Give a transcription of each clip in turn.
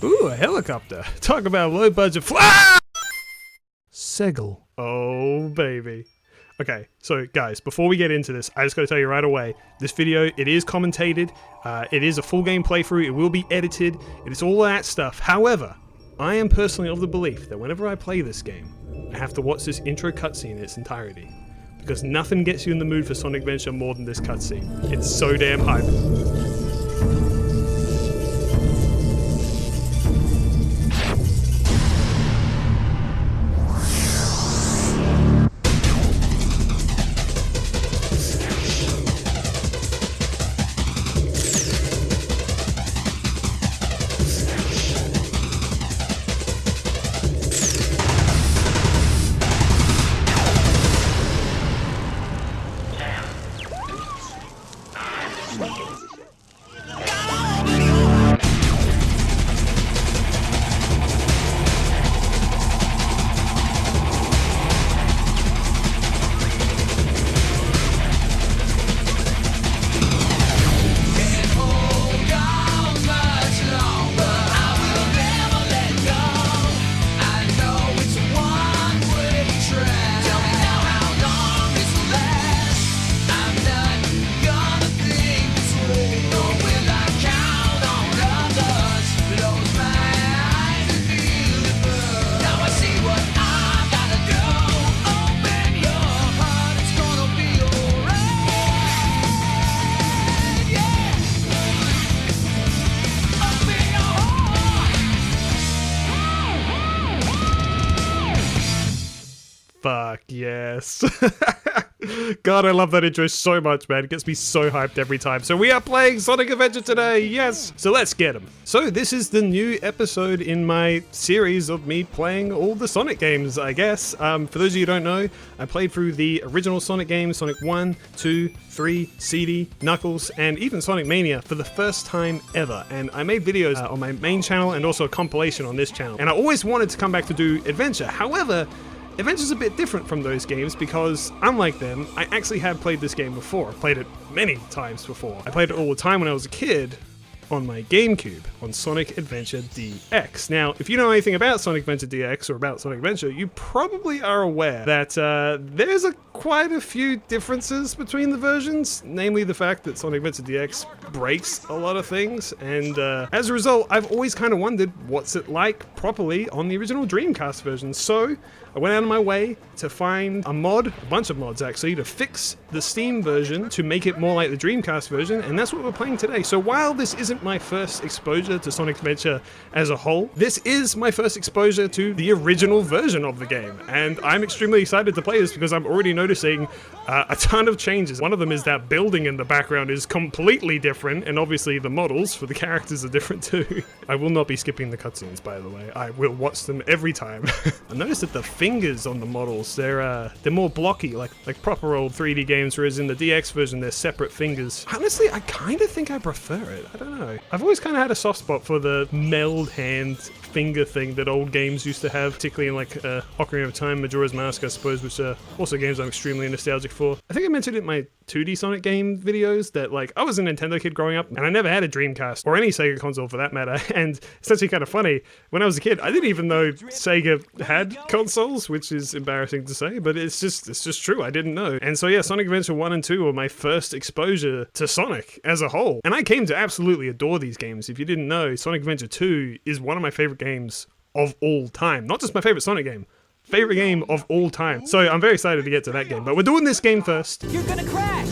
Ooh, a helicopter. Talk about low budget Segel. Oh, baby. Okay, so guys, before we get into this, I just gotta tell you right away, this video, it is commentated, it is a full game playthrough, it will be edited, it is all that stuff. However, I am personally of the belief that whenever I play this game, I have to watch this intro cutscene in its entirety. Because nothing gets you in the mood for Sonic Adventure more than this cutscene. It's so damn hype. Fuck yes. God, I love that intro so much, man. It gets me so hyped every time. So we are playing Sonic Adventure today, yes! So let's get them. So this is the new episode in my series of me playing all the Sonic games, I guess. For those of you who don't know, I played through the original Sonic games, Sonic 1, 2, 3, CD, Knuckles, and even Sonic Mania for the first time ever. And I made videos on my main channel and also a compilation on this channel. And I always wanted to come back to do Adventure. However, Adventure's a bit different from those games because, unlike them, I actually had played this game before. I played it many times before. I played it all the time when I was a kid on my GameCube, on Sonic Adventure DX. Now, if you know anything about Sonic Adventure DX or about Sonic Adventure, you probably are aware that there's quite a few differences between the versions, namely the fact that Sonic Adventure DX breaks a lot of things, and as a result, I've always kind of wondered what's it like properly on the original Dreamcast version. So I went out of my way to find a bunch of mods actually, to fix the Steam version to make it more like the Dreamcast version, and that's what we're playing today. So while this isn't my first exposure to Sonic Adventure as a whole, this is my first exposure to the original version of the game, and I'm extremely excited to play this because I'm already noticing a ton of changes. One of them is that building in the background is completely different, and obviously the models for the characters are different too. I will not be skipping the cutscenes, by the way. I will watch them every time. I noticed that the fingers on the models, they're more blocky, like proper old 3D games, whereas in the DX version they're separate fingers. Honestly, I kind of think I prefer it. I don't know. I've always kind of had a soft spot for the meld hand finger thing that old games used to have, particularly in like Ocarina of Time, Majora's Mask, I suppose, which are also games I'm extremely nostalgic for. I think I mentioned it in my 2D Sonic game videos that, like, I was a Nintendo kid growing up and I never had a Dreamcast or any Sega console for that matter, and it's actually kind of funny. When I was a kid, I didn't even know Sega had consoles, which is embarrassing to say, but it's just true. I didn't know. And so yeah, Sonic Adventure 1 and 2 were my first exposure to Sonic as a whole, and I came to absolutely adore these games. If you didn't know, Sonic Adventure 2 is one of my favorite games of all time. Not just my favorite Sonic game, favorite game of all time. So I'm very excited to get to that game, but we're doing this game first. You're gonna crash!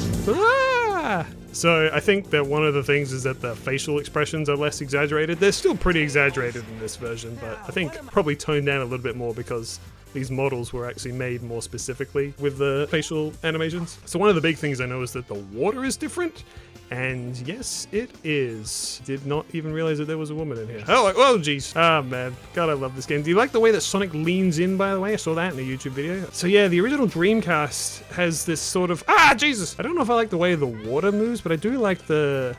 So I think that one of the things is that the facial expressions are less exaggerated. They're still pretty exaggerated in this version, but I think probably toned down a little bit more because these models were actually made more specifically with the facial animations. So one of the big things I know is that the water is different. And yes, it is. Did not even realize that there was a woman in here. Oh geez. Ah, man. God, I love this game. Do you like the way that Sonic leans in, by the way? I saw that in a YouTube video. So yeah, the original Dreamcast has this sort of... Ah, Jesus! I don't know if I like the way the water moves, but I do like the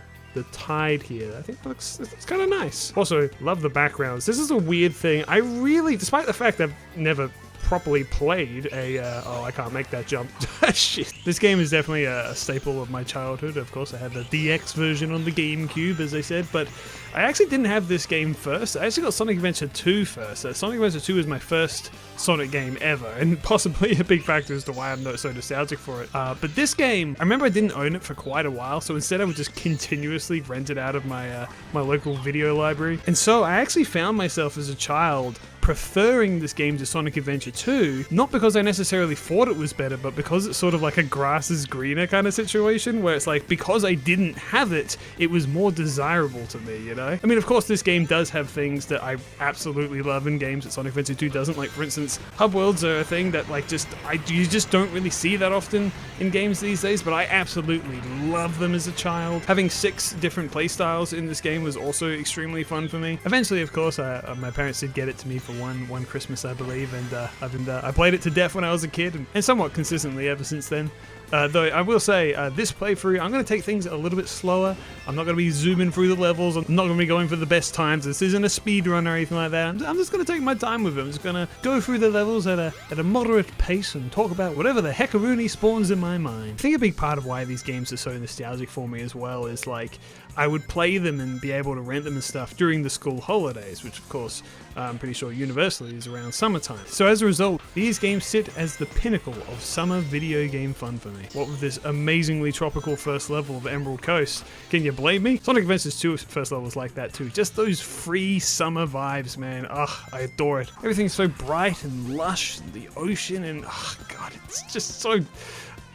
tide here. I think it's kind of nice. Also, love the backgrounds. This is a weird thing. I really, despite the fact I've never properly played a, oh, I can't make that jump. Shit. This game is definitely a staple of my childhood. Of course, I had the DX version on the GameCube, as I said, but I actually didn't have this game first. I actually got Sonic Adventure 2 first. Sonic Adventure 2 was my first Sonic game ever, and possibly a big factor as to why I'm not so nostalgic for it. But this game, I remember I didn't own it for quite a while, so instead I would just continuously rent it out of my my local video library. And so I actually found myself as a child preferring this game to Sonic Adventure 2, not because I necessarily thought it was better, but because it's sort of like a grass is greener kind of situation, where it's like, because I didn't have it, it was more desirable to me, you know? I mean, of course, this game does have things that I absolutely love in games that Sonic Adventure 2 doesn't, like, for instance, hub worlds are a thing that, like, you just don't really see that often in games these days, but I absolutely love them as a child. Having 6 different playstyles in this game was also extremely fun for me. Eventually, of course, my parents did get it to me for one Christmas, I believe, and I played it to death when I was a kid, and somewhat consistently ever since then. Though I will say, this playthrough, I'm going to take things a little bit slower. I'm not going to be zooming through the levels. I'm not going to be going for the best times. This isn't a speed run or anything like that. I'm just going to take my time with it. I'm just going to go through the levels at a moderate pace and talk about whatever the heckaroonie spawns in my mind. I think a big part of why these games are so nostalgic for me as well is, like, I would play them and be able to rent them and stuff during the school holidays, which of course I'm pretty sure universally is around summertime. So as a result, these games sit as the pinnacle of summer video game fun for me. What with this amazingly tropical first level of Emerald Coast, can you blame me? Sonic Adventure 2 first level was like that too. Just those free summer vibes, man. Ugh, I adore it. Everything's so bright and lush, the ocean, and oh god, it's just so...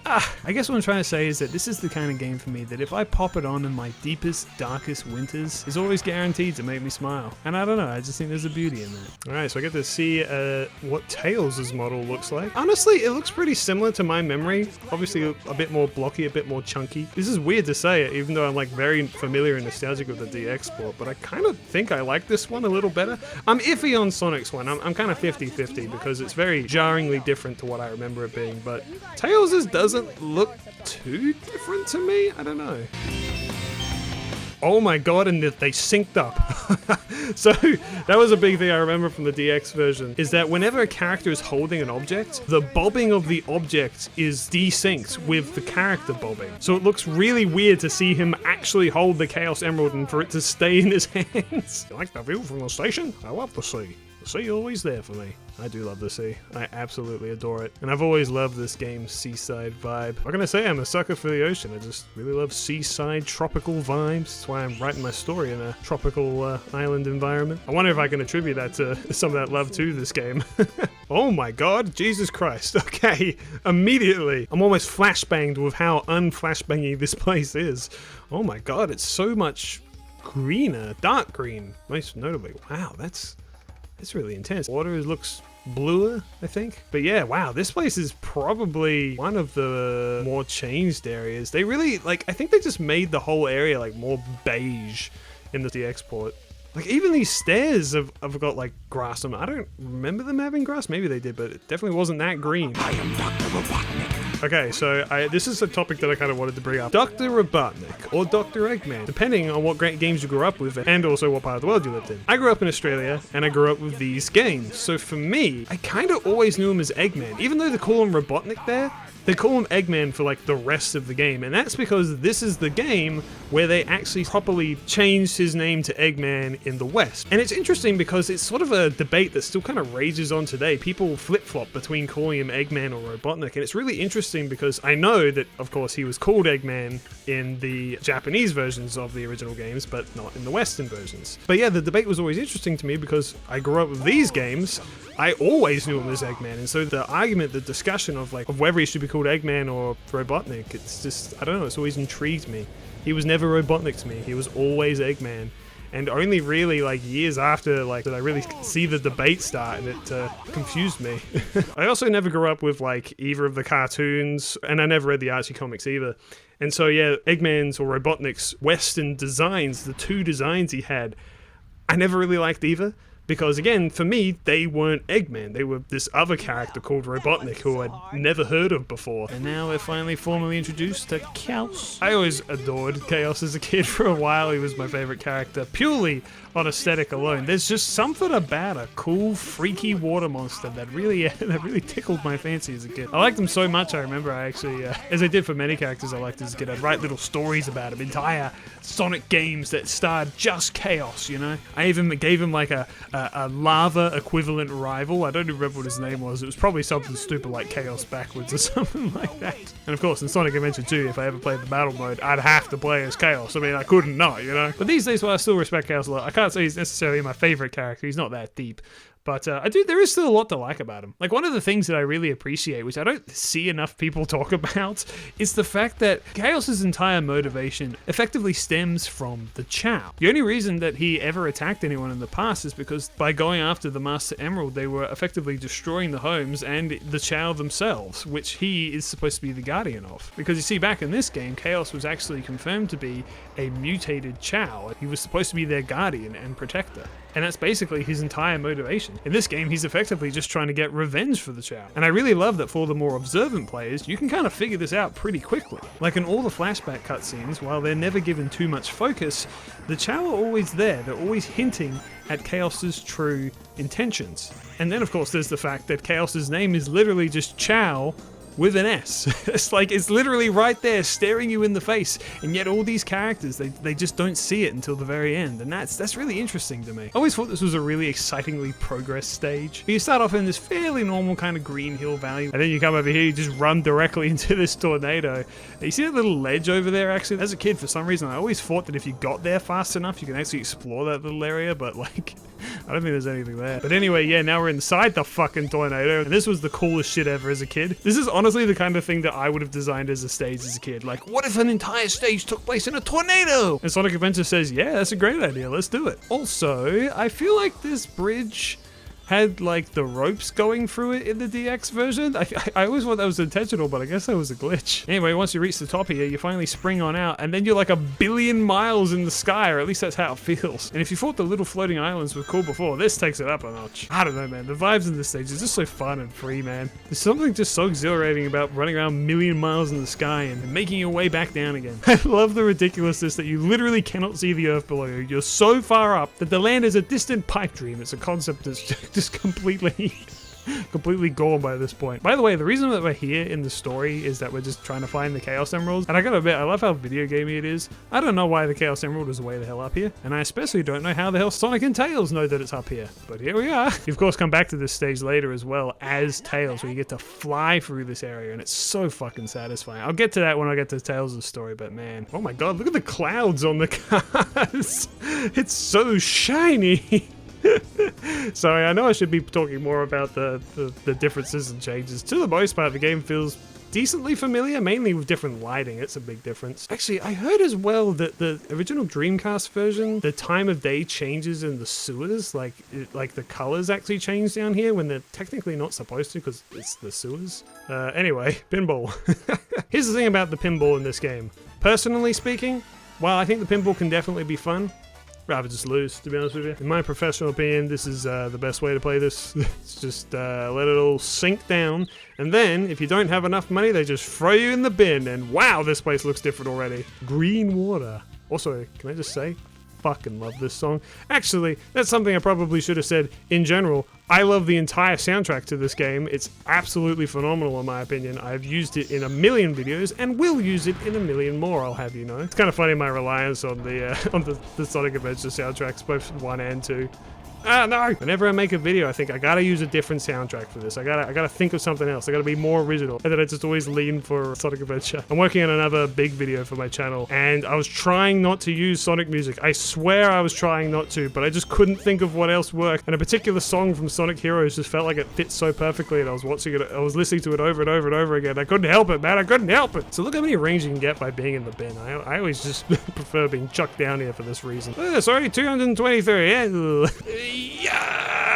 I guess what I'm trying to say is that this is the kind of game for me that if I pop it on in my deepest, darkest winters, is always guaranteed to make me smile. And I don't know, I just think there's a beauty in that. Alright, so I get to see what Tails' model looks like. Honestly, it looks pretty similar to my memory. Obviously a bit more blocky, a bit more chunky. This is weird to say it, even though I'm like very familiar and nostalgic with the DX port, but I kind of think I like this one a little better. I'm iffy on Sonic's one. I'm kind of 50-50 because it's very jarringly different to what I remember it being, but Tails' doesn't look too different to me. I don't know. Oh my god, and they synced up. So that was a big thing I remember from the DX version, is that whenever a character is holding an object, the bobbing of the object is desynced with the character bobbing. So it looks really weird to see him actually hold the Chaos Emerald and for it to stay in his hands. You like the view from the station? I love the sea. The sea always there for me. I do love the sea. I absolutely adore it. And I've always loved this game's seaside vibe. What can I say? I'm a sucker for the ocean. I just really love seaside tropical vibes. That's why I'm writing my story in a tropical island environment. I wonder if I can attribute that to some of that love to this game. Oh my god, Jesus Christ. Okay, immediately. I'm almost flashbanged with how unflashbangy this place is. Oh my god, it's so much greener. Dark green, most notably. Wow, that's really intense. Water looks bluer, I think. But yeah, wow, this place is probably one of the more changed areas. They really, like, I think they just made the whole area, like, more beige in the DX port. Like, even these stairs have got, like, grass on them. I don't remember them having grass. Maybe they did, but it definitely wasn't that green. I am Dr. Robotnik. Okay, so this is a topic that I kind of wanted to bring up. Dr. Robotnik, or Dr. Eggman, depending on what great games you grew up with, and also what part of the world you lived in. I grew up in Australia, and I grew up with these games. So for me, I kind of always knew him as Eggman. Even though they call him Robotnik there, they call him Eggman for like the rest of the game, and that's because this is the game where they actually properly changed his name to Eggman in the West. And it's interesting because it's sort of a debate that still kind of rages on today. People flip-flop between calling him Eggman or Robotnik, and it's really interesting because I know that, of course, he was called Eggman in the Japanese versions of the original games, but not in the Western versions. But yeah, the debate was always interesting to me because I grew up with these games. I always knew him as Eggman, and so the argument, the discussion of whether he should be called Eggman or Robotnik, it's just, I don't know, it's always intrigued me. He was never Robotnik to me, he was always Eggman. And only really years after did I really see the debate start, and it confused me. I also never grew up with either of the cartoons, and I never read the Archie comics either. And so yeah, Eggman's or Robotnik's Western designs, the two designs he had, I never really liked either. Because again, for me, they weren't Eggman. They were this other character called Robotnik, who I'd never heard of before. And now we're finally formally introduced to Chaos. I always adored Chaos as a kid. For a while, he was my favorite character, purely on aesthetic alone. There's just something about a cool, freaky water monster that really tickled my fancy as a kid. I liked him so much, I remember I actually, as I did for many characters I liked as a kid, I'd write little stories about him, entire Sonic games that starred just Chaos, you know? I even gave him like a lava equivalent rival. I don't even remember what his name was. It was probably something stupid like Chaos Backwards or something like that. And of course, in Sonic Adventure 2, if I ever played the battle mode, I'd have to play as Chaos. I mean, I couldn't not, you know? But these days, while I still respect Chaos a lot, I can't say he's necessarily my favorite character. He's not that deep. But there is still a lot to like about him. Like, one of the things that I really appreciate, which I don't see enough people talk about, is the fact that Chaos's entire motivation effectively stems from the Chow. The only reason that he ever attacked anyone in the past is because by going after the Master Emerald, they were effectively destroying the homes and the Chow themselves, which he is supposed to be the guardian of. Because you see, back in this game, Chaos was actually confirmed to be a mutated Chow. He was supposed to be their guardian and protector. And that's basically his entire motivation. In this game, he's effectively just trying to get revenge for the Chow. And I really love that for the more observant players, you can kind of figure this out pretty quickly. Like in all the flashback cutscenes, while they're never given too much focus, the Chow are always there. They're always hinting at Chaos's true intentions. And then, of course, there's the fact that Chaos's name is literally just Chow with an S. It's literally right there staring you in the face, and yet all these characters, they just don't see it until the very end, and that's really interesting to me. I always thought this was a really excitingly progress stage. You start off in this fairly normal kind of green hill valley, and then you come over here, you just run directly into this tornado. And you see that little ledge over there? Actually, as a kid, for some reason, I always thought that if you got there fast enough, you can actually explore that little area, but like, I don't think there's anything there. But anyway, yeah, now we're inside the fucking tornado, and this was the coolest shit ever as a kid. This is honestly the kind of thing that I would have designed as a stage as a kid. Like, what if an entire stage took place in a tornado? And Sonic Adventure says, yeah, that's a great idea, let's do it. Also, I feel like this bridge had like the ropes going through it in the DX version. I always thought that was intentional, but I guess that was a glitch. Anyway, once you reach the top here, you finally spring on out, and then you're like 1 billion miles in the sky, or at least that's how it feels. And if you thought the little floating islands were cool before, this takes it up a notch. I don't know, man. The vibes in this stage is just so fun and free, man. There's something just so exhilarating about running around 1 million miles in the sky and making your way back down again. I love the ridiculousness that you literally cannot see the earth below you. You're so far up that the land is a distant pipe dream. It's a concept that's just completely gone by this point. By the way, the reason that we're here in the story is that we're just trying to find the Chaos Emeralds. And I gotta admit, I love how video gamey it is. I don't know why the Chaos Emerald is way the hell up here. And I especially don't know how the hell Sonic and Tails know that it's up here. But here we are. You of course come back to this stage later as well as Tails, where you get to fly through this area, and it's so fucking satisfying. I'll get to that when I get to Tails' story, but man, oh my god, look at the clouds on the cars. It's so shiny. Sorry, I know I should be talking more about the differences and changes. To the most part, the game feels decently familiar, mainly with different lighting. It's a big difference. Actually, I heard as well that the original Dreamcast version, the time of day changes in the sewers, like the colors actually change down here when they're technically not supposed to because it's the sewers. Anyway, pinball. Here's the thing about the pinball in this game. Personally speaking, while I think the pinball can definitely be fun, rather just lose, to be honest with you. In my professional opinion, this is the best way to play this. It's just let it all sink down, and then if you don't have enough money, they just throw you in the bin, and wow, this place looks different already. Green water. Also, can I just say, fucking love this song. Actually, that's something I probably should have said in general. I love the entire soundtrack to this game. It's absolutely phenomenal in my opinion. I've used it in a million videos and will use it in a million more, I'll have you know. It's kind of funny my reliance on the Sonic Adventure soundtracks, both 1 and 2. Ah, no! Whenever I make a video, I think I gotta use a different soundtrack for this. I gotta think of something else. I gotta be more original. And then I just always lean for Sonic Adventure. I'm working on another big video for my channel, and I was trying not to use Sonic music. I swear I was trying not to, but I just couldn't think of what else worked. And a particular song from Sonic Heroes just felt like it fit so perfectly, and I was watching it, I was listening to it over and over and over again. I couldn't help it, man. I couldn't help it. So look how many rings you can get by being in the bin. I always just prefer being chucked down here for this reason. Oh, sorry, 223.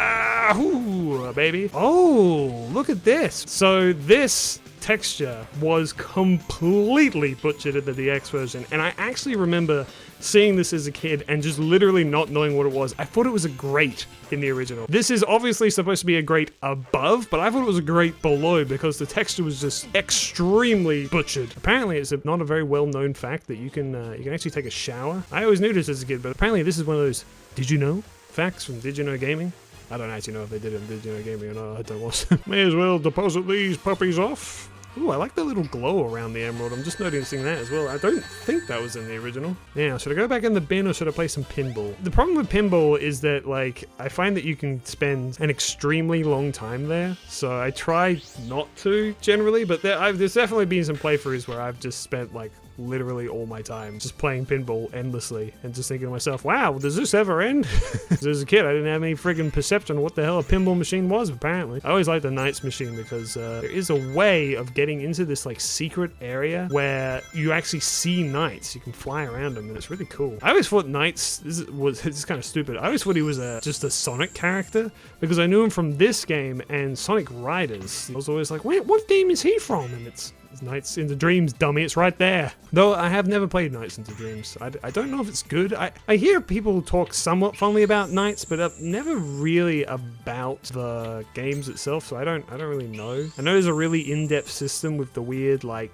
Yahoo, baby. Oh, look at this. So this texture was completely butchered in the DX version, and I actually remember seeing this as a kid and just literally not knowing what it was. I thought it was a grate in the original. This is obviously supposed to be a grate above, but I thought it was a grate below because the texture was just extremely butchered. Apparently, it's not a very well-known fact that you can actually take a shower. I always knew this as a kid, but apparently this is one of those did you know facts from Did You Know Gaming. I don't actually know if they did it in Did You Know Gaming or not. I don't watch them. May as well deposit these puppies off. Ooh, I like the little glow around the emerald. I'm just noticing that as well. I don't think that was in the original. Now, should I go back in the bin or should I play some pinball? The problem with pinball is that, like, I find that you can spend an extremely long time there. So I try not to, generally, but there's definitely been some playthroughs where I've just spent, like, literally all my time just playing pinball endlessly and just thinking to myself, wow, does this ever end? As a kid, I didn't have any friggin' perception of what the hell a pinball machine was, apparently. I always liked the Knights machine because there is a way of getting into this like secret area where you actually see Knights. You can fly around them and it's really cool. I always thought Knights, this is kind of stupid, I always thought he was just a Sonic character because I knew him from this game and Sonic Riders. I was always like, wait, what game is he from? And it's Nights into Dreams, dummy, it's right there. Though I have never played Nights into Dreams. I don't know if it's good. I hear people talk somewhat fondly about Nights, but never really about the games itself, so I don't really know. I know there's a really in-depth system with the weird, like,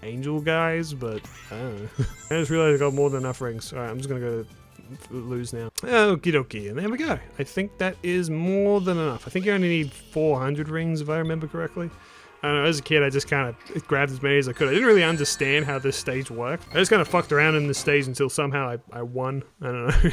angel guys, but I don't know. I just realized I got more than enough rings. Alright, I'm just gonna go lose now. Okie dokie, and there we go. I think that is more than enough. I think you only need 400 rings if I remember correctly. I don't know, as a kid, I just kind of grabbed as many as I could. I didn't really understand how this stage worked. I just kind of fucked around in this stage until somehow I won. I don't know.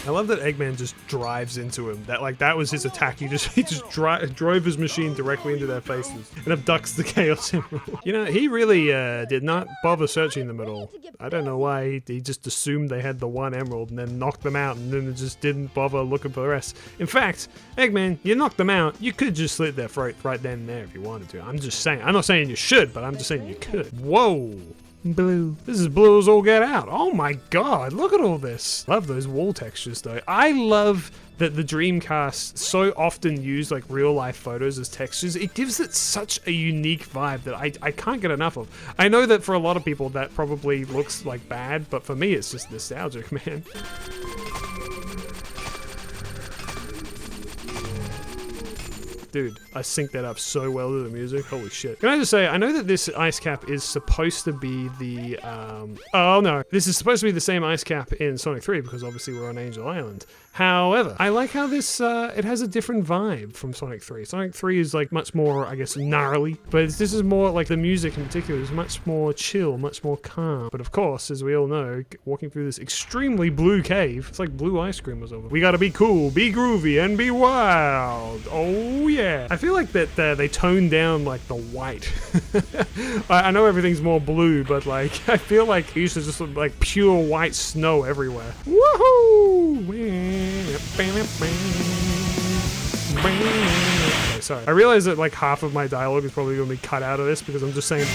I love that Eggman just drives into him. That was his attack. He just drove his machine directly into their faces and abducts the Chaos Emerald. You know, he really did not bother searching them at all. I don't know why. He just assumed they had the one emerald and then knocked them out and then just didn't bother looking for the rest. In fact, Eggman, you knocked them out. You could just slit their throat right then and there if you wanted to. I'm just saying. I'm not saying you should, but I'm just saying you could. Whoa. Blue. This is blue as all get out. Oh my god, look at all this. Love those wall textures though. I love that the Dreamcast so often used like real life photos as textures. It gives it such a unique vibe that I can't get enough of. I know that for a lot of people that probably looks like bad, but for me it's just nostalgic, man. Dude, I synced that up so well to the music. Holy shit. Can I just say, I know that this ice cap is supposed to be the, oh no. This is supposed to be the same ice cap in Sonic 3 because obviously we're on Angel Island. However, I like how this, it has a different vibe from Sonic 3. Sonic 3 is like much more, I guess, gnarly, but this is more like the music in particular is much more chill, much more calm. But of course, as we all know, walking through this extremely blue cave, it's like blue ice cream was over. We gotta be cool, be groovy, and be wild. Oh yeah. I feel like that they toned down like the white. I know everything's more blue, but like, I feel like it used to just look like pure white snow everywhere. Woohoo! Okay, sorry. I realize that like half of my dialogue is probably going to be cut out of this because I'm just saying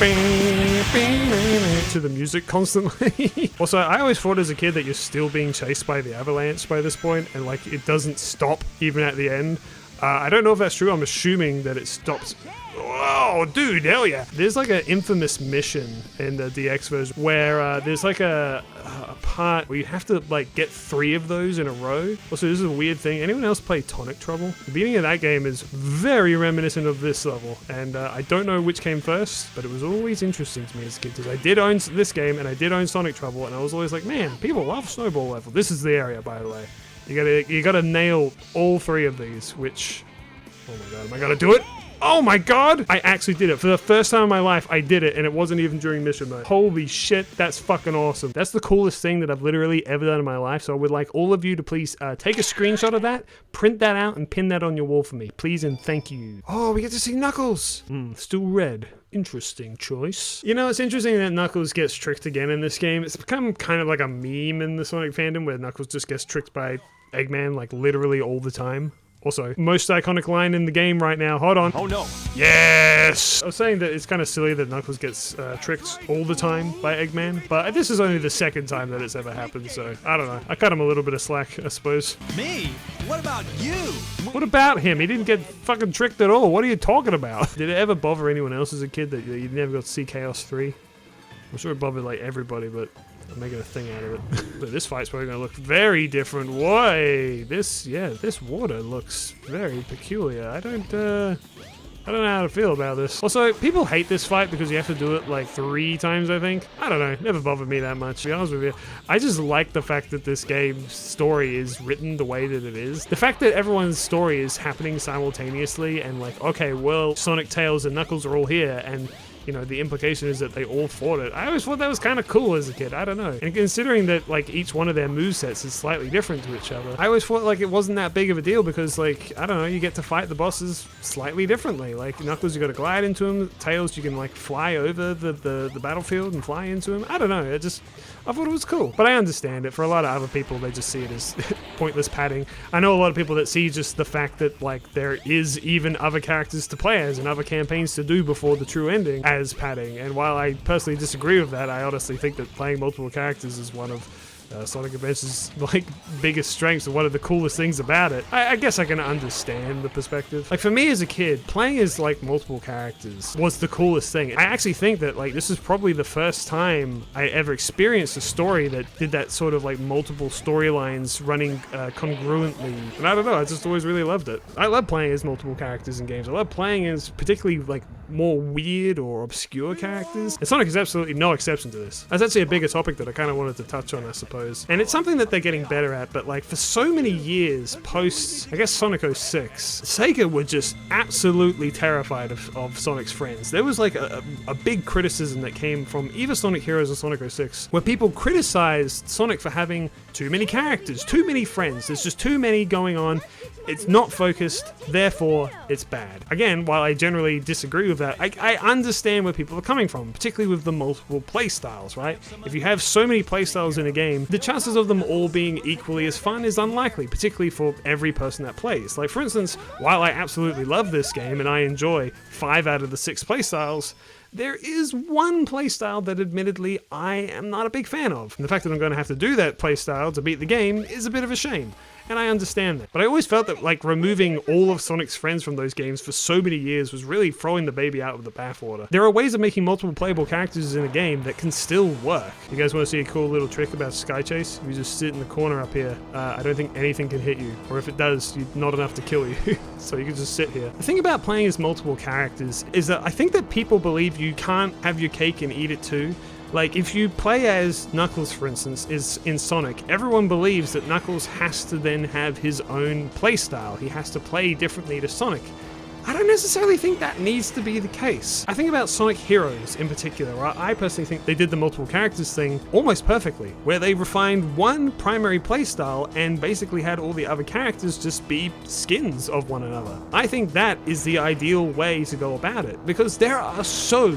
to the music constantly. Also, I always thought as a kid that you're still being chased by the avalanche by this point, and like it doesn't stop even at the end. I don't know if that's true. I'm assuming that it stops. Oh, dude, hell yeah. There's like an infamous mission in the DX version where there's like a part where you have to like get 3 of those in a row. Also, this is a weird thing. Anyone else play Tonic Trouble? The beginning of that game is very reminiscent of this level, and I don't know which came first, but it was always interesting to me as a kid because I did own this game and I did own Sonic Trouble, and I was always like, man, people love Snowball level. This is the area, by the way. You gotta nail all 3 of these, which, oh my god, am I gonna do it? Oh my god! I actually did it. For the first time in my life, I did it, and it wasn't even during mission mode. Holy shit, that's fucking awesome. That's the coolest thing that I've literally ever done in my life, so I would like all of you to please take a screenshot of that, print that out, and pin that on your wall for me. Please and thank you. Oh, we get to see Knuckles! Still red. Interesting choice. You know, it's interesting that Knuckles gets tricked again in this game. It's become kind of like a meme in the Sonic fandom where Knuckles just gets tricked by Eggman like literally all the time. Also, most iconic line in the game right now. Hold on. Oh no. Yes! I was saying that it's kind of silly that Knuckles gets tricked all the time by Eggman, but this is only the second time that it's ever happened, so I don't know. I cut him a little bit of slack, I suppose. Me? What about you? What about him? He didn't get fucking tricked at all. What are you talking about? Did it ever bother anyone else as a kid that you never got to see Chaos 3? I'm sure it bothered like everybody, but I'm making a thing out of it. But this fight's probably gonna look very different. Why? This water looks very peculiar. I don't know how to feel about this. Also, people hate this fight because you have to do it like 3 times, I think. I don't know, never bothered me that much, to be honest with you. I just like the fact that this game's story is written the way that it is. The fact that everyone's story is happening simultaneously and like, okay, well, Sonic, Tails, and Knuckles are all here, and you know, the implication is that they all fought it. I always thought that was kind of cool as a kid. I don't know. And considering that, like, each one of their movesets is slightly different to each other, I always thought, like, it wasn't that big of a deal because, like, I don't know, you get to fight the bosses slightly differently. Like, Knuckles, you got to glide into them. Tails, you can, like, fly over the battlefield and fly into them. I don't know. I thought it was cool. But I understand it. For a lot of other people, they just see it as pointless padding. I know a lot of people that see just the fact that, like, there is even other characters to play as and other campaigns to do before the true ending as padding. And while I personally disagree with that, I honestly think that playing multiple characters is one of Sonic Adventure's like biggest strengths and one of the coolest things about it. I guess I can understand the perspective. Like for me as a kid, playing as like multiple characters was the coolest thing. I actually think that like this is probably the first time I ever experienced a story that did that sort of like multiple storylines running congruently. And I don't know, I just always really loved it. I love playing as multiple characters in games. I love playing as particularly like more weird or obscure characters. And Sonic is absolutely no exception to this. That's actually a bigger topic that I kind of wanted to touch on, I suppose. And it's something that they're getting better at, but like for so many years post, I guess, Sonic 06, Sega were just absolutely terrified of Sonic's friends. There was like a big criticism that came from either Sonic Heroes or Sonic 06, where people criticized Sonic for having too many characters, too many friends. There's just too many going on. It's not focused, therefore it's bad. Again, while I generally disagree with that, I understand where people are coming from, particularly with the multiple playstyles, right? If you have so many playstyles in a game, the chances of them all being equally as fun is unlikely, particularly for every person that plays. Like for instance, while I absolutely love this game and I enjoy 5 out of the 6 playstyles, there is one playstyle that admittedly I am not a big fan of. And the fact that I'm going to have to do that playstyle to beat the game is a bit of a shame. And I understand that. But I always felt that like removing all of Sonic's friends from those games for so many years was really throwing the baby out with the bathwater. There are ways of making multiple playable characters in a game that can still work. You guys want to see a cool little trick about Sky Chase? You just sit in the corner up here. I don't think anything can hit you. Or if it does, not enough to kill you. So you can just sit here. The thing about playing as multiple characters is that I think that people believe you can't have your cake and eat it too. Like, if you play as Knuckles, for instance, is in Sonic, everyone believes that Knuckles has to then have his own playstyle. He has to play differently to Sonic. I don't necessarily think that needs to be the case. I think about Sonic Heroes in particular, right? I personally think they did the multiple characters thing almost perfectly, where they refined one primary playstyle and basically had all the other characters just be skins of one another. I think that is the ideal way to go about it, because there are so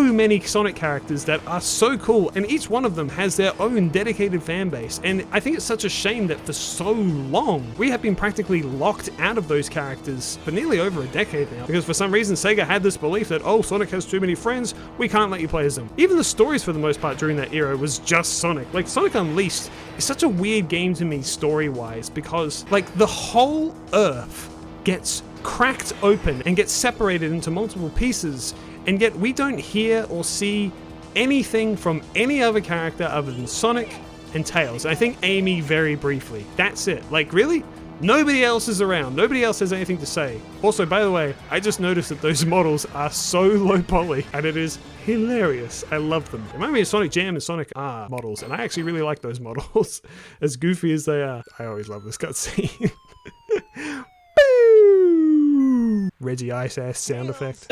many Sonic characters that are so cool, and each one of them has their own dedicated fan base. And I think it's such a shame that for so long we have been practically locked out of those characters for nearly over a decade now, because for some reason Sega had this belief that, oh, Sonic has too many friends, we can't let you play as them. Even the stories for the most part during that era was just Sonic. Like, Sonic Unleashed is such a weird game to me story-wise, because like the whole Earth gets cracked open and gets separated into multiple pieces, and yet we don't hear or see anything from any other character other than Sonic and Tails. I think Amy very briefly. That's it. Like, really? Nobody else is around. Nobody else has anything to say. Also, by the way, I just noticed that those models are so low poly, and it is hilarious. I love them. They remind me of Sonic Jam and Sonic R models, and I actually really like those models, as goofy as they are. I always love this cutscene. Reggie Ice ass sound effect.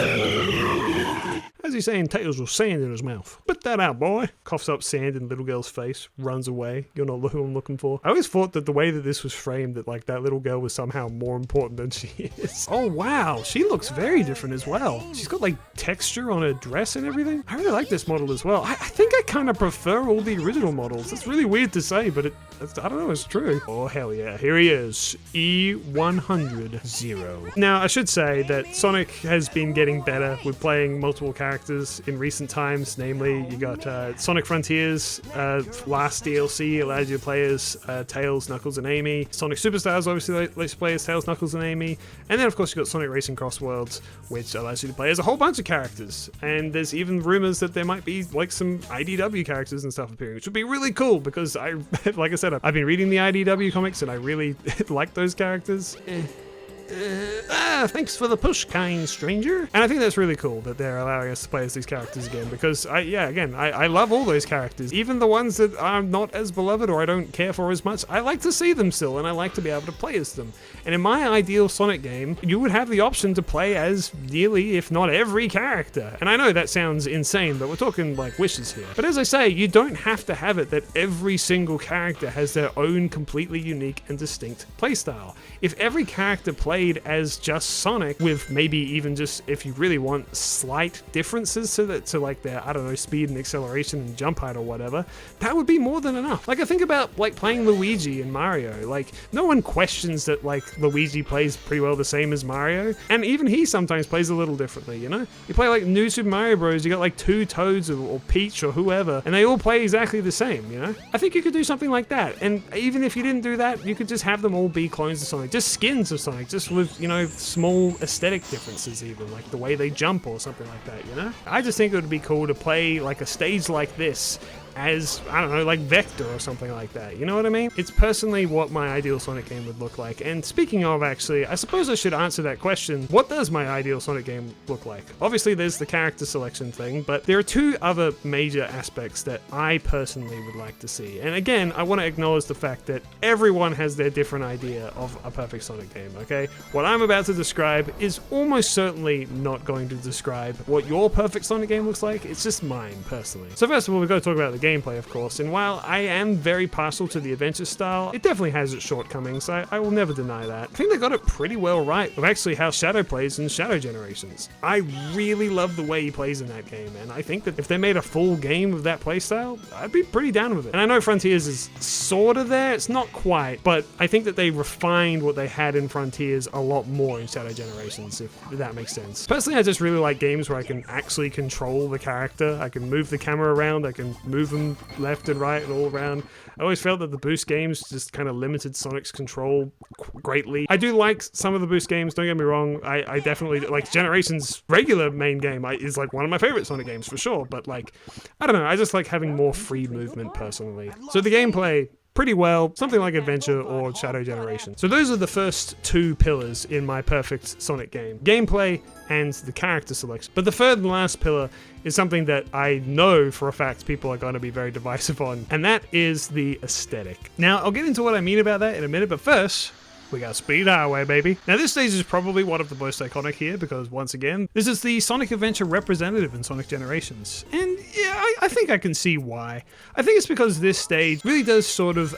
As he's saying, Tails with sand in his mouth. Spit that out, boy. Coughs up sand in little girl's face, runs away. You're not who I'm looking for. I always thought that the way that this was framed, that like that little girl was somehow more important than she is. Oh wow, she looks very different as well. She's got like texture on her dress and everything. I really like this model as well. I think I kind of prefer all the original models. It's really weird to say, but I don't know, it's true. Oh hell yeah, here he is. E100 Zero. Now I should say that Sonic has been getting better with playing multiple characters characters in recent times. Namely, you got Sonic Frontiers, last DLC allows you to play as Tails, Knuckles, and Amy. Sonic Superstars obviously lets you play as Tails, Knuckles, and Amy. And then of course you got Sonic Racing Cross Worlds, which allows you to play as a whole bunch of characters. And there's even rumors that there might be like some IDW characters and stuff appearing, which would be really cool because like I said, I've been reading the IDW comics and I really like those characters. Thanks for the push, kind stranger. And I think that's really cool that they're allowing us to play as these characters again, because I love all those characters, even the ones that are not as beloved or I don't care for as much. I like to see them still, and I like to be able to play as them. And in my ideal Sonic game, you would have the option to play as nearly, if not every character. And I know that sounds insane, but we're talking like wishes here. But as I say, you don't have to have it that every single character has their own completely unique and distinct playstyle. If every character played as just Sonic, with maybe even just, if you really want, slight differences to like their, I don't know, speed and acceleration and jump height or whatever, that would be more than enough. Like I think about like playing Luigi in Mario. Like no one questions that like Luigi plays pretty well the same as Mario, and even he sometimes plays a little differently, you know? You play like New Super Mario Bros, you got like two Toads or Peach or whoever, and they all play exactly the same, you know? I think you could do something like that, and even if you didn't do that, you could just have them all be clones of Sonic, just skins of Sonic, just with, you know, small aesthetic differences, even like the way they jump or something like that, you know? I just think it would be cool to play like a stage like this as, I don't know, like Vector or something like that, you know what I mean? It's personally what my ideal Sonic game would look like. And speaking of, actually, I suppose I should answer that question. What does my ideal Sonic game look like? Obviously there's the character selection thing, but there are two other major aspects that I personally would like to see. And again, I want to acknowledge the fact that everyone has their different idea of a perfect Sonic game, okay? What I'm about to describe is almost certainly not going to describe what your perfect Sonic game looks like. It's just mine, personally. So first of all, we've got to talk about the gameplay, of course, and while I am very partial to the adventure style, it definitely has its shortcomings. I will never deny that. I think they got it pretty well right of actually how Shadow plays in Shadow Generations. I really love the way he plays in that game, and I think that if they made a full game of that playstyle, I'd be pretty down with it. And I know Frontiers is sort of there, it's not quite, but I think that they refined what they had in Frontiers a lot more in Shadow Generations, if that makes sense. Personally, I just really like games where I can actually control the character. I can move the camera around, I can move them left and right and all around. I always felt that the boost games just kind of limited Sonic's control greatly. I do like some of the boost games, don't get me wrong. I definitely like Generations regular main game is like one of my favorite Sonic games for sure, but like, I don't know, I just like having more free movement personally. So the gameplay, pretty well, something like Adventure or Shadow Generation. So those are the first two pillars in my perfect Sonic game. Gameplay and the character selection. But the third and last pillar is something that I know for a fact people are going to be very divisive on, and that is the aesthetic. Now, I'll get into what I mean about that in a minute, but first, we got Speed Highway, baby. Now, this stage is probably one of the most iconic here because, once again, this is the Sonic Adventure representative in Sonic Generations. And yeah, I think I can see why. I think it's because this stage really does sort of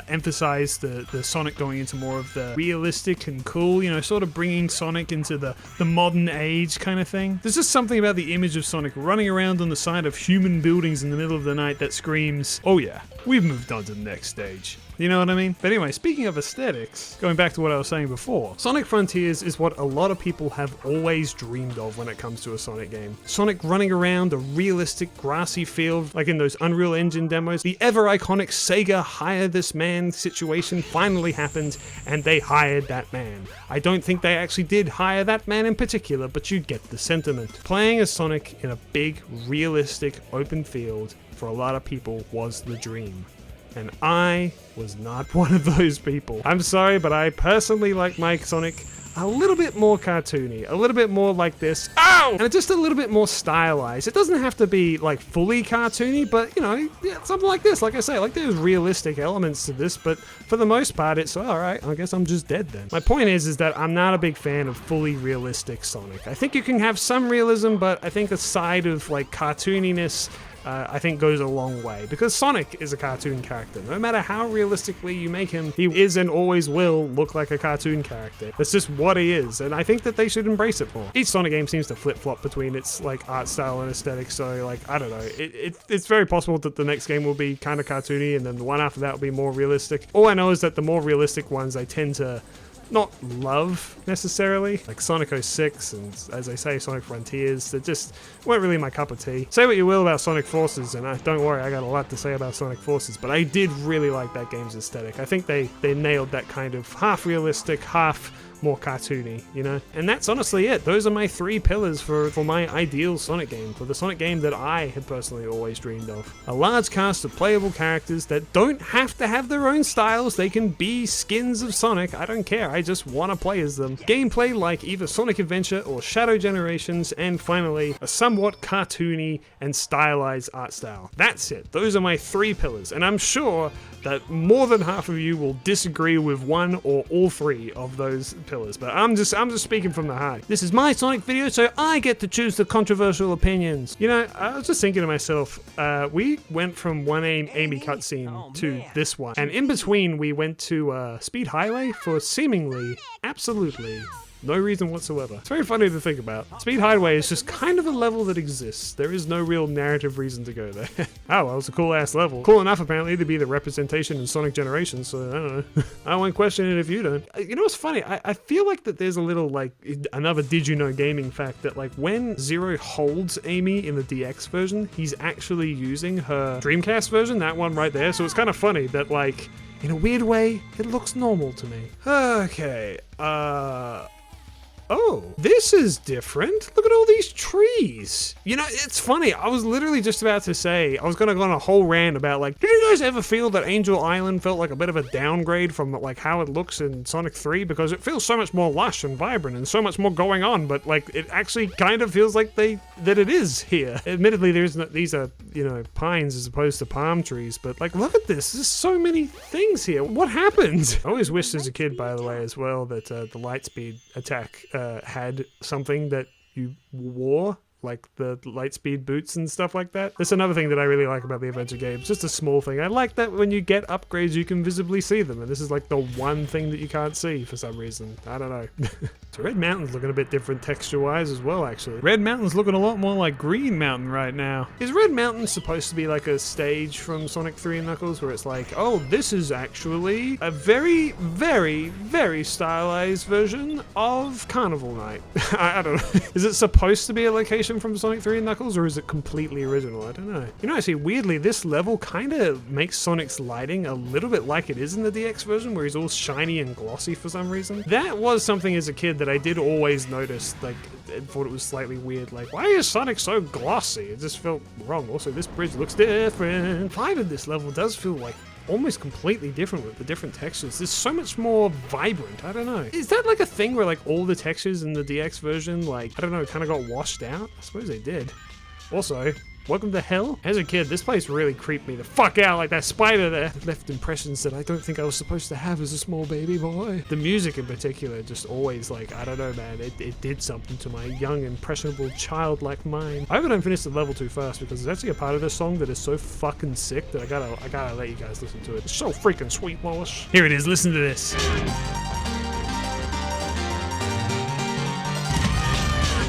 emphasize the Sonic going into more of the realistic and cool, you know, sort of bringing Sonic into the modern age kind of thing. There's just something about the image of Sonic running around on the side of human buildings in the middle of the night that screams, oh yeah, we've moved on to the next stage. You know what I mean? But anyway, speaking of aesthetics, going back to what I was saying before, Sonic Frontiers is what a lot of people have always dreamed of when it comes to a Sonic game. Sonic running around a realistic grassy field, like in those Unreal Engine demos. The ever iconic Sega hire this man situation finally happened, and they hired that man. I don't think they actually did hire that man in particular, but you get the sentiment. Playing as Sonic in a big, realistic, open field for a lot of people was the dream. And I was not one of those people. I'm sorry, but I personally like my Sonic a little bit more cartoony, a little bit more like this, ow! And just a little bit more stylized. It doesn't have to be like fully cartoony, but you know, yeah, something like this. Like I say, like there's realistic elements to this, but for the most part, it's all right. I guess I'm just dead then. My point is that I'm not a big fan of fully realistic Sonic. I think you can have some realism, but I think a side of like cartooniness I think goes a long way, because Sonic is a cartoon character. No matter how realistically you make him, he is and always will look like a cartoon character. That's just what he is, and I think that they should embrace it more. Each Sonic game seems to flip-flop between its like art style and aesthetic, so like, I don't know, it's very possible that the next game will be kind of cartoony and then the one after that will be more realistic. All I know is that the more realistic ones, I tend to not love necessarily. Like Sonic 06 and, as I say, Sonic Frontiers, that just weren't really my cup of tea. Say what you will about Sonic Forces, and don't worry, I got a lot to say about Sonic Forces, but I did really like that game's aesthetic. I think they nailed that kind of half realistic, half more cartoony, you know? And that's honestly it. Those are my 3 pillars for my ideal Sonic game, for the Sonic game that I had personally always dreamed of. A large cast of playable characters that don't have to have their own styles, they can be skins of Sonic, I don't care, I just want to play as them. Gameplay like either Sonic Adventure or Shadow Generations, and finally, a somewhat cartoony and stylized art style. That's it. Those are my 3 pillars, and I'm sure that more than half of you will disagree with one or all 3 of those pillars, but I'm just speaking from the heart. This is my Sonic video, so I get to choose the controversial opinions. You know, I was just thinking to myself, we went from one Amy cutscene to this one, and in between we went to Speed Highway for seemingly absolutely no reason whatsoever. It's very funny to think about. Speed Highway is just kind of a level that exists. There is no real narrative reason to go there. Oh, well, it's a cool ass level. Cool enough apparently to be the representation in Sonic Generations, so I don't know. I won't question it if you don't. You know what's funny? I feel like that there's a little, like, another did you know gaming fact that, like, when Zero holds Amy in the DX version, he's actually using her Dreamcast version, that one right there, so it's kind of funny that, like, in a weird way, it looks normal to me. Okay, oh, this is different. Look at all these trees. You know, it's funny. I was literally just about to say, I was going to go on a whole rant about, like, did you guys ever feel that Angel Island felt like a bit of a downgrade from, like, how it looks in Sonic 3? Because it feels so much more lush and vibrant and so much more going on, but, like, it actually kind of feels like that it is here. Admittedly, these are, you know, pines as opposed to palm trees, but, like, look at this. There's so many things here. What happened? I always wished as a kid, by the way, as well, that the Lightspeed attack had something that you wore, like the Lightspeed boots and stuff like that. That's another thing that I really like about the adventure games. Just a small thing. I like that when you get upgrades, you can visibly see them, and this is like the one thing that you can't see for some reason. I don't know. So Red Mountain's looking a bit different texture-wise as well, actually. Red Mountain's looking a lot more like Green Mountain right now. Is Red Mountain supposed to be like a stage from Sonic 3 and Knuckles where it's like, oh, this is actually a very, very, very stylized version of Carnival Night? I don't know. Is it supposed to be a location from Sonic 3 and Knuckles, or is it completely original? I don't know. You know, actually, weirdly, this level kind of makes Sonic's lighting a little bit like it is in the DX version, where he's all shiny and glossy for some reason. That was something as a kid that I did always notice, like, and thought it was slightly weird. Like, why is Sonic so glossy? It just felt wrong. Also, this bridge looks different. Vibe of this level does feel like almost completely different with the different textures. It's so much more vibrant. I don't know. Is that like a thing where, like, all the textures in the DX version, like, I don't know, kind of got washed out? I suppose they did. Also, welcome to hell. As a kid, this place really creeped me the fuck out. Like that spider there left impressions that I don't think I was supposed to have as a small baby boy. The music in particular just always, like, I don't know, man, it did something to my young, impressionable, childlike mind. I hope I don't finish the level too fast, because there's actually a part of this song that is so fucking sick that I gotta let you guys listen to it. It's so freaking sweet, Wallace. Here it is, listen to this.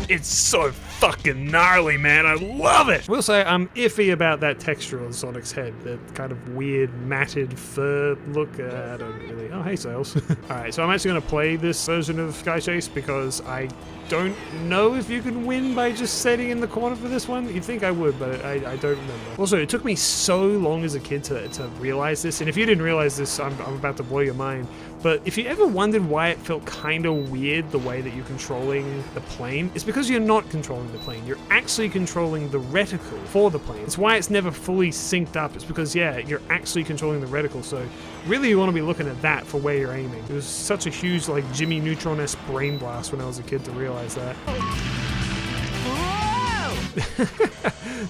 It's so fucking gnarly, man. I love it. I will say I'm iffy about that texture on Sonic's head. That kind of weird matted fur look. I don't really. Oh, hey, Sales. Alright, so I'm actually going to play this version of Sky Chase because I don't know if you can win by just sitting in the corner for this one. You'd think I would, but I don't remember. Also, it took me so long as a kid to realize this, and if you didn't realize this, I'm about to blow your mind. But if you ever wondered why it felt kind of weird the way that you're controlling the plane, it's because you're not controlling the plane. You're actually controlling the reticle for the plane. It's why it's never fully synced up. It's because, yeah, you're actually controlling the reticle. So really you want to be looking at that for where you're aiming. It was such a huge, like, Jimmy Neutron-esque brain blast when I was a kid to realize that.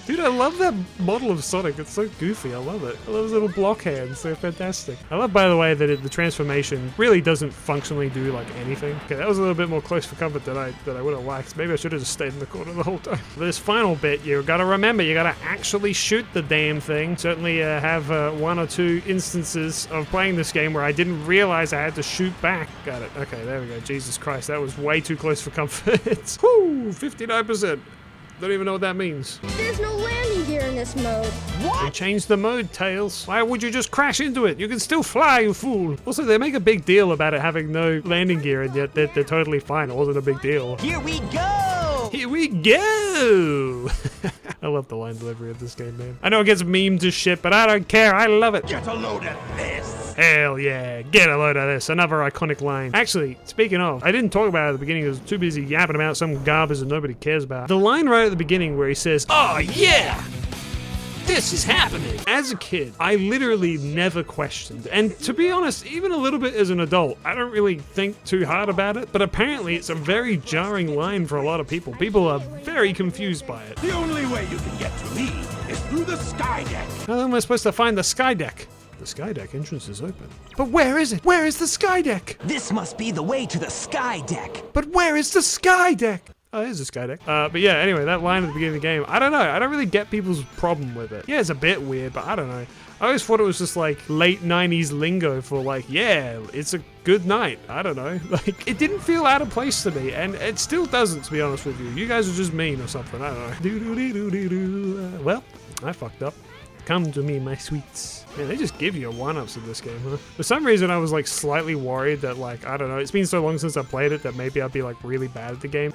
Dude, I love that model of Sonic. It's so goofy. I love it. I love his little block hands. They're fantastic. I love, by the way, that the transformation really doesn't functionally do, like, anything. Okay, that was a little bit more close for comfort than I would have liked. Maybe I should have just stayed in the corner the whole time. For this final bit, you gotta remember, you gotta actually shoot the damn thing. Certainly have one or two instances of playing this game where I didn't realize I had to shoot back. Got it. Okay, there we go. Jesus Christ, that was way too close for comfort. Whoo, 59%. Don't even know what that means. There's no landing gear in this mode. They changed the mode, Tails. Why would you just crash into it? You can still fly, you fool. Also, they make a big deal about it having no landing gear, and yet they're totally fine. It wasn't a big deal. Here we go! Here we go! I love the line delivery of this game, man. I know it gets memed to shit, but I don't care. I love it. Get a load of this! Hell yeah, get a load of this. Another iconic line. Actually, speaking of, I didn't talk about it at the beginning. I was too busy yapping about some garbage that nobody cares about. The line right at the beginning where he says, "Oh yeah! This is happening." As a kid, I literally never questioned. And to be honest, even a little bit as an adult, I don't really think too hard about it. But apparently it's a very jarring line for a lot of people. People are very confused by it. The only way you can get to me is through the sky deck. How am I supposed to find the sky deck? The sky deck entrance is open. But where is it? Where is the sky deck? This must be the way to the sky deck. But where is the sky deck? Oh, there's a sky deck. But yeah, anyway, that line at the beginning of the game, I don't know. I don't really get people's problem with it. Yeah, it's a bit weird, but I don't know. I always thought it was just like late 90s lingo for like, yeah, it's a good night. I don't know. Like, it didn't feel out of place to me, and it still doesn't, to be honest with you. You guys are just mean or something. I don't know. Well, I fucked up. Come to me, my sweets. Man, they just give you one-ups in this game, huh? For some reason, I was like slightly worried that like, I don't know, it's been so long since I played it that maybe I'd be like really bad at the game.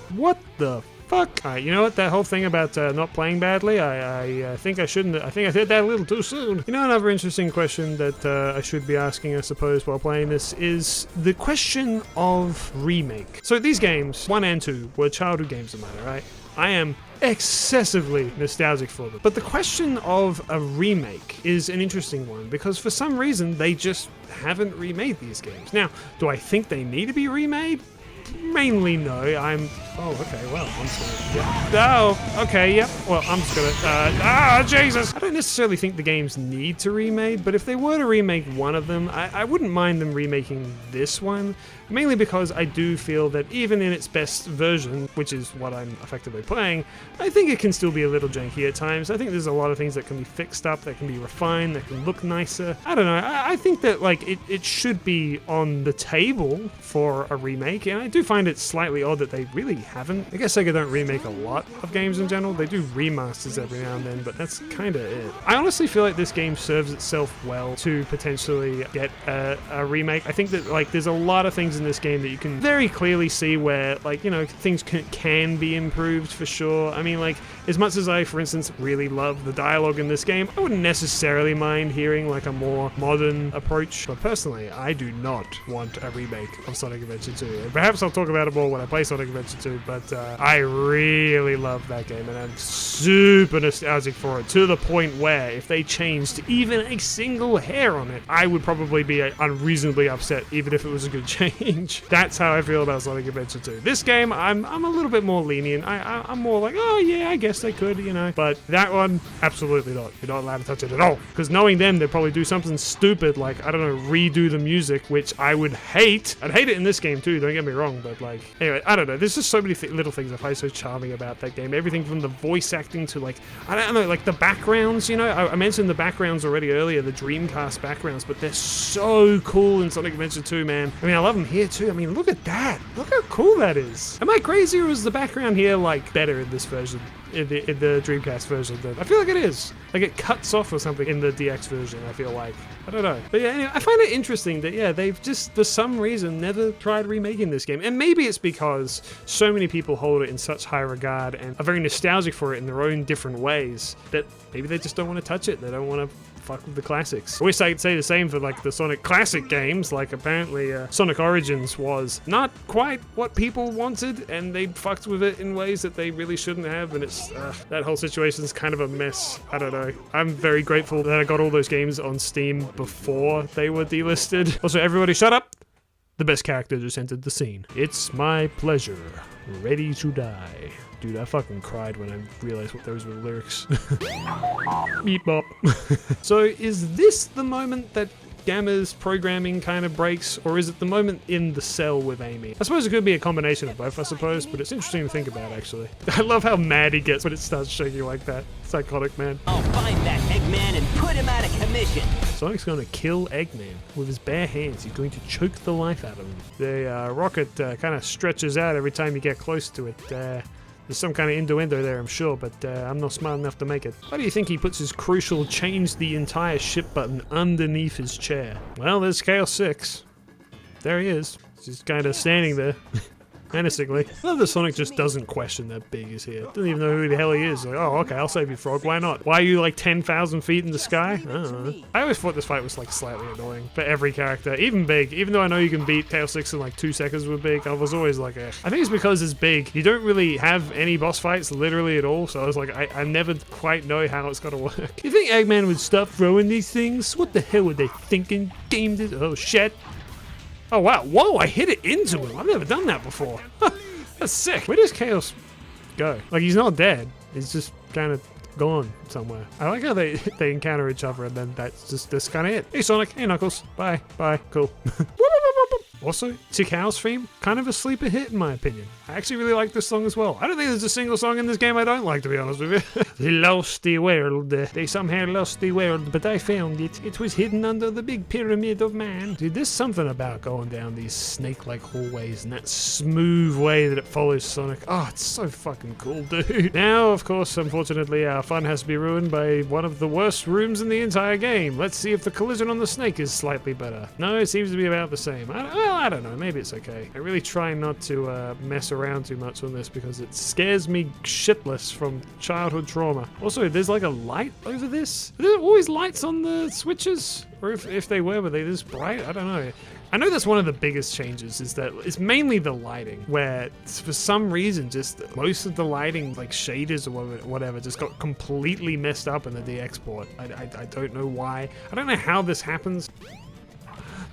What the fuck? Alright, you know what? That whole thing about not playing badly, I think I shouldn't. I think I said that a little too soon. You know, another interesting question that I should be asking, I suppose, while playing this is the question of remake. So these games, 1 and 2, were childhood games of mine, right? I am excessively nostalgic for them. But the question of a remake is an interesting one because for some reason they just haven't remade these games. Now, do I think they need to be remade? Mainly no. Oh, okay, well, I'm just gonna, yeah. Oh, okay, yep. Well, I'm just gonna, Jesus! I don't necessarily think the games need to remade, but if they were to remake one of them, I wouldn't mind them remaking this one, mainly because I do feel that even in its best version, which is what I'm effectively playing, I think it can still be a little janky at times. I think there's a lot of things that can be fixed up, that can be refined, that can look nicer. I don't know, I think that, like, it should be on the table for a remake, and I do find it slightly odd that they really haven't. I guess Sega don't remake a lot of games in general. They do remasters every now and then, but that's kind of it. I honestly feel like this game serves itself well to potentially get a remake. I think that, like, there's a lot of things in this game that you can very clearly see where, like, you know, things can be improved for sure. I mean, like, as much as I, for instance, really love the dialogue in this game, I wouldn't necessarily mind hearing, like, a more modern approach. But personally, I do not want a remake of Sonic Adventure 2. And perhaps I'll talk about it more when I play Sonic Adventure 2, but I really love that game, and I'm super nostalgic for it, to the point where if they changed even a single hair on it, I would probably be unreasonably upset, even if it was a good change. That's how I feel about Sonic Adventure 2. This game, I'm a little bit more lenient. I'm more like, oh yeah, I guess they could, you know. But that one, absolutely not. You're not allowed to touch it at all. Because knowing them, they'd probably do something stupid like, I don't know, redo the music, which I would hate. I'd hate it in this game too, don't get me wrong, but like, anyway, I don't know. There's just so many little things I find so charming about that game. Everything from the voice acting to, like, I don't know, like the backgrounds, you know. I mentioned the backgrounds already earlier, the Dreamcast backgrounds, but they're so cool in Sonic Adventure 2, man. I mean, I love them here too. I mean, look at that. Look how cool that is. Am I crazy, or is the background here, like, better in this version? In the Dreamcast version? I feel like it is. Like, it cuts off or something in the DX version, I feel like. I don't know. But yeah, anyway, I find it interesting that, yeah, they've just, for some reason, never tried remaking this game. And maybe it's because so many people hold it in such high regard and are very nostalgic for it in their own different ways that maybe they just don't want to touch it. They don't want to fuck with the classics. I wish I could say the same for, like, the Sonic classic games. Like, apparently Sonic Origins was not quite what people wanted, and they fucked with it in ways that they really shouldn't have, and it's that whole situation's kind of a mess. I don't know. I'm very grateful that I got all those games on Steam before they were delisted. Also, everybody shut up! The best character just entered the scene. It's my pleasure. Ready to die. Dude, I fucking cried when I realized what those were the lyrics. Beep bop. So is this the moment that Gamma's programming kind of breaks, or is it the moment in the cell with Amy? I suppose it could be a combination of both, I suppose, but it's interesting to think about, actually. I love how mad he gets when it starts shaking like that. Psychotic, man. I'll find that Eggman and put him out of commission. Sonic's going to kill Eggman with his bare hands. He's going to choke the life out of him. The rocket kind of stretches out every time you get close to it. There's some kind of innuendo there, I'm sure, but I'm not smart enough to make it. Why do you think he puts his crucial change the entire ship button underneath his chair? Well, there's Chaos 6. There he is. He's kind of standing there. Menacingly. I love that Sonic just doesn't question that Big is here. Doesn't even know who the hell he is. Like, oh, okay, I'll save you, Frog. Why not? Why are you like 10,000 feet in the sky? I don't know. I always thought this fight was like slightly annoying for every character, even Big. Even though I know you can beat Chaos 6 in like 2 seconds with Big, I was always like, eh. I think it's because it's Big. You don't really have any boss fights literally at all, so I was like, I never quite know how it's gonna work. You think Eggman would stop throwing these things? What the hell were they thinking? Gamed it? Oh shit. Oh wow, whoa, I hit it into him. I've never done that before. That's sick. Where does Chaos go? Like, he's not dead. He's just kind of gone somewhere. I like how they encounter each other and then that's kind of it. Hey Sonic, hey Knuckles, bye, cool. Also, Tikau's theme, kind of a sleeper hit in my opinion. I actually really like this song as well. I don't think there's a single song in this game I don't like, to be honest with you. They lost the world. They somehow lost the world, but I found it. It was hidden under the big pyramid of man. Dude, there's something about going down these snake-like hallways and that smooth way that it follows Sonic. Oh, it's so fucking cool, dude. Now, of course, unfortunately, our fun has to be ruined by one of the worst rooms in the entire game. Let's see if the collision on the snake is slightly better. No, it seems to be about the same. I don't know, maybe it's okay. I really try not to mess around too much on this because it scares me shitless from childhood trauma. Also, there's like a light over this. Are there always lights on the switches? Or if they were they this bright? I don't know. I know that's one of the biggest changes is that it's mainly the lighting where for some reason just most of the lighting like shaders or whatever just got completely messed up in the DX port. I don't know why. I don't know how this happens.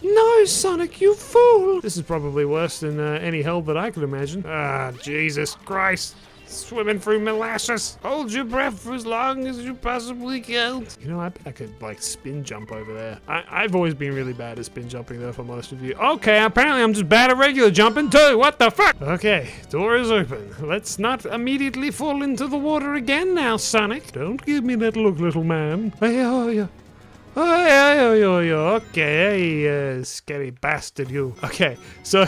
No, Sonic, you fool! This is probably worse than any hell that I could imagine. Ah, Jesus Christ. Swimming through molasses. Hold your breath for as long as you possibly can. You know, I bet I could, like, spin jump over there. I've always been really bad at spin jumping, though, if I'm honest with you. Okay, apparently I'm just bad at regular jumping, too. What the fuck? Okay, door is open. Let's not immediately fall into the water again now, Sonic. Don't give me that look, little man. Hey, oh, yeah. Oh, okay, scary bastard, you. Okay, so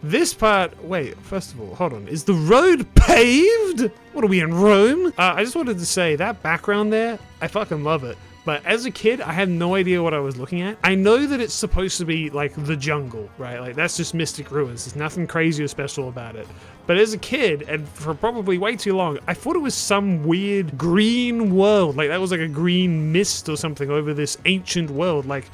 this part, wait, first of all, hold on. Is the road paved? What are we in Rome? I just wanted to say that background there, I fucking love it. But as a kid, I had no idea what I was looking at. I know that it's supposed to be like the jungle, right? Like that's just Mystic Ruins. There's nothing crazy or special about it. But as a kid, and for probably way too long, I thought it was some weird green world. Like that was like a green mist or something over this ancient world. Like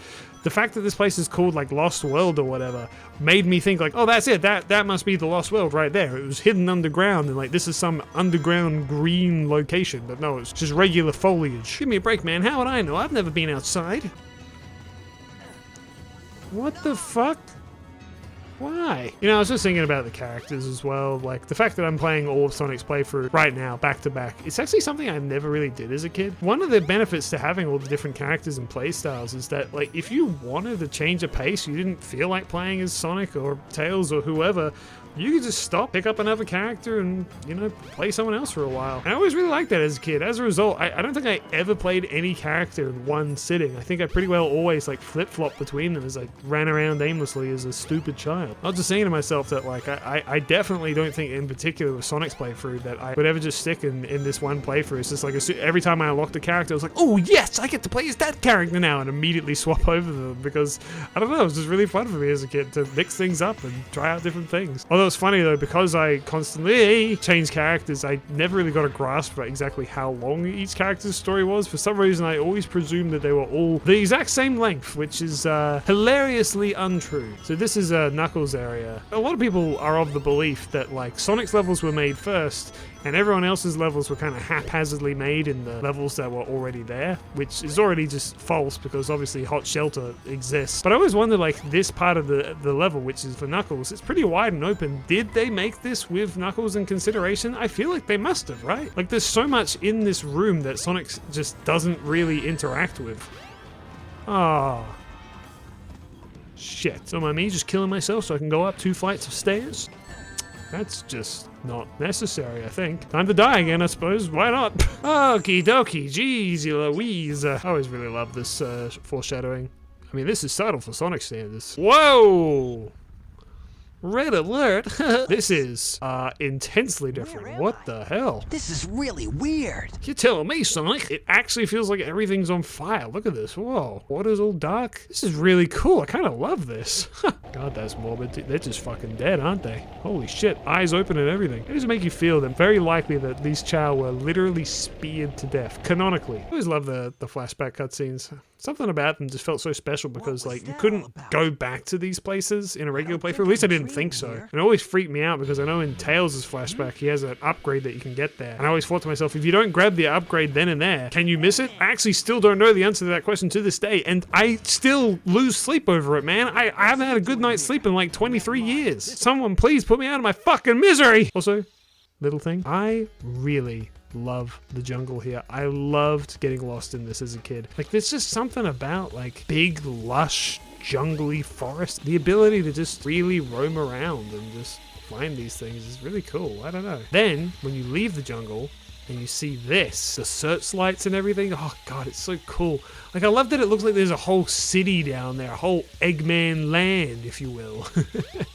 the fact that this place is called like Lost World or whatever made me think like, oh, that's it. That must be the Lost World right there. It was hidden underground and like this is some underground green location. But no, it's just regular foliage. Give me a break, man. How would I know? I've never been outside. What the fuck? Why? You know, I was just thinking about the characters as well. Like, the fact that I'm playing all of Sonic's playthrough right now, back to back, it's actually something I never really did as a kid. One of the benefits to having all the different characters and playstyles is that, like, if you wanted to change a pace, you didn't feel like playing as Sonic or Tails or whoever, you could just stop, pick up another character, and, you know, play someone else for a while. And I always really liked that as a kid. As a result, I don't think I ever played any character in one sitting. I think I pretty well always, like, flip-flopped between them as I ran around aimlessly as a stupid child. I was just saying to myself that, like, I definitely don't think, in particular with Sonic's playthrough, that I would ever just stick in this one playthrough. It's just like, every time I unlocked a character, I was like, oh, yes, I get to play as that character now, and immediately swap over them, because, I don't know, it was just really fun for me as a kid to mix things up and try out different things. Although it's funny though, because I constantly change characters, I never really got a grasp for exactly how long each character's story was. For some reason, I always presumed that they were all the exact same length, which is hilariously untrue. So this is Knuckles' area. A lot of people are of the belief that like Sonic's levels were made first, and everyone else's levels were kind of haphazardly made in the levels that were already there, which is already just false because obviously Hot Shelter exists. But I always wonder, like, this part of the level, which is for Knuckles, it's pretty wide and open. Did they make this with Knuckles in consideration? I feel like they must have, right? Like, there's so much in this room that Sonic just doesn't really interact with. Ah. Shit. So am I me just killing myself so I can go up 2 flights of stairs? That's just not necessary, I think. Time to die again, I suppose. Why not? Okie dokie, jeez, Louise. I always really love this foreshadowing. I mean, this is subtle for Sonic standards. Whoa! Red alert. This is intensely different. What the hell? This is really weird. You're telling me, Sonic? It actually feels like everything's on fire. Look at this. Whoa. Water's all dark. This is really cool. I kind of love this. God, that's morbid. They're just fucking dead, aren't they? Holy shit. Eyes open and everything. It does make you feel that very likely that these Chow were literally speared to death. Canonically. I always love the flashback cutscenes. Something about them just felt so special because, like, you couldn't go back to these places in a regular playthrough. At least I didn't think so. And it always freaked me out because I know in Tails' flashback, he has an upgrade that you can get there. And I always thought to myself, if you don't grab the upgrade then and there, can you miss it? I actually still don't know the answer to that question to this day. And I still lose sleep over it, man. I haven't had a good night's sleep in like 23 years. Someone please put me out of my fucking misery. Also, little thing, I really love the jungle here. I loved getting lost in this as a kid. Like, there's just something about like big, lush, jungly forest. The ability to just freely roam around and just find these things is really cool. I don't know. Then, when you leave the jungle and you see this, the searchlights and everything, oh god, it's so cool. Like, I love that it looks like there's a whole city down there, a whole Eggman land, if you will.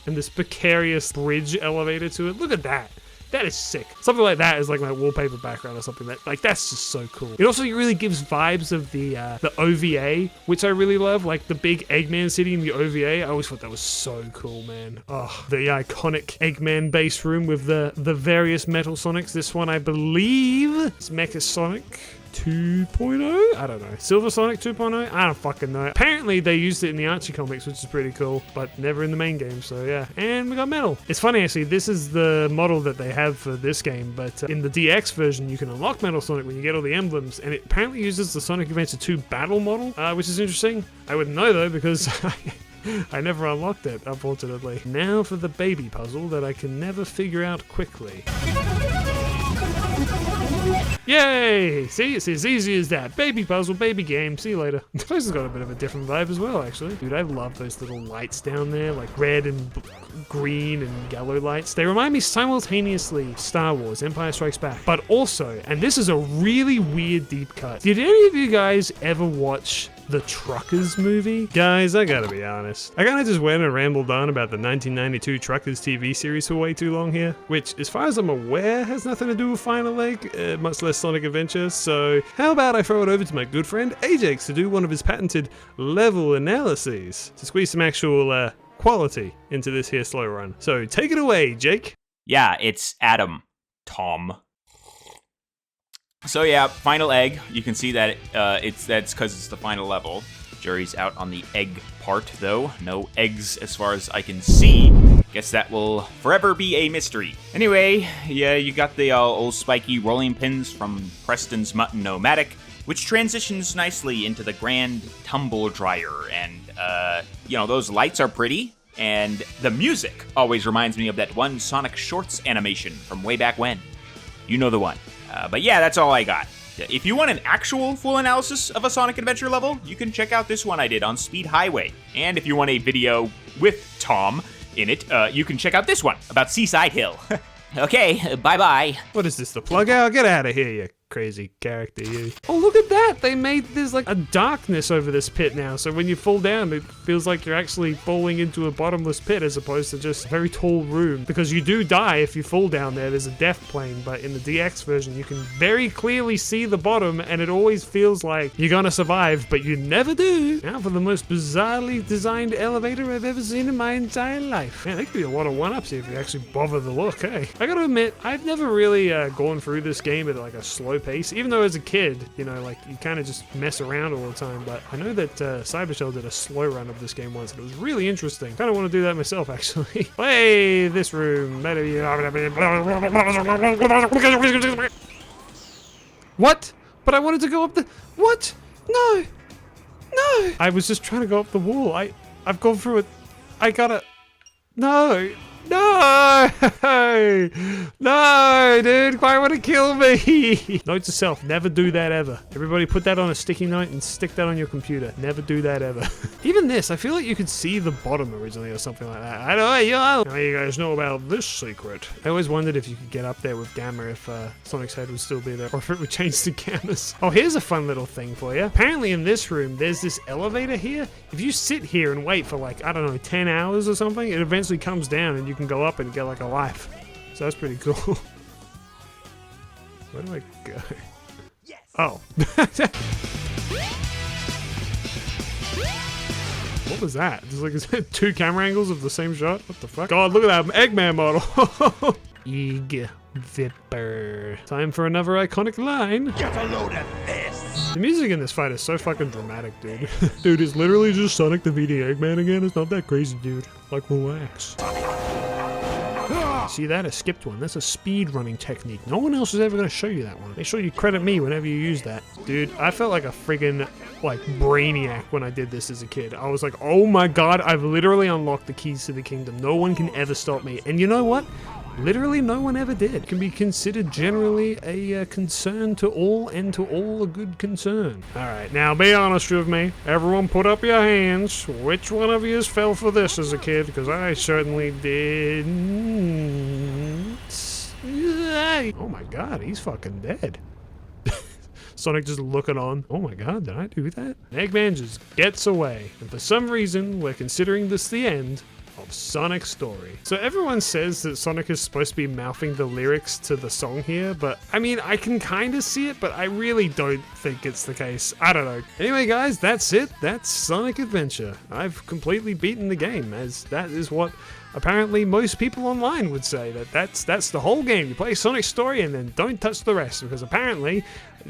And this precarious bridge elevator to it. Look at that. That is sick. Something like that is like my wallpaper background or something. Like, that's just so cool. It also really gives vibes of the OVA, which I really love. Like the big Eggman city in the OVA. I always thought that was so cool, man. Oh, the iconic Eggman base room with the various Metal Sonics. This one, I believe, is Mecha Sonic 2.0? I don't know. Silver Sonic 2.0? I don't fucking know. Apparently they used it in the Archie comics, which is pretty cool, but never in the main game, so yeah. And we got Metal. It's funny actually, this is the model that they have for this game, but in the DX version you can unlock Metal Sonic when you get all the emblems, and it apparently uses the Sonic Adventure 2 battle model, which is interesting. I wouldn't know though, because I never unlocked it, unfortunately. Now for the baby puzzle that I can never figure out quickly. Yay! See, it's as easy as that. Baby puzzle, baby game. See you later. This place has got a bit of a different vibe as well, actually. Dude, I love those little lights down there, like red and green and yellow lights. They remind me simultaneously of Star Wars, Empire Strikes Back, but also, and this is a really weird deep cut. Did any of you guys ever watch the Truckers movie? Guys, I gotta be honest. I kinda just went and rambled on about the 1992 Truckers TV series for way too long here, which, as far as I'm aware, has nothing to do with Final Egg, much less Sonic Adventure, so how about I throw it over to my good friend Ajakes to do one of his patented level analyses to squeeze some actual quality into this here slow run. So take it away, Jake. Yeah, it's Adam. Tom. So yeah, final egg. You can see that that's because it's the final level. Jury's out on the egg part, though. No eggs as far as I can see. Guess that will forever be a mystery. Anyway, yeah, you got the old spiky rolling pins from Preston's Mutton-O-Matic, which transitions nicely into the grand tumble dryer. And, you know, those lights are pretty. And the music always reminds me of that one Sonic Shorts animation from way back when. You know the one. But yeah, that's all I got. If you want an actual full analysis of a Sonic Adventure level, you can check out this one I did on Speed Highway. And if you want a video with Tom in it, you can check out this one about Seaside Hill. Okay, bye-bye. What is this, the plug out? Get out of here, you crazy character, you. Oh, look at that! They made there's like a darkness over this pit now, so when you fall down, it feels like you're actually falling into a bottomless pit as opposed to just a very tall room. Because you do die if you fall down there, there's a death plane, but in the DX version, you can very clearly see the bottom, and it always feels like you're gonna survive, but you never do. Now for the most bizarrely designed elevator I've ever seen in my entire life. Man, they could be a lot of one-ups here if you actually bother to look, hey. I gotta admit, I've never really gone through this game at like a slow pace, even though as a kid, you know, like you kind of just mess around all the time, but I know that Cybershell did a slow run of this game once, and it was really interesting. Kind of want to do that myself, actually. Hey, this room. What? But I wanted to go up the... What? No! No! I was just trying to go up the wall. I've gone through it. I gotta... No! No! No! No, dude, why would it kill me? Note to self, never do that ever. Everybody put that on a sticky note and stick that on your computer. Never do that ever. Even this, I feel like you could see the bottom originally or something like that. I don't know. Now you guys know about this secret. I always wondered if you could get up there with Gamma if Sonic's head would still be there, or if it would change to Gamma's. Oh, here's a fun little thing for you. Apparently in this room, there's this elevator here. If you sit here and wait for like, I don't know, 10 hours or something, it eventually comes down and you can go up and get like a life. So that's pretty cool. Where do I go? Yes. Oh. What was that? Just like, is that 2 camera angles of the same shot? What the fuck? God, look at that Eggman model. Egg Vipper. Time for another iconic line. Get a load of this! The music in this fight is so fucking dramatic, dude. Dude, it's literally just Sonic defeating Eggman again. It's not that crazy, dude. Like, relax. See that? I skipped one. That's a speed running technique. No one else is ever going to show you that one. Make sure you credit me whenever you use that. Dude, I felt like a friggin' like brainiac when I did this as a kid. I was like, oh my god, I've literally unlocked the keys to the kingdom. No one can ever stop me. And you know what? Literally no one ever did. It can be considered generally a concern to all, and to all a good concern. Alright, now be honest with me. Everyone put up your hands. Which one of you fell for this as a kid? Because I certainly didn't. Oh my god, he's fucking dead. Sonic just looking on. Oh my god, did I do that? Eggman just gets away. And for some reason, we're considering this the end of Sonic's story. So everyone says that Sonic is supposed to be mouthing the lyrics to the song here, but I mean, I can kind of see it, but I really don't think it's the case. I don't know. Anyway, guys, that's it. That's Sonic Adventure. I've completely beaten the game, as that is what apparently most people online would say. That's the whole game. You play Sonic's story and then don't touch the rest, because apparently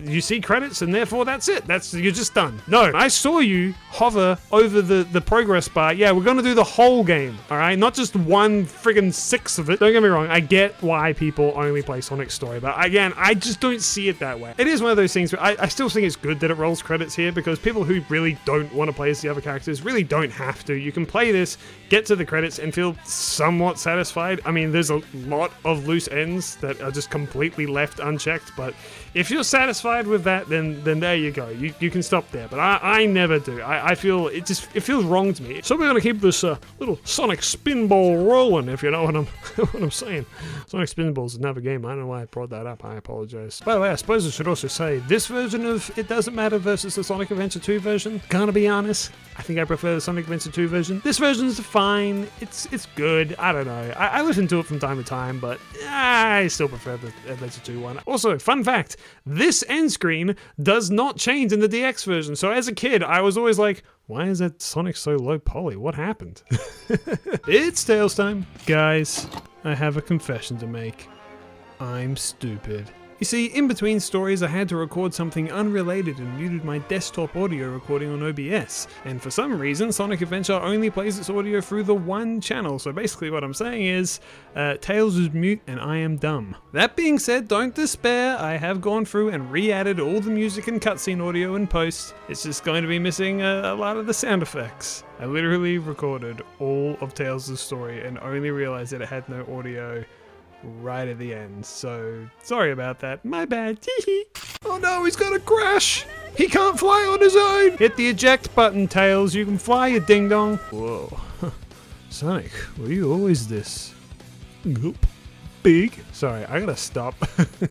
you see credits and therefore that's it. You're just done. No, I saw you hover over the progress bar. Yeah, we're gonna do the whole game, alright? Not just 1/6 of it. Don't get me wrong, I get why people only play Sonic's story, but again, I just don't see it that way. It is one of those things where I still think it's good that it rolls credits here, because people who really don't want to play as the other characters really don't have to. You can play this, get to the credits, and feel somewhat satisfied. I mean, there's a lot of loose ends that are just completely left unchecked, but if you're satisfied with that, then there you go. You can stop there, but I never do. I feel it feels wrong to me. So we're gonna keep this little Sonic Spinball rolling, if you know what I'm what I'm saying. Sonic Spinball is another game. I don't know why I brought that up. I apologize. By the way, I suppose I should also say this version of It Doesn't Matter versus the Sonic Adventure 2 version. Gonna be honest, I think I prefer the Sonic Adventure 2 version. This version's fine. It's good. I don't know. I listen to it from time to time, but I still prefer the Adventure 2 one. Also, fun fact, this end screen does not change in the DX version. So as a kid, I was always like, why is that Sonic so low poly? What happened? It's Tails time. Guys, I have a confession to make. I'm stupid. You see, in between stories I had to record something unrelated and muted my desktop audio recording on OBS. And for some reason, Sonic Adventure only plays its audio through the one channel. So basically what I'm saying is, Tails is mute and I am dumb. That being said, don't despair. I have gone through and re-added all the music and cutscene audio in post. It's just going to be missing a lot of the sound effects. I literally recorded all of Tails' story and only realized that it had no audio right at the end, so sorry about that. My bad. Oh no, he's gonna crash! He can't fly on his own! Hit the eject button, Tails. You can fly, you ding dong. Whoa. Sonic, were you always this big? Sorry, I gotta stop.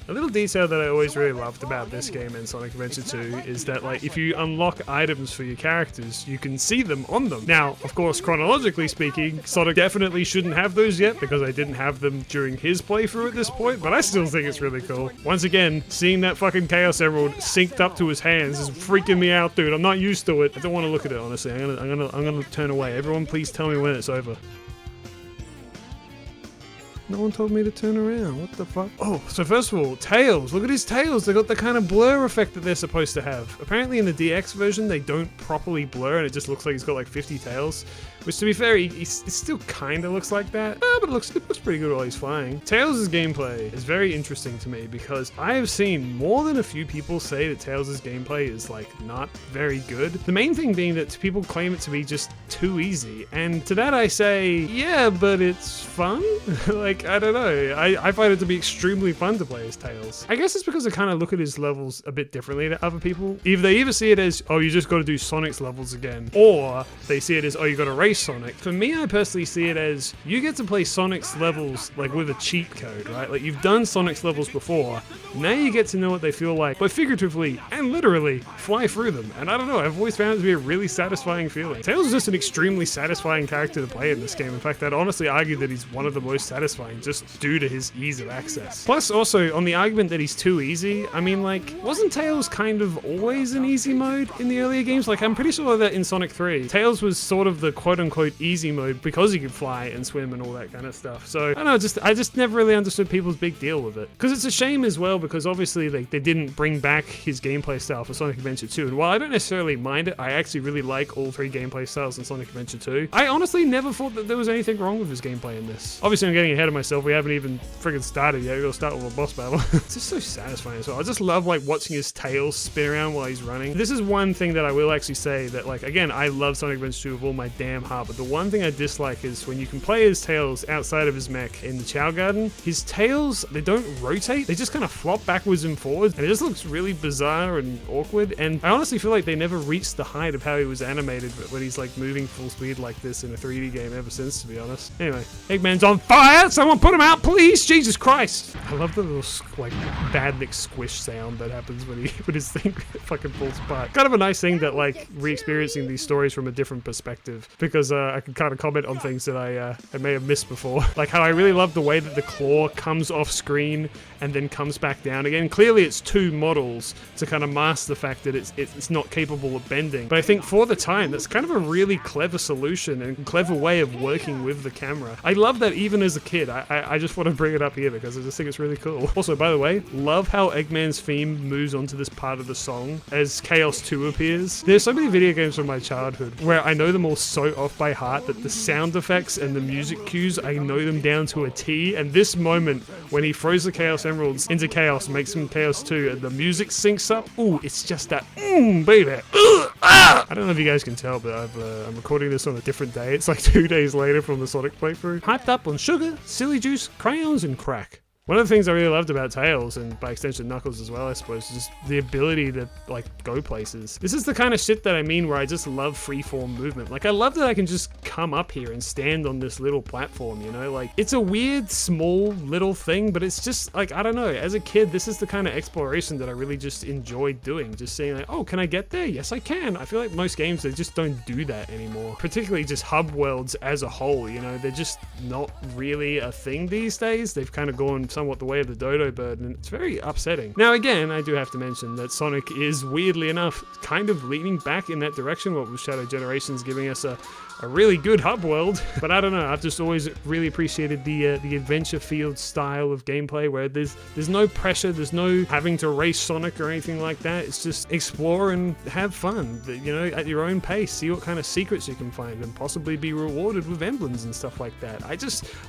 A little detail that I always really loved about this game and Sonic Adventure 2 is that, like, if you unlock items for your characters, you can see them on them. Now, of course, chronologically speaking, Sonic definitely shouldn't have those yet because I didn't have them during his playthrough at this point, but I still think it's really cool. Once again, seeing that fucking Chaos Emerald synced up to his hands is freaking me out, dude. I'm not used to it. I don't want to look at it, honestly. I'm gonna turn away. Everyone please tell me when it's over. No one told me to turn around. What the fuck? Oh, so first of all, tails. Look at his tails. They got the kind of blur effect that they're supposed to have. Apparently in the DX version, they don't properly blur and it just looks like he's got like 50 tails. Which, to be fair, it still kind of looks like that, but it looks pretty good while he's flying. Tails' gameplay is very interesting to me because I have seen more than a few people say that Tails' gameplay is like not very good. The main thing being that people claim it to be just too easy, and to that I say, yeah, but it's fun. Like, I don't know. I find it to be extremely fun to play as Tails. I guess it's because I kind of look at his levels a bit differently to other people. They either see it as, oh, you just got to do Sonic's levels again, or they see it as, oh, you got to race Sonic. For me, I personally see it as you get to play Sonic's levels like with a cheat code, right? Like you've done Sonic's levels before, now you get to know what they feel like, but figuratively and literally fly through them. And I don't know, I've always found it to be a really satisfying feeling. Tails is just an extremely satisfying character to play in this game. In fact, I'd honestly argue that he's one of the most satisfying just due to his ease of access. Plus also, on the argument that he's too easy, I mean, like, wasn't Tails kind of always an easy mode in the earlier games? Like, I'm pretty sure that in Sonic 3, Tails was sort of the quote-unquote easy mode because he could fly and swim and all that kind of stuff. So, I don't know, I just never really understood people's big deal with it. Because it's a shame as well, because obviously they didn't bring back his gameplay style for Sonic Adventure 2. And while I don't necessarily mind it, I actually really like all three gameplay styles in Sonic Adventure 2. I honestly never thought that there was anything wrong with his gameplay in this. Obviously, I'm getting ahead of myself. We haven't even friggin' started yet. We're gonna start with a boss battle. It's just so satisfying as well. I just love like watching his tail spin around while he's running. This is one thing that I will actually say that, like, again, I love Sonic Adventure 2 with all my damn heart, but the one thing I dislike is when you can play his tails outside of his mech in the Chow Garden, his tails, they don't rotate. They just kind of flop backwards and forwards, and it just looks really bizarre and awkward. And I honestly feel like they never reached the height of how he was animated when he's like moving full speed like this in a 3D game ever since, to be honest. Anyway, Eggman's on fire! Someone put him out, please! Jesus Christ! I love the little like Badnik squish sound that happens when his thing fucking falls apart. Kind of a nice thing that like re-experiencing these stories from a different perspective, because I can kind of comment on things that I may have missed before. Like how I really love the way that the claw comes off screen and then comes back down again. Clearly it's two models to kind of mask the fact that it's not capable of bending. But I think for the time, that's kind of a really clever solution and clever way of working with the camera. I love that even as a kid. I just want to bring it up here because I just think it's really cool. Also, by the way, love how Eggman's theme moves onto this part of the song as Chaos 2 appears. There's so many video games from my childhood where I know them all so off by heart that the sound effects and the music cues, I know them down to a T. And this moment when he throws the Chaos Emeralds into Chaos, makes him Chaos 2, and the music syncs up, ooh, it's just that, baby. I don't know if you guys can tell, but I'm recording this on a different day. It's like 2 days later from the Sonic playthrough. Hyped up on sugar, silly juice, crayons, and crack. One of the things I really loved about Tails, and by extension Knuckles as well, I suppose, is just the ability to, like, go places. This is the kind of shit that I mean where I just love freeform movement. Like, I love that I can just come up here and stand on this little platform, you know? Like, it's a weird, small, little thing, but it's just, like, I don't know. As a kid, this is the kind of exploration that I really just enjoyed doing. Just seeing, like, oh, can I get there? Yes, I can. I feel like most games, they just don't do that anymore. Particularly just hub worlds as a whole, you know? They're just not really a thing these days. They've kind of gone somewhat the way of the dodo bird, and it's very upsetting. Now again, I do have to mention that Sonic is, weirdly enough, kind of leaning back in that direction, what with Shadow Generations giving us a really good hub world. But I don't know, I've just always really appreciated the adventure field style of gameplay where there's no pressure, there's no having to race Sonic or anything like that. It's just explore and have fun, you know, at your own pace, see what kind of secrets you can find and possibly be rewarded with emblems and stuff like that.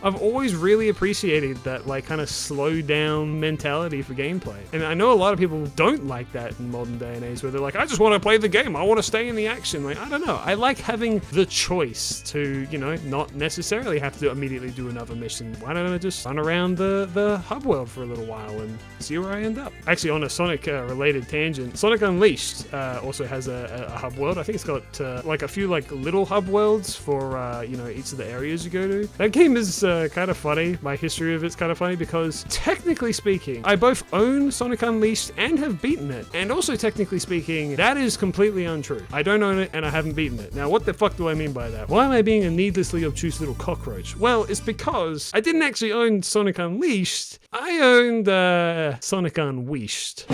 I've always really appreciated that, like, kind of slow down mentality for gameplay. And I know a lot of people don't like that in modern day and age, where they're like, I just want to play the game, I want to stay in the action. Like, I don't know, I like having the choice to, you know, not necessarily have to immediately do another mission. Why don't I just run around the hub world for a little while and see where I end up? Actually, on a Sonic related tangent, Sonic Unleashed also has a hub world. I think it's got like a few like little hub worlds for you know, each of the areas you go to. That game is kind of funny. My history of it's kind of funny because technically speaking, I both own Sonic Unleashed and have beaten it. And also technically speaking, that is completely untrue. I don't own it and I haven't beaten it. Now, what the fuck do I mean by that? Why am I being a needlessly obtuse little cockroach? Well, it's because I didn't actually own Sonic Unleashed. I owned Sonic Unleashed.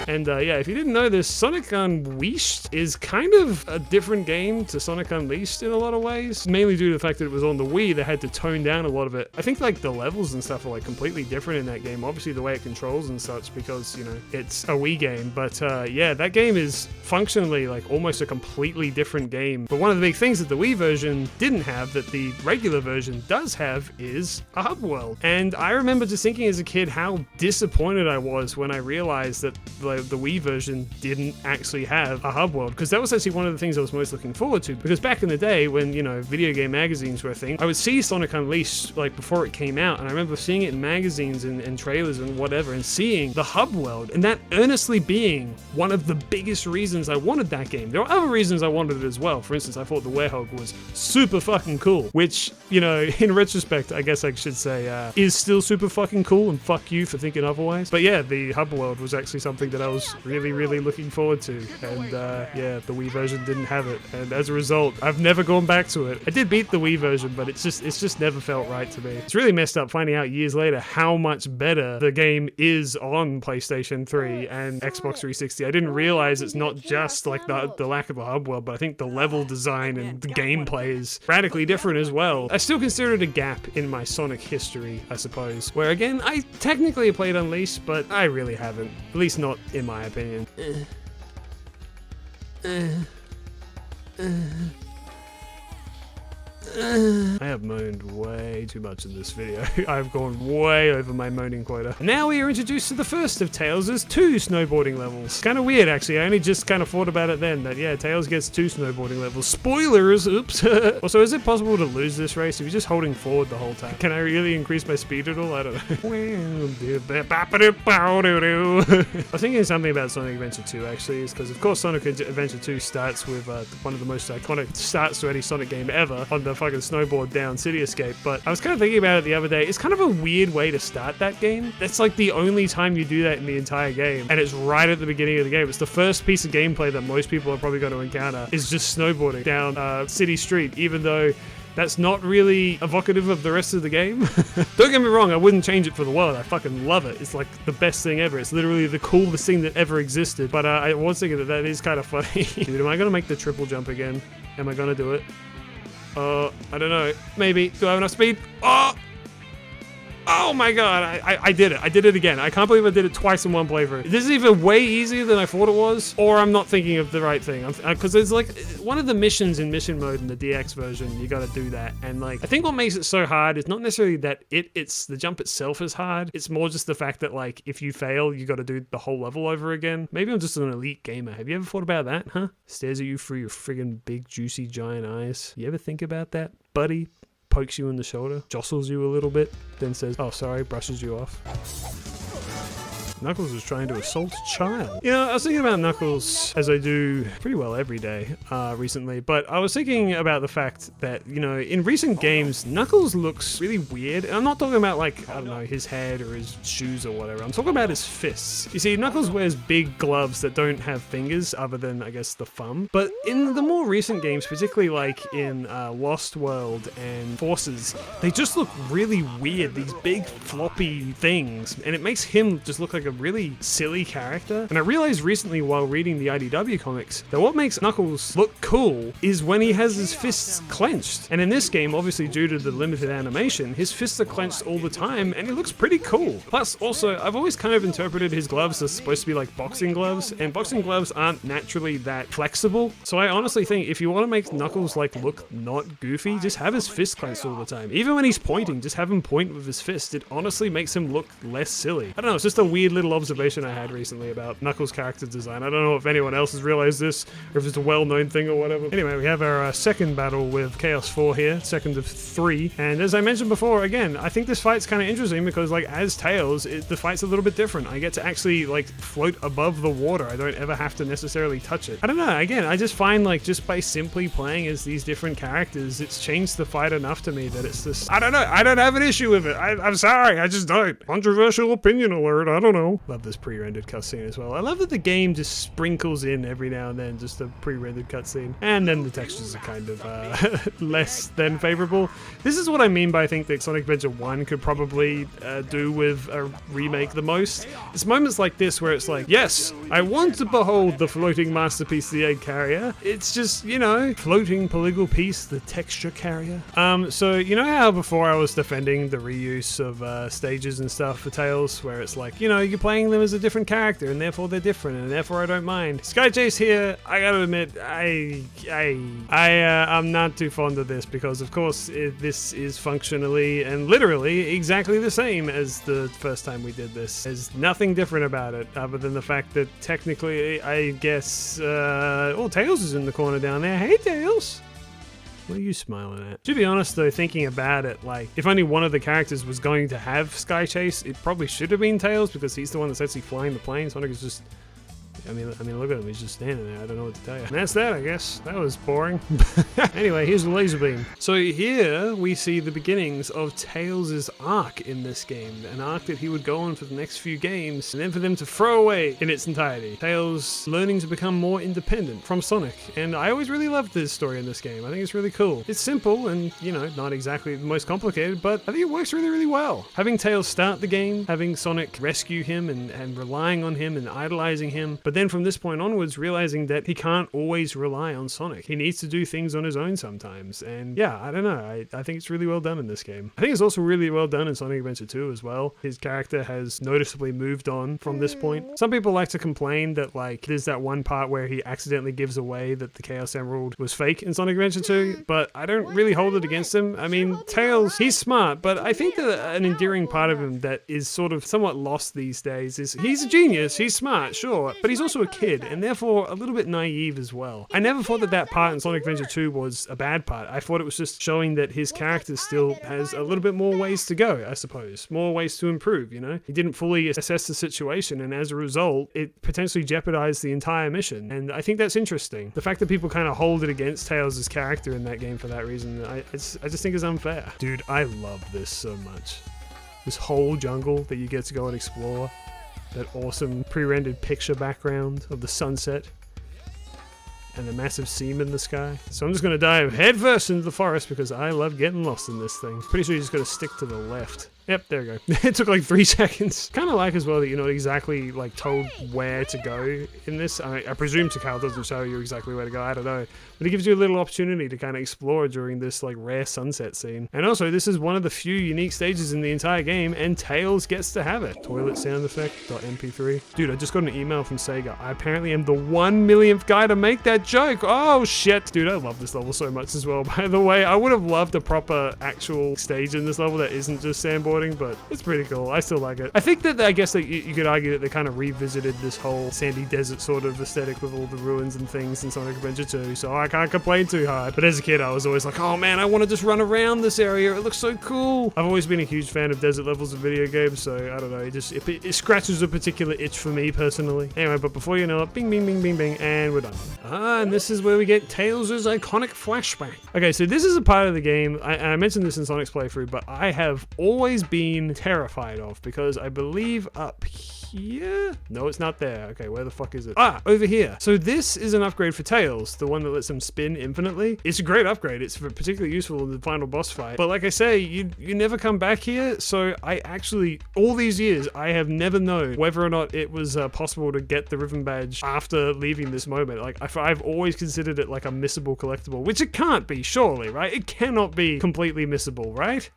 And yeah, if you didn't know this, Sonic Unleashed is kind of a different game to Sonic Unleashed in a lot of ways, mainly due to the fact that it was on the Wii. They had to tone down a lot of it. I think like the levels and stuff are like completely different in that game. Obviously the way it controls and such, because, you know, it's a Wii game. But yeah, that game is functionally like almost a completely different game. But one of the big things that the Wii version didn't have that the regular version does have is a hub world. And I remember just thinking as a kid how disappointed I was when I realized that the Wii version didn't actually have a hub world, because that was actually one of the things I was most looking forward to. Because back in the day when, you know, video game magazines were a thing, I would see Sonic Unleashed like before it came out, and I remember seeing it in magazines and trailers and whatever, and seeing the hub world, and that earnestly being one of the biggest reasons I wanted that game. There are other reasons I wanted it as well. For instance, I thought the Werehog was super fucking cool, which, you know, in retrospect, I guess I should say is still super fucking cool, and fuck you for thinking otherwise. But yeah, the hub world was actually something that I was really looking forward to, and yeah, the Wii version didn't have it, and as a result, I've never gone back to it. I did beat the Wii version, but it's just never felt right to me. It's really messed up finding out years later how much better the game is on PlayStation 3 and Xbox 360. I didn't realize it's not just like the lack of a hub world, but I think the level design and the gameplay is radically different as well. I still consider it a gap in my Sonic history, I suppose, where again, I technically played Unleashed, but I really haven't, at least not in my opinion. I have moaned way too much in this video. I've gone way over my moaning quota. And now we are introduced to the first of Tails' 2 snowboarding levels. Kind of weird, actually. I only just kind of thought about it then, that yeah, Tails gets 2 snowboarding levels. Spoilers! Oops! Also, is it possible to lose this race if you're just holding forward the whole time? Can I really increase my speed at all? I don't know. I was thinking something about Sonic Adventure 2, actually, is because, of course, Sonic Adventure 2 starts with one of the most iconic starts to any Sonic game ever on the fucking snowboard down City Escape. But I was kind of thinking about it the other day. It's kind of a weird way to start that game. That's like the only time you do that in the entire game, and it's right at the beginning of the game. It's the first piece of gameplay that most people are probably going to encounter, is just snowboarding down City Street, even though that's not really evocative of the rest of the game. Don't get me wrong, I wouldn't change it for the world. I fucking love it. It's like the best thing ever. It's literally the coolest thing that ever existed. But I was thinking that is kind of funny. Dude, am I going to make the triple jump again? Am I going to do it? I don't know. Maybe. Do I have enough speed? Oh my god, I did it. I did it again. I can't believe I did it twice in one playthrough. This is either way easier than I thought it was, or I'm not thinking of the right thing. Because there's like one of the missions in mission mode in the DX version, you gotta do that. And like, I think what makes it so hard is not necessarily that it's the jump itself is hard. It's more just the fact that like, if you fail, you gotta do the whole level over again. Maybe I'm just an elite gamer. Have you ever thought about that, huh? Stares at you through your friggin' big, juicy, giant eyes. You ever think about that, buddy? Pokes you in the shoulder, jostles you a little bit, then says, oh sorry, brushes you off. Knuckles was trying to assault a child. You know, I was thinking about Knuckles, as I do pretty well every day recently, but I was thinking about the fact that, you know, in recent games, Knuckles looks really weird. And I'm not talking about like, I don't know, his head or his shoes or whatever. I'm talking about his fists. You see, Knuckles wears big gloves that don't have fingers other than, I guess, the thumb. But in the more recent games, particularly like in Lost World and Forces, they just look really weird. These big floppy things. And it makes him just look like a really silly character. And I realized recently while reading the IDW comics that what makes Knuckles look cool is when he has his fists clenched. And in this game, obviously due to the limited animation, his fists are clenched all the time and he looks pretty cool. Plus, also, I've always kind of interpreted his gloves as supposed to be like boxing gloves, and boxing gloves aren't naturally that flexible. So I honestly think if you want to make Knuckles like look not goofy, just have his fists clenched all the time. Even when he's pointing, just have him point with his fist. It honestly makes him look less silly. I don't know, it's just a weird little observation I had recently about Knuckles' character design. I don't know if anyone else has realized this, or if it's a well-known thing or whatever. Anyway, we have our second battle with Chaos 4 here, second of 3. And as I mentioned before, again, I think this fight's kind of interesting because, like, as Tails, the fight's a little bit different. I get to actually, like, float above the water. I don't ever have to necessarily touch it. I don't know, again, I just find, like, just by simply playing as these different characters, it's changed the fight enough to me that it's just, I don't know, I don't have an issue with it. I'm sorry, I just don't. Controversial opinion alert, I don't know. Mario. Love this pre-rendered cutscene as well. I love that the game just sprinkles in every now and then just a pre-rendered cutscene. And then the textures are kind of less than favorable. This is what I mean by I think that Sonic Adventure 1 could probably do with a remake the most. It's moments like this where it's like, yes, I want to behold the floating masterpiece, the egg carrier. It's just, you know, floating polygonal piece, the texture carrier. So you know how before I was defending the reuse of stages and stuff for Tails, where it's like, you know, you're playing them as a different character and therefore they're different and therefore I don't mind. Sky Chase here, I gotta admit, I'm not too fond of this because of course this is functionally and literally exactly the same as the first time we did this. There's nothing different about it other than the fact that technically, I guess, oh, Tails is in the corner down there. Hey, Tails! What are you smiling at? To be honest though, thinking about it, like, if only one of the characters was going to have Sky Chase, it probably should have been Tails because he's the one that's actually flying the plane. Sonic is just... I mean, look at him. He's just standing there. I don't know what to tell you. And that's that, I guess. That was boring. Anyway, here's the laser beam. So here we see the beginnings of Tails' arc in this game. An arc that he would go on for the next few games, and then for them to throw away in its entirety. Tails learning to become more independent from Sonic. And I always really loved this story in this game. I think it's really cool. It's simple and, you know, not exactly the most complicated, but I think it works really, really well. Having Tails start the game, having Sonic rescue him and relying on him and idolizing him, but then from this point onwards realizing that he can't always rely on Sonic. He needs to do things on his own sometimes. And yeah, I don't know. I think it's really well done in this game. I think it's also really well done in Sonic Adventure 2 as well. His character has noticeably moved on from this point. Some people like to complain that like there's that one part where he accidentally gives away that the Chaos Emerald was fake in Sonic Adventure 2, but I don't really hold it against him. I mean, Tails, he's smart, but I think that an endearing part of him that is sort of somewhat lost these days is he's a genius, he's smart, sure, but he's also a kid and therefore a little bit naive as well. I never thought that part in Sonic Adventure 2 was a bad part. I thought it was just showing that his character still has a little bit more ways to go, I suppose. More ways to improve, you know? He didn't fully assess the situation and as a result, it potentially jeopardized the entire mission. And I think that's interesting. The fact that people kind of hold it against Tails' character in that game for that reason, I just think is unfair. Dude, I love this so much. This whole jungle that you get to go and explore. That awesome pre-rendered picture background of the sunset and the massive seam in the sky. So I'm just gonna dive headfirst into the forest because I love getting lost in this thing. Pretty sure you just gotta stick to the left. Yep, there we go. It took like 3 seconds. Kind of like as well that you're not exactly like told where to go in this. I presume Takal doesn't show you exactly where to go. I don't know. But it gives you a little opportunity to kind of explore during this like rare sunset scene. And also this is one of the few unique stages in the entire game and Tails gets to have it. Toilet sound effect .mp3. Dude, I just got an email from Sega. I apparently am the 1 millionth guy to make that joke. Oh shit. Dude, I love this level so much as well. By the way, I would have loved a proper actual stage in this level that isn't just sandboarding, but it's pretty cool. I still like it. I think that I guess that you could argue that they kind of revisited this whole sandy desert sort of aesthetic with all the ruins and things in Sonic Adventure 2, so I can't complain too hard. But as a kid, I was always like, oh man, I want to just run around this area. It looks so cool. I've always been a huge fan of desert levels of video games, so I don't know. It scratches a particular itch for me personally. Anyway, but before you know it, bing, bing, bing, bing, bing, and we're done. And this is where we get Tails' iconic flashback. Okay, so this is a part of the game, I mentioned this in Sonic's playthrough, but I have always been terrified of because I believe up here? No, it's not there. Okay, where the fuck is it? Ah, over here. So this is an upgrade for Tails, the one that lets him spin infinitely. It's a great upgrade. It's particularly useful in the final boss fight. But like I say, you never come back here, so I actually, all these years, I have never known whether or not it was possible to get the Ribbon Badge after leaving this moment. Like, I've always considered it like a missable collectible, which it can't be, surely, right? It cannot be completely missable, right?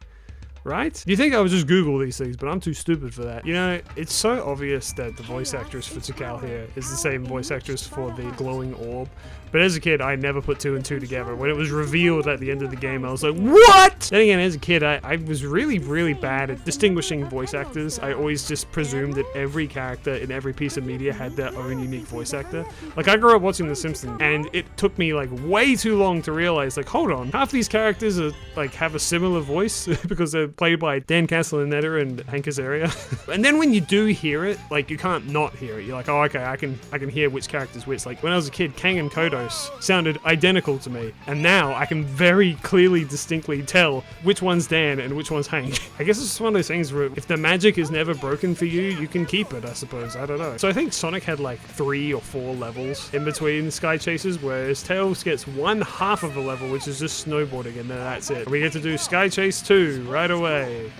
Right? You think I would just Google these things, but I'm too stupid for that. You know, it's so obvious that the voice actress for Takal here is the same voice actress for the glowing orb. But as a kid, I never put 2 and 2 together. When it was revealed at the end of the game, I was like, what? Then again, as a kid, I was really, really bad at distinguishing voice actors. I always just presumed that every character in every piece of media had their own unique voice actor. Like, I grew up watching The Simpsons, and it took me, like, way too long to realize, like, hold on, half these characters are, like, have a similar voice because they're played by Dan Castellaneta and Hank Azaria. And then when you do hear it, like, you can't not hear it. You're like, oh, okay, I can hear which character's which. Like, when I was a kid, Kang and Kodos sounded identical to me. And now I can very clearly, distinctly tell which one's Dan and which one's Hank. I guess it's just one of those things where if the magic is never broken for you, you can keep it, I suppose. I don't know. So I think Sonic had like 3 or 4 levels in between Sky Chases, whereas Tails gets 1/2 of a level, which is just snowboarding, and then that's it. We get to do Sky Chase 2 right away.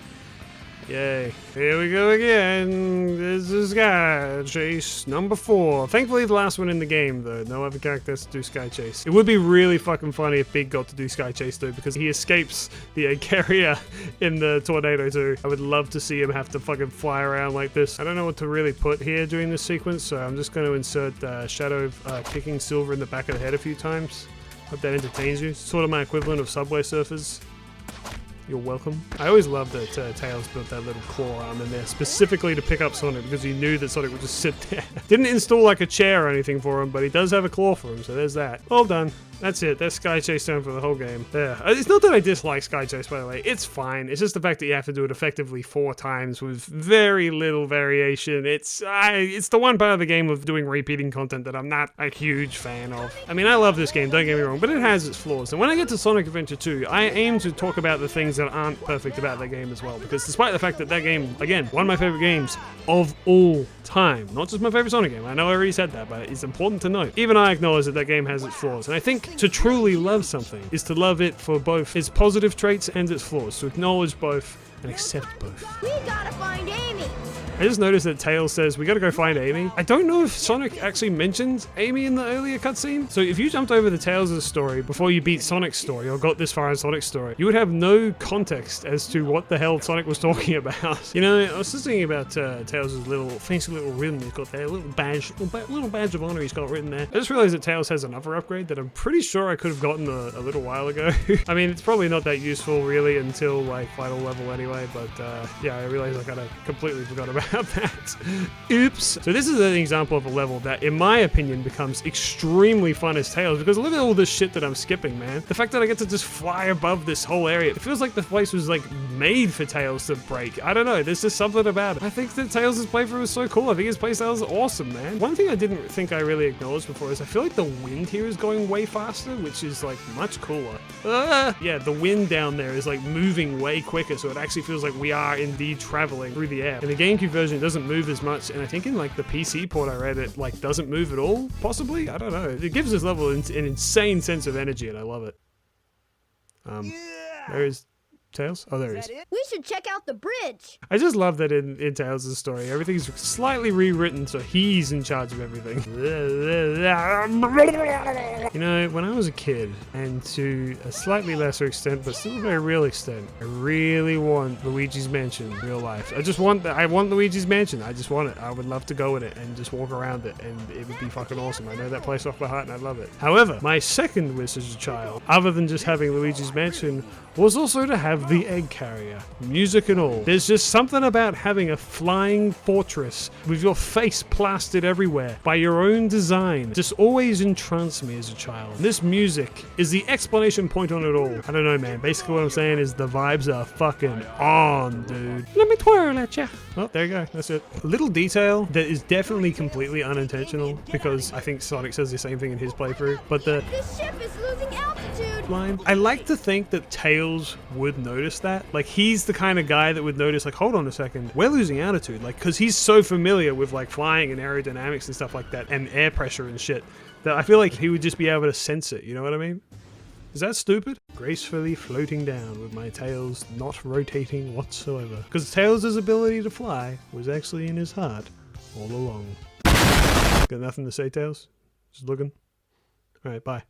Yay. Here we go again. This is Sky Chase number 4. Thankfully the last one in the game though. No other characters to do Sky Chase. It would be really fucking funny if Big got to do Sky Chase though, because he escapes the egg carrier in the tornado too. I would love to see him have to fucking fly around like this. I don't know what to really put here during this sequence, so I'm just going to insert Shadow kicking Silver in the back of the head a few times. Hope that entertains you. It's sort of my equivalent of Subway Surfers. You're welcome. I always loved that Tails built that little claw arm in there specifically to pick up Sonic, because he knew that Sonic would just sit there. Didn't install like a chair or anything for him, but he does have a claw for him, so there's that. All done. That's it. That's Sky Chase done for the whole game. There. It's not that I dislike Sky Chase, by the way. It's fine. It's just the fact that you have to do it effectively 4 times with very little variation. It's the one part of the game of doing repeating content that I'm not a huge fan of. I mean, I love this game, don't get me wrong, but it has its flaws. And when I get to Sonic Adventure 2, I aim to talk about the things that aren't perfect about that game as well, because despite the fact that that game, again, one of my favorite games of all time, not just my favorite Sonic game, I know I already said that, but it's important to note. Even I acknowledge that that game has its flaws, and I think to truly love something is to love it for both its positive traits and its flaws, to acknowledge both and accept both. We gotta find Amy. I just noticed that Tails says, we gotta go find Amy. I don't know if Sonic actually mentions Amy in the earlier cutscene. So if you jumped over the Tails' story before you beat Sonic's story, or got this far in Sonic's story, you would have no context as to what the hell Sonic was talking about. You know, I was just thinking about Tails' little fancy little ribbon he's got there, little badge of honor he's got written there. I just realized that Tails has another upgrade that I'm pretty sure I could have gotten a little while ago. I mean, it's probably not that useful really until like final level anyway, but yeah, I realized I kind of completely forgot about that. Oops. So this is an example of a level that, in my opinion, becomes extremely fun as Tails, because look at all this shit that I'm skipping, man. The fact that I get to just fly above this whole area, it feels like the place was like made for Tails to break. I don't know, there's just something about it. I think that Tails' playthrough is so cool. I think his playstyle is awesome, man. One thing I didn't think I really acknowledged before is I feel like the wind here is going way faster, which is like much cooler. Yeah, the wind down there is like moving way quicker, so it actually feels like we are indeed traveling through the air. In the GameCube version, it doesn't move as much, and I think in like the PC port I read, it like doesn't move at all, possibly? I don't know. It gives this level an insane sense of energy, and I love it. Where is Tails? Oh, there he is. We should check out the bridge. I just love that in Tails' story, everything's slightly rewritten so he's in charge of everything. You know, when I was a kid, and to a slightly lesser extent, but still a very real extent, I really want Luigi's Mansion in real life. I want Luigi's Mansion. I just want it. I would love to go in it and just walk around it, and it would be fucking awesome. I know that place off by heart, and I love it. However, my second wish as a child, other than just having Luigi's Mansion, was also to have the egg carrier, music and all. There's just something about having a flying fortress with your face plastered everywhere by your own design. Just always entranced me as a child. And this music is the explanation point on it all. I don't know, man. Basically what I'm saying is the vibes are fucking on, dude. Let me twirl at ya. Oh, there you go. That's it. A little detail that is definitely completely unintentional, because I think Sonic says the same thing in his playthrough, but This ship is losing altitude. line. I like to think that Tails would notice that. Like, he's the kind of guy that would notice, like, hold on a second, we're losing altitude. Like, because he's so familiar with, like, flying and aerodynamics and stuff like that, and air pressure and shit, that I feel like he would just be able to sense it, you know what I mean? Is that stupid? Gracefully floating down with my tails not rotating whatsoever. Because Tails' ability to fly was actually in his heart all along. Got nothing to say, Tails? Just looking? Alright, bye.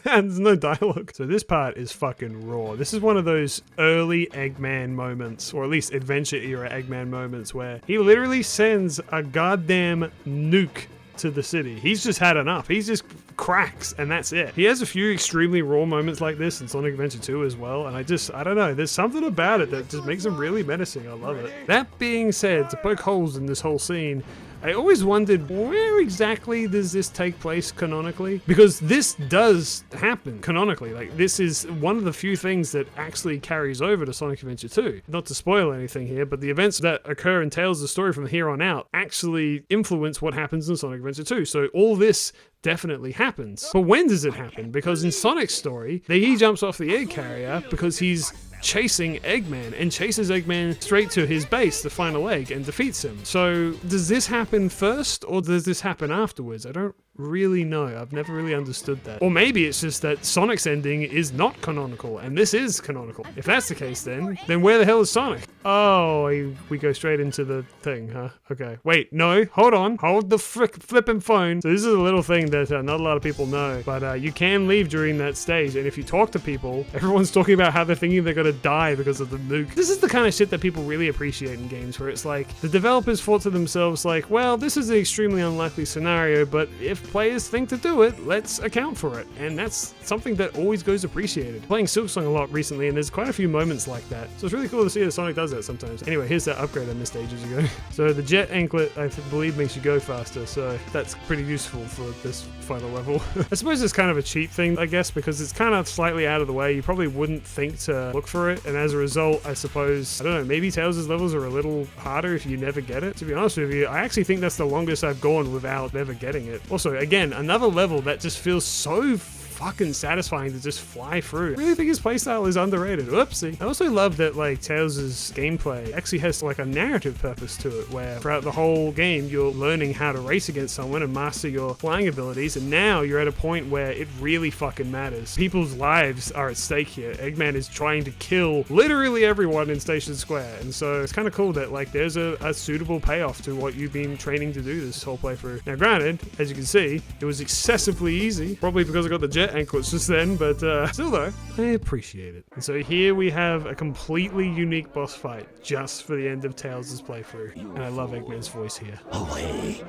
There's no dialogue. So this part is fucking raw. This is one of those early Eggman moments, or at least Adventure era Eggman moments, where he literally sends a goddamn nuke to the city. He's just had enough. He's just cracks, and that's it. He has a few extremely raw moments like this in Sonic Adventure 2 as well, and I don't know, there's something about it that just makes him really menacing. I love it. That being said, to poke holes in this whole scene, I always wondered, where exactly does this take place canonically? Because this does happen canonically. Like, this is one of the few things that actually carries over to Sonic Adventure 2. Not to spoil anything here, but the events that occur in Tales of the Story from here on out actually influence what happens in Sonic Adventure 2. So all this definitely happens. But when does it happen? Because in Sonic's story, he jumps off the egg carrier because he's chasing Eggman and chases Eggman straight to his base, the final egg, and defeats him. So does this happen first or does this happen afterwards? I don't really know. I've never really understood that. Or maybe it's just that Sonic's ending is not canonical and this is canonical. If that's the case, then where the hell is Sonic? Oh, we go straight into the thing, huh? Okay. Wait, no, hold on. Hold the flipping phone. So this is a little thing that not a lot of people know, but you can leave during that stage. And if you talk to people, everyone's talking about how they're thinking they're gonna die because of the nuke. This is the kind of shit that people really appreciate in games, where it's like the developers thought to themselves like, well, this is an extremely unlikely scenario, but if players think to do it, let's account for it. And that's something that always goes appreciated. Playing Silksong a lot recently, and there's quite a few moments like that. So it's really cool to see that Sonic does that sometimes. Anyway, here's that upgrade I missed ages ago. So the jet anklet, I believe, makes you go faster, so that's pretty useful for this final level. I suppose it's kind of a cheap thing, I guess, because it's kind of slightly out of the way. You probably wouldn't think to look for it, and as a result, I suppose, I don't know, maybe Tails' levels are a little harder if you never get it. To be honest with you, I actually think that's the longest I've gone without ever getting it. Also, again, another level that just feels so fucking satisfying to just fly through. I really think his playstyle is underrated. Oopsie. I also love that like Tails' gameplay actually has like a narrative purpose to it, where throughout the whole game you're learning how to race against someone and master your flying abilities, and now you're at a point where it really fucking matters. People's lives are at stake here. Eggman is trying to kill literally everyone in Station Square, and so it's kind of cool that like there's a suitable payoff to what you've been training to do this whole playthrough. Now granted, as you can see, it was excessively easy, probably because I got the jet anklets just then, but still though, I appreciate it. And so here we have a completely unique boss fight just for the end of Tails' playthrough, and I love Eggman's voice here. Away,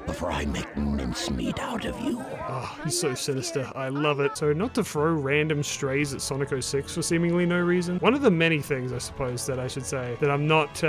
before I make mincemeat out of you. Oh, he's so sinister. I love it. So not to throw random strays at Sonic 06 for seemingly no reason. One of the many things, I suppose, that I should say that I'm not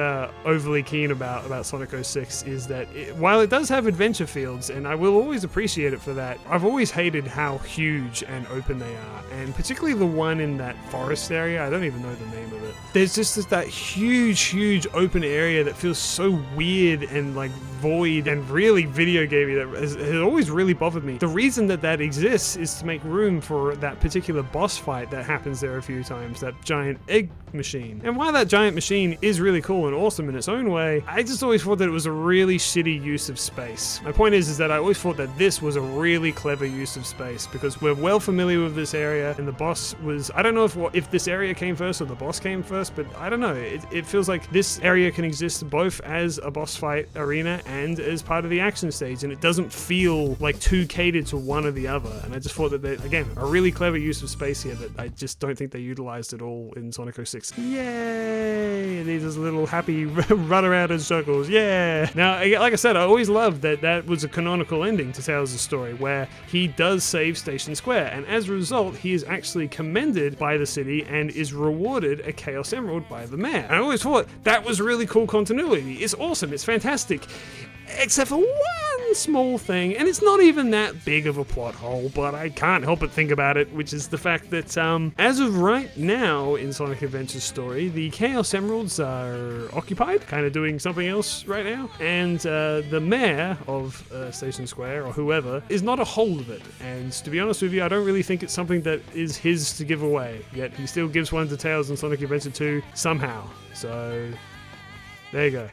overly keen about Sonic 06 is that while it does have adventure fields, and I will always appreciate it for that, I've always hated how huge and open they are. And particularly the one in that forest area, I don't even know the name of it. There's just that huge open area that feels so weird and like void and really video gamey that has always really bothered me. The reason that exists is to make room for that particular boss fight that happens there a few times, that giant egg machine. And while that giant machine is really cool and awesome in its own way, I just always thought that it was a really shitty use of space. My point is that I always thought that this was a really clever use of space, because we're well familiar with this area, and the boss was, I don't know if this area came first or the boss came first, but I don't know. It feels like this area can exist both as a boss fight arena and as part of the action stage, and it doesn't feel like too catered to one or the other. And I just thought that they, again, a really clever use of space here that I just don't think they utilized at all in Sonic 06. Yay! And he's a little happy run around in circles. Yeah! Now, like I said, I always loved that was a canonical ending to Tails' story, where he does save Station Square, and as a result, he is actually commended by the city and is rewarded a Chaos Emerald by the mayor. And I always thought that was really cool continuity. It's awesome. It's fantastic. Except for one small thing, and it's not even that big of a plot hole, but I can't help but think about it, which is the fact that as of right now in Sonic Adventure's story, the Chaos Emeralds are occupied, kind of doing something else right now, and the mayor of Station Square, or whoever, is not a hold of it. And to be honest with you, I don't really think it's something that is his to give away, yet he still gives one to Tails in Sonic Adventure 2 somehow. So there you go.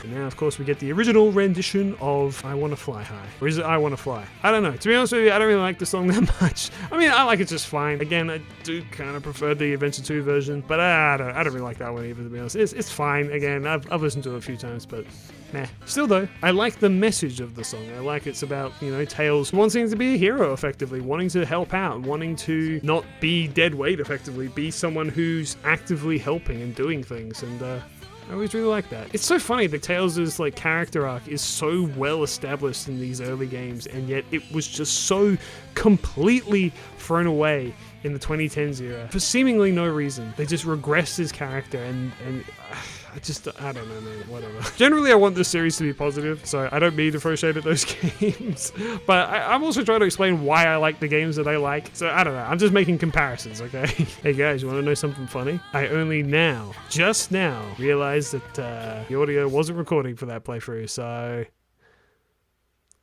And now, of course, we get the original rendition of I Wanna Fly High. Or is it I Wanna Fly? I don't know. To be honest with you, I don't really like the song that much. I mean, I like it just fine. Again, I do kind of prefer the Adventure 2 version, but I don't really like that one either, to be honest. It's fine. Again, I've listened to it a few times, but meh. Still though, I like the message of the song. I like it's about, Tails wanting to be a hero effectively, wanting to help out, wanting to not be dead weight effectively, be someone who's actively helping and doing things, and I always really like that. It's so funny that Tails' character arc is so well established in these early games, and yet it was just so completely thrown away in the 2010s era for seemingly no reason. They just regressed his character and I don't know, man, whatever. Generally, I want this series to be positive, so I don't mean to throw shade at those games, but I'm also trying to explain why I like the games that I like, so I don't know, I'm just making comparisons, okay? Hey guys, you want to know something funny? I only now, just now, realized that the audio wasn't recording for that playthrough, so...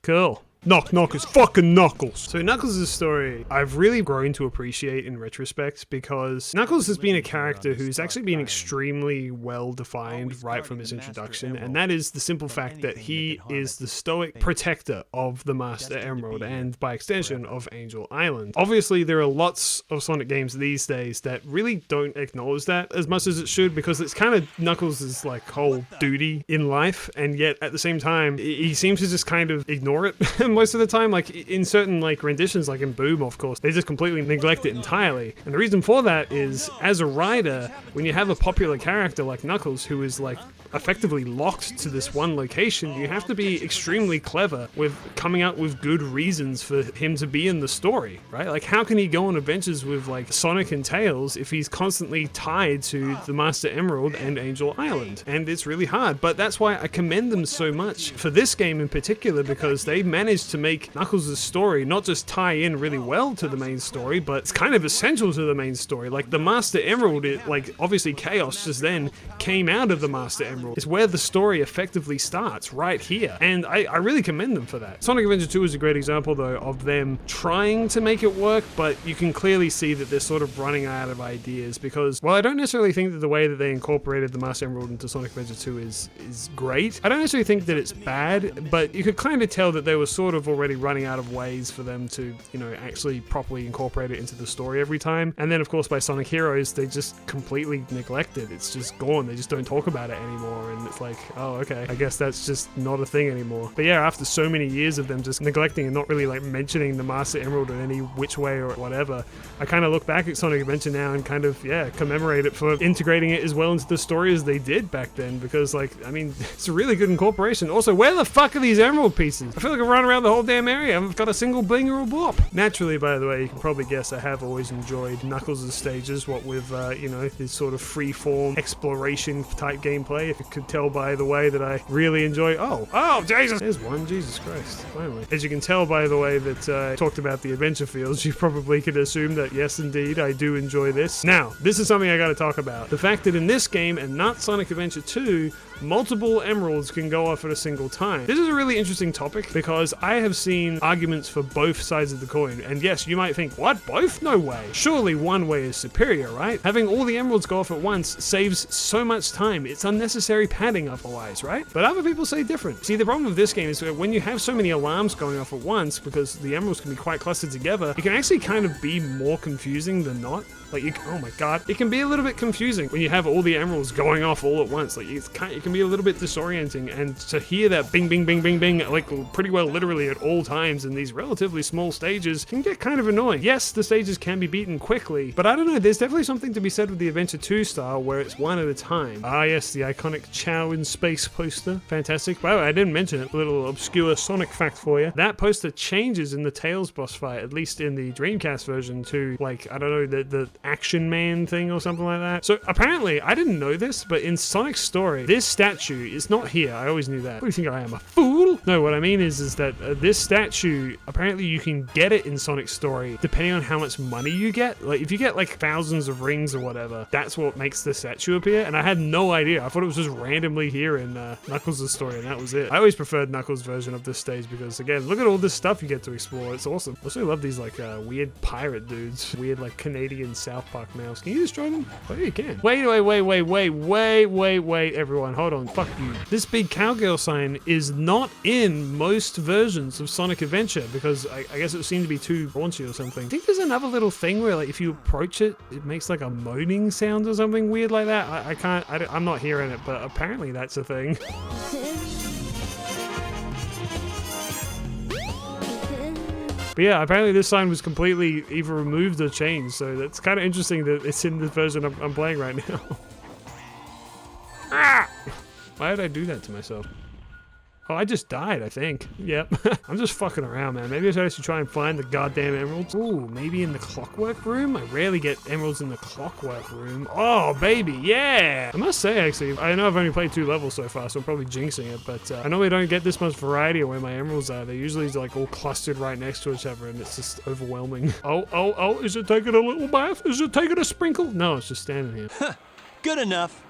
Cool. Knock, knock, it's fucking Knuckles. So Knuckles' story, I've really grown to appreciate in retrospect because Knuckles has been a character who's actually been extremely well defined right from his introduction, and that is the simple fact that he is the stoic protector of the Master Emerald and by extension of Angel Island. Obviously there are lots of Sonic games these days that really don't acknowledge that as much as it should because it's kind of Knuckles' like whole duty in life, and yet at the same time he seems to just kind of ignore it most of the time. Like in certain like renditions, like in Boom, of course, they just completely neglect it entirely. And the reason for that is, as a writer, when you have a popular character like Knuckles who is like effectively locked to this one location, you have to be extremely clever with coming up with good reasons for him to be in the story, right? Like how can he go on adventures with like Sonic and Tails if he's constantly tied to the Master Emerald and Angel Island? And it's really hard, but that's why I commend them so much for this game in particular, because they managed to make Knuckles' story not just tie in really well to the main story, but it's kind of essential to the main story. Like the Master Emerald, like obviously Chaos just then came out of the Master Emerald. It's where the story effectively starts, right here. And I really commend them for that. Sonic Adventure 2 is a great example though of them trying to make it work, but you can clearly see that they're sort of running out of ideas because, while I don't necessarily think that the way that they incorporated the Master Emerald into Sonic Adventure 2 is great, I don't necessarily think that it's bad, but you could kind of tell that they were sort of already running out of ways for them to, you know, actually properly incorporate it into the story every time. And then of course by Sonic Heroes, they just completely neglect it. It's just gone. They just don't talk about it anymore. And it's like, oh, okay, I guess that's just not a thing anymore. But yeah, after so many years of them just neglecting and not really like mentioning the Master Emerald in any which way or whatever, I kind of look back at Sonic Adventure now and kind of, yeah, commemorate it for integrating it as well into the story as they did back then, because like, I mean, it's a really good incorporation. Also, where the fuck are these emerald pieces? I feel like I've run around the whole damn area. I've got a single bling or a blop. Naturally, by the way, you can probably guess I have always enjoyed Knuckles' stages, what with, you know, this sort of free-form exploration type gameplay. If you could tell by the way that I really enjoy... Oh, Jesus! There's one, Jesus Christ, finally. As you can tell by the way that I talked about the adventure fields, you probably could assume that yes, indeed, I do enjoy this. Now, this is something I gotta talk about. The fact that in this game, and not Sonic Adventure 2, multiple emeralds can go off at a single time. This is a really interesting topic because I have seen arguments for both sides of the coin. And yes, you might think, what, both? No way. Surely one way is superior, right? Having all the emeralds go off at once saves so much time. It's unnecessary padding otherwise, right? But other people say different. See, the problem with this game is that when you have so many alarms going off at once, because the emeralds can be quite clustered together, it can actually kind of be more confusing than not. Like, oh my god, it can be a little bit confusing when you have all the emeralds going off all at once. Like, it can be a little bit disorienting, and to hear that bing, bing, bing, bing, bing, like pretty well literally at all times in these relatively small stages can get kind of annoying. Yes, the stages can be beaten quickly, but I don't know, there's definitely something to be said with the Adventure 2 style where it's one at a time. Ah yes, the iconic Chow in Space poster. Fantastic. By the way, I didn't mention it, a little obscure Sonic fact for you. That poster changes in the Tails boss fight, at least in the Dreamcast version, to, like, I don't know, the Action Man thing or something like that. So apparently, I didn't know this, but in Sonic's story, this statue is not here. I always knew that. What do you think I am, a fool? No, what I mean is that this statue, apparently you can get it in Sonic's story depending on how much money you get. Like, if you get like thousands of rings or whatever, that's what makes the statue appear. And I had no idea. I thought it was just randomly here in Knuckles' story, and that was it. I always preferred Knuckles' version of this stage because, again, look at all this stuff you get to explore. It's awesome. I also love these like weird pirate dudes, weird like Canadian South Park mouse. Can you destroy them? Oh, yeah, you can. Wait, everyone, hold on. Fuck you. This big cowgirl sign is not in most versions of Sonic Adventure because I guess it seemed to be too raunchy or something. I think there's another little thing where like if you approach it, it makes like a moaning sound or something weird like that. I'm not hearing it, but apparently that's a thing. But yeah, apparently this sign was completely either removed or changed, so that's kind of interesting that it's in the version I'm playing right now. Ah! Why did I do that to myself? Oh, I just died, I think. Yep. I'm just fucking around, man. Maybe I should actually try and find the goddamn emeralds. Ooh, maybe in the clockwork room? I rarely get emeralds in the clockwork room. Oh, baby, yeah! I must say, actually, I know I've only played 2 levels so far, so I'm probably jinxing it, but I normally don't get this much variety of where my emeralds are. They're usually like all clustered right next to each other, and it's just overwhelming. Oh, is it taking a little bath? Is it taking a sprinkle? No, it's just standing here. Good enough.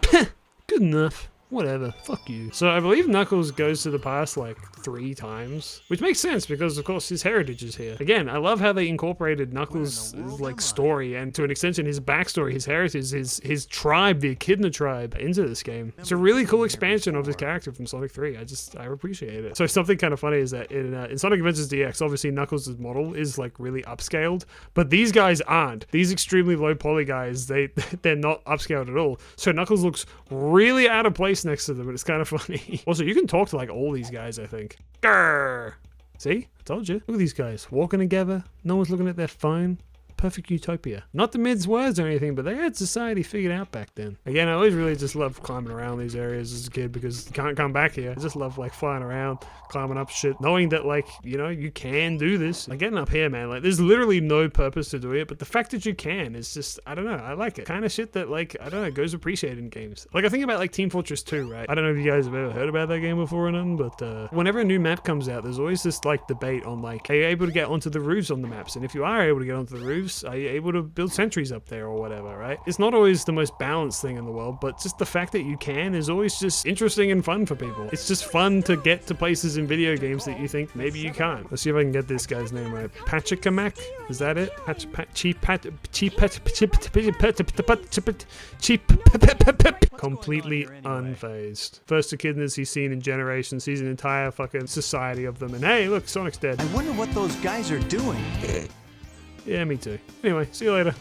Good enough. Whatever, fuck you. So I believe Knuckles goes to the past like 3 times, which makes sense because of course his heritage is here. Again, I love how they incorporated Knuckles' like story and to an extension his backstory, his heritage, his tribe, the Echidna tribe into this game. It's a really cool expansion of his character from Sonic 3. I appreciate it. So something kind of funny is that in Sonic Adventures DX, obviously Knuckles' model is like really upscaled, but these guys aren't. These extremely low poly guys, they're not upscaled at all. So Knuckles looks really out of place next to them, but it's kind of funny. Also, you can talk to like all these guys, I think. Grrr! See? I told you. Look at these guys walking together. No one's looking at their phone. Perfect utopia. Not to mince words or anything, but they had society figured out back then. Again, I always really just loved climbing around these areas as a kid because you can't come back here. I just love like flying around, climbing up shit, knowing that like, you know, you can do this. Like getting up here, man, like there's literally no purpose to doing it, but the fact that you can is just, I don't know, I like it. Kind of shit that like, I don't know, goes appreciated in games. Like I think about like Team Fortress 2, right? I don't know if you guys have ever heard about that game before or nothing, but whenever a new map comes out, there's always this like debate on like, are you able to get onto the roofs on the maps? And if you are able to get onto the roofs, are you able to build sentries up there or whatever, right? It's not always the most balanced thing in the world, but just the fact that you can is always just interesting and fun for people. It's just fun to get to places in video games that you think maybe you can't. Let's see if I can get this guy's name right. Pachikamak? Is that it? Completely unfazed. First echidnas he's seen in generations. He's an entire fucking society of them. And hey, look, Sonic's dead. I wonder what those guys are doing. Yeah, me too. Anyway, see you later.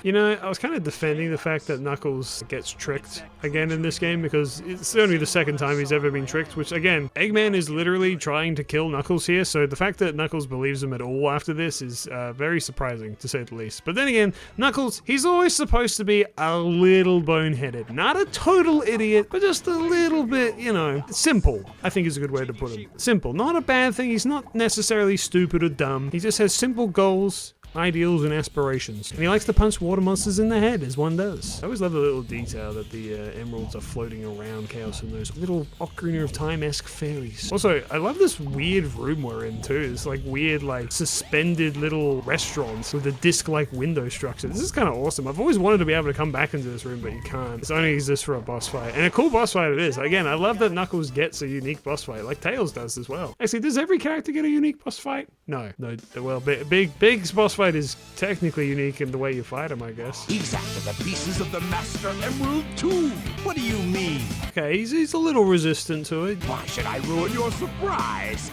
You know, I was kind of defending the fact that Knuckles gets tricked again in this game because it's only the second time he's ever been tricked, which again, Eggman is literally trying to kill Knuckles here, so the fact that Knuckles believes him at all after this is very surprising, to say the least. But then again, Knuckles, he's always supposed to be a little boneheaded. Not a total idiot, but just a little bit, you know, simple, I think is a good way to put him. Simple. Not a bad thing. He's not necessarily stupid or dumb. He just has simple goals, ideals and aspirations, and he likes to punch water monsters in the head as one does. I always love the little detail that the emeralds are floating around Chaos in those little Ocarina of Time-esque fairies. Also, I love this weird room we're in too. It's like weird, like suspended little restaurants with a disc-like window structure. This is kind of awesome. I've always wanted to be able to come back into this room, but you can't. It only exists for a boss fight, and a cool boss fight it is. Again, I love that Knuckles gets a unique boss fight, like Tails does as well. Actually, does every character get a unique boss fight? No. Well, Big's boss fight is technically unique in the way you fight him, I guess. He's after the pieces of the Master Emerald too. What do you mean? Okay, he's a little resistant to it. Why should I ruin your surprise?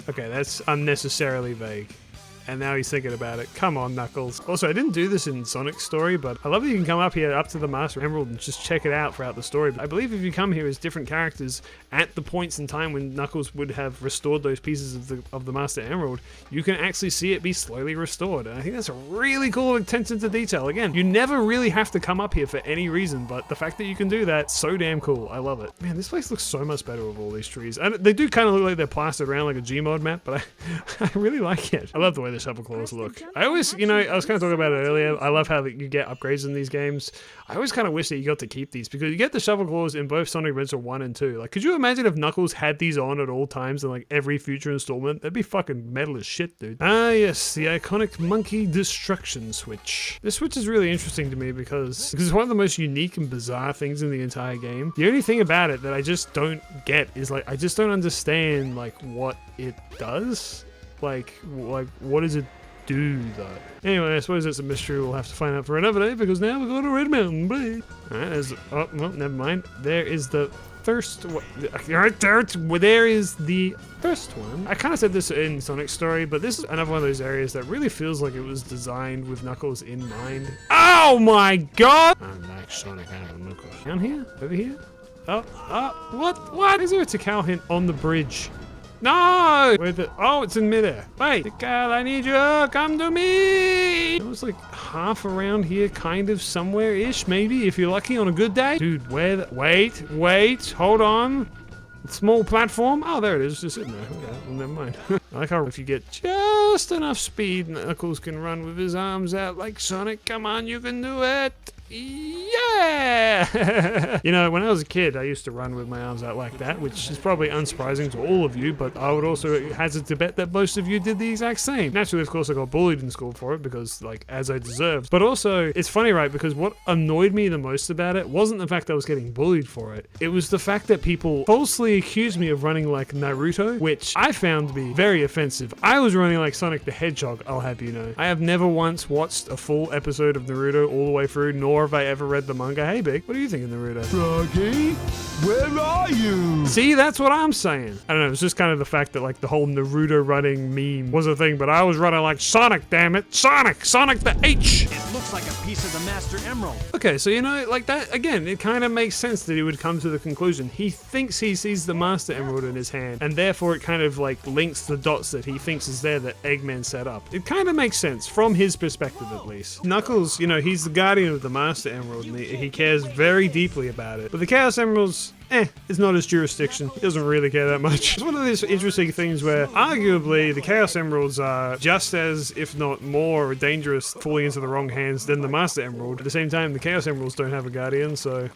Okay, that's unnecessarily vague. And now he's thinking about it. Come on, Knuckles. Also, I didn't do this in Sonic's story, but I love that you can come up here, up to the Master Emerald, and just check it out throughout the story. I believe if you come here as different characters at the points in time when Knuckles would have restored those pieces of the Master Emerald, you can actually see it be slowly restored. And I think that's a really cool attention to detail. Again, you never really have to come up here for any reason, but the fact that you can do that, so damn cool. I love it. Man, this place looks so much better with all these trees. And they do kind of look like they're plastered around like a Gmod map, but I really like it. I love the way the shovel claws look. I always, you know, I was kind of talking about it earlier. I love how you get upgrades in these games. I always kind of wish that you got to keep these because you get the shovel claws in both Sonic Adventure 1 and 2. Like, could you imagine if Knuckles had these on at all times in like every future installment? That'd be fucking metal as shit, dude. Ah, yes, the iconic monkey destruction switch. This switch is really interesting to me because it's one of the most unique and bizarre things in the entire game. The only thing about it that I just don't get is like, I just don't understand like what it does. Like what does it do though? Anyway, I suppose it's a mystery we'll have to find out for another day because now we're going to Red Mountain, please. Alright, oh, well, never mind. There is the first one. Right there is the first one. I kind of said this in Sonic's story, but this is another one of those areas that really feels like it was designed with Knuckles in mind. Oh my god! I like Sonic and Knuckles. Down here? Over here? Oh, what? Is there a Tikal hint on the bridge? No! Oh, it's in midair. Wait, Tikal, I need you. Come to me. It was like half around here, kind of somewhere-ish, maybe, if you're lucky on a good day. Dude, wait, hold on. small platform. Oh, there it is, just sitting there. Okay, well, never mind. I like how if you get just enough speed, Knuckles can run with his arms out like Sonic. Come on, you can do it. Yeah! You know, when I was a kid, I used to run with my arms out like that, which is probably unsurprising to all of you, but I would also hazard to bet that most of you did the exact same. Naturally, of course, I got bullied in school for it because, like, as I deserved. But also, it's funny, right? Because what annoyed me the most about it wasn't the fact that I was getting bullied for it. It was the fact that people falsely accused me of running like Naruto, which I found to be very offensive. I was running like Sonic the Hedgehog, I'll have you know. I have never once watched a full episode of Naruto all the way through, nor have I ever read the manga. Hey, Big, what do you think of Naruto? Froggy, where are you? See, that's what I'm saying. I don't know, it's just kind of the fact that like the whole Naruto running meme was a thing, but I was running like Sonic, damn it. Sonic the H. It looks like a piece of the Master Emerald. Okay, so you know, like that, again, it kind of makes sense that he would come to the conclusion. He thinks he sees the Master Emerald in his hand, and therefore it kind of like links the dots that he thinks is there that Eggman set up. It kind of makes sense, from his perspective at least. Knuckles, you know, he's the guardian of the Master Emerald, and he cares very deeply about it. But the Chaos Emeralds, it's not his jurisdiction. He doesn't really care that much. It's one of these interesting things where, arguably, the Chaos Emeralds are just as, if not more, dangerous falling into the wrong hands than the Master Emerald. At the same time, the Chaos Emeralds don't have a guardian, so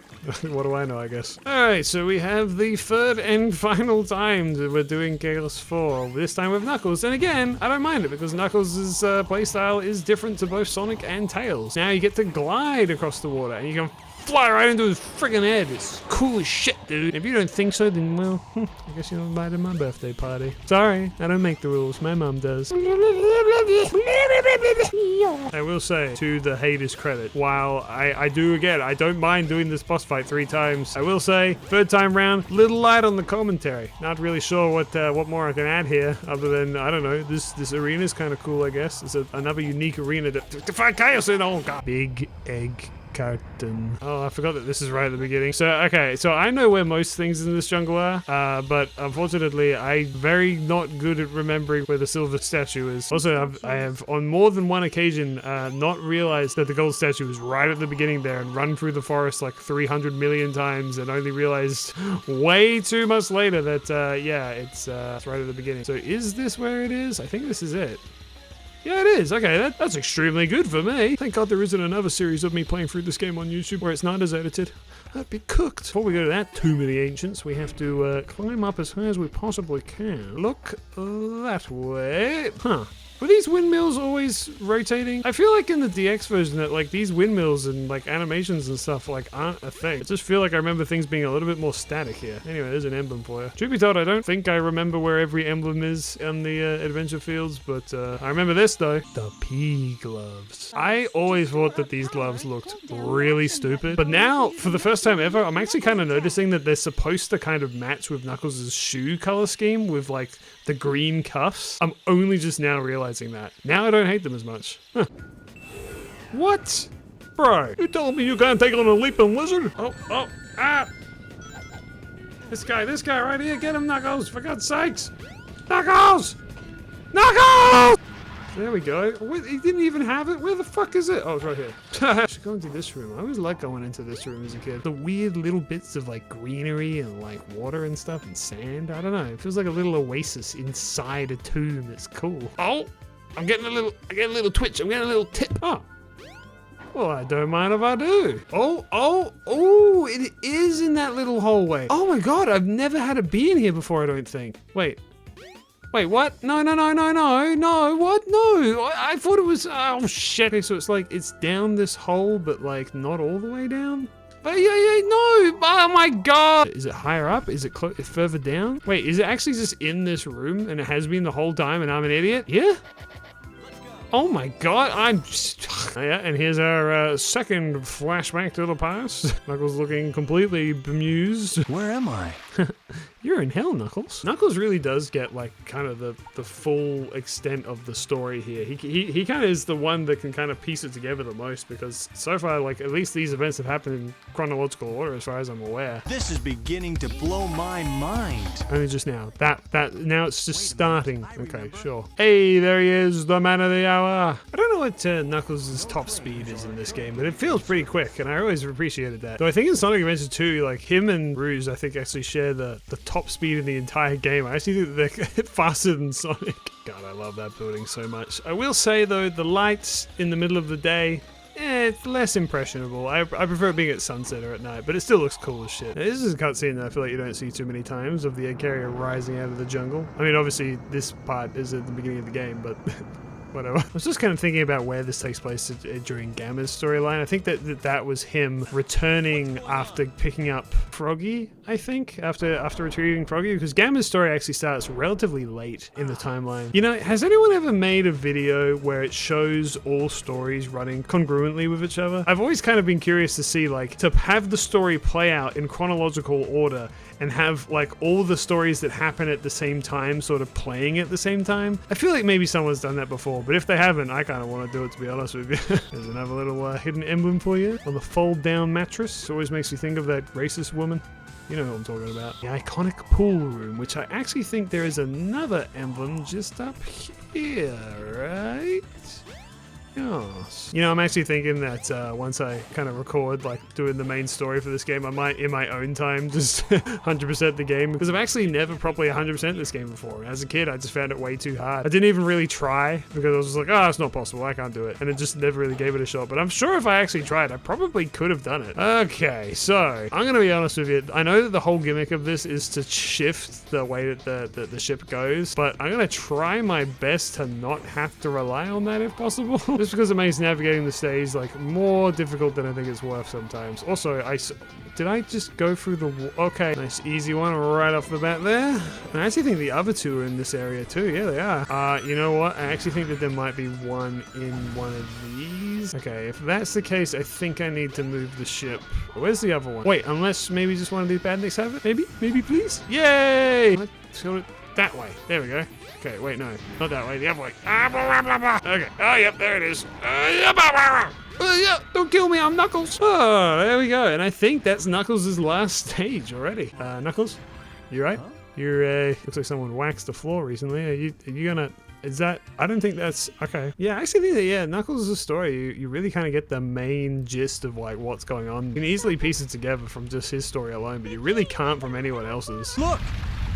what do I know, I guess. Alright, so we have the third and final time that we're doing Chaos 4. This time with Knuckles. And again, I don't mind it, because Knuckles' playstyle is different to both Sonic and Tails. Now you get to glide across the water, and you can fly right into his friggin' head. It's cool as shit, dude. If you don't think so, then, well, I guess you're invited to my birthday party. Sorry, I don't make the rules. My mom does. I will say, to the haters' credit, while I do, again, I don't mind doing this boss fight 3 times, I will say, third time round, little light on the commentary. Not really sure what more I can add here, other than, I don't know, this arena is kind of cool, I guess. It's another unique arena to fight chaos in. Oh, God. Big egg carton. Oh, I forgot that this is right at the beginning. So, okay, so I know where most things in this jungle are, but unfortunately, I'm very not good at remembering where the silver statue is. Also, I have on more than one occasion not realized that the gold statue is right at the beginning there and run through the forest like 300 million times and only realized way too much later that, yeah, it's right at the beginning. So is this where it is? I think this is it. Yeah, it is. Okay, that's extremely good for me. Thank God there isn't another series of me playing through this game on YouTube where it's not as edited. I'd be cooked. Before we go to that Tomb of the Ancients, we have to climb up as high as we possibly can. Look that way. Huh. Were these windmills always rotating? I feel like in the DX version that like these windmills and like animations and stuff like aren't a thing. I just feel like I remember things being a little bit more static here. Anyway, there's an emblem for you. Truth be told, I don't think I remember where every emblem is on the adventure fields, but I remember this though. The pea gloves. I always thought that these gloves looked really stupid, but now for the first time ever, I'm actually kind of noticing that they're supposed to kind of match with Knuckles' shoe color scheme with like the green cuffs. I'm only just now realizing that. Now I don't hate them as much. Huh. What? Bro, you telling me you can't take on a leaping lizard? Ah! This guy right here, get him, Knuckles, for God's sakes! Knuckles! Knuckles! There we go. Wait, he didn't even have it? Where the fuck is it? Oh, it's right here. I should go into this room. I always liked going into this room as a kid. The weird little bits of like greenery and like water and stuff and sand. I don't know. It feels like a little oasis inside a tomb. It's cool. Oh, I get a little twitch. I'm getting a little tip. Oh. Well, I don't mind if I do. Oh, it is in that little hallway. Oh my God, I've never had it be in here before, I don't think. Wait, what? No, what? No, I thought it was, oh shit. Okay, so it's like, it's down this hole, but like not all the way down? But yeah, no, oh my God. Is it higher up? Is it further down? Wait, is it actually just in this room and it has been the whole time and I'm an idiot? Yeah? Oh my God, I'm just... Yeah, and here's our second flashback to the past. Knuckles looking completely bemused. Where am I? You're in hell, Knuckles. Knuckles really does get like kind of the full extent of the story here. He kind of is the one that can kind of piece it together the most because so far, like at least these events have happened in chronological order as far as I'm aware. This is beginning to blow my mind. Only just now. Now it's just starting. Okay, sure. Hey, there he is, the man of the hour. I don't know what Knuckles' top speed is in this game, but it feels pretty quick, and I always appreciated that. Though I think in Sonic Adventure 2, like him and Rouge, I think actually share the top speed in the entire game. I actually think they're faster than Sonic. God, I love that building so much. I will say though, the lights in the middle of the day, it's less impressionable. I prefer it being at sunset or at night, but it still looks cool as shit. Now, this is a cutscene that I feel like you don't see too many times of the egg carrier rising out of the jungle. I mean, obviously this part is at the beginning of the game, but whatever. I was just kind of thinking about where this takes place during Gamma's storyline. I think that was him returning after picking up Froggy, I think, after retrieving Froggy, because Gamma's story actually starts relatively late in the timeline. You know, has anyone ever made a video where it shows all stories running congruently with each other? I've always kind of been curious to see, like, to have the story play out in chronological order and have like all the stories that happen at the same time sort of playing at the same time. I feel like maybe someone's done that before, but if they haven't, I kind of want to do it, to be honest with you. There's another little hidden emblem for you on the fold down mattress. Always makes you think of that racist woman. You know what I'm talking about. The iconic pool room, which I actually think there is another emblem just up here, right? Yes. You know, I'm actually thinking that once I kind of record, like, doing the main story for this game, I might, in my own time, just 100% the game, because I've actually never properly 100% this game before. As a kid, I just found it way too hard. I didn't even really try, because I was just like, oh, it's not possible, I can't do it. And it just never really gave it a shot. But I'm sure if I actually tried, I probably could have done it. Okay, so, I'm going to be honest with you. I know that the whole gimmick of this is to shift the way that the ship goes, but I'm going to try my best to not have to rely on that if possible. Just because it makes navigating the stage like more difficult than I think it's worth sometimes. Also, did I just go through the okay, nice easy one right off the bat there. I actually think the other two are in this area too. Yeah, they are. You know what? I actually think that there might be one in one of these. Okay, if that's the case, I think I need to move the ship. Where's the other one? Wait, unless maybe just one of these badniks have it? Maybe please? Yay! Let's go that way. There we go. Okay, wait, no. Not that way, the other way. Okay. Oh, yep, there it is. Yeah, don't kill me, I'm Knuckles. Oh, there we go. And I think that's Knuckles' last stage already. Knuckles, you right? You're, looks like someone waxed the floor recently. Are you gonna, is that, I don't think that's, okay. Yeah, I actually think that, yeah, Knuckles' story, you really kind of get the main gist of, like, what's going on. You can easily piece it together from just his story alone, but you really can't from anyone else's. Look,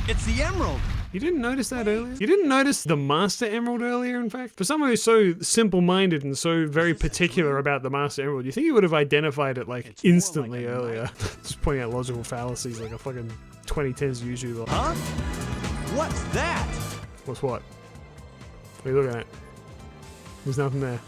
it's the emerald. You didn't notice that earlier? You didn't notice the Master Emerald earlier, in fact? For someone who's so simple-minded and so very particular about the Master Emerald, you think you would have identified it, like, instantly earlier. Just pointing out logical fallacies like a fucking 2010s YouTuber. Huh? What's that? What's what? What are you looking at? There's nothing there.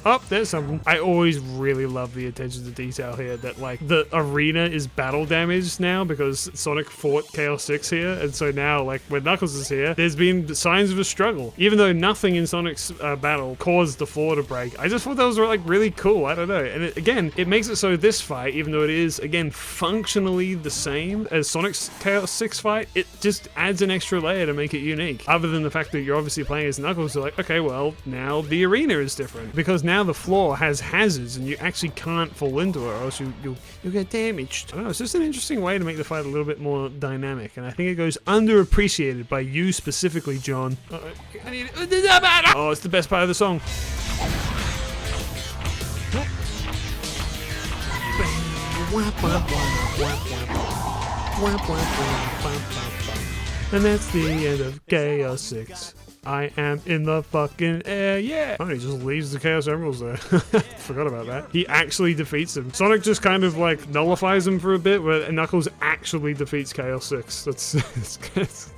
Oh, there's something. I always really love the attention to detail here that, like, the arena is battle damaged now because Sonic fought Chaos 6 here, and so now, like, when Knuckles is here, there's been signs of a struggle. Even though nothing in Sonic's battle caused the floor to break, I just thought that was, like, really cool. I don't know. And again, it makes it so this fight, even though it is, again, functionally the same as Sonic's Chaos 6 fight, it just adds an extra layer to make it unique. Other than the fact that you're obviously playing as Knuckles, so like, okay, well, now the arena is different. Because now the floor has hazards and you actually can't fall into it or else you'll get damaged. I don't know, it's just an interesting way to make the fight a little bit more dynamic, and I think it goes underappreciated by you specifically, John. I need it. Oh, it's the best part of the song. And that's the end of Chaos 6. I am in the fucking air, yeah! Oh, he just leaves the Chaos Emeralds there. Forgot about that. He actually defeats him. Sonic just kind of, like, nullifies him for a bit, where Knuckles actually defeats Chaos 6. That's, it's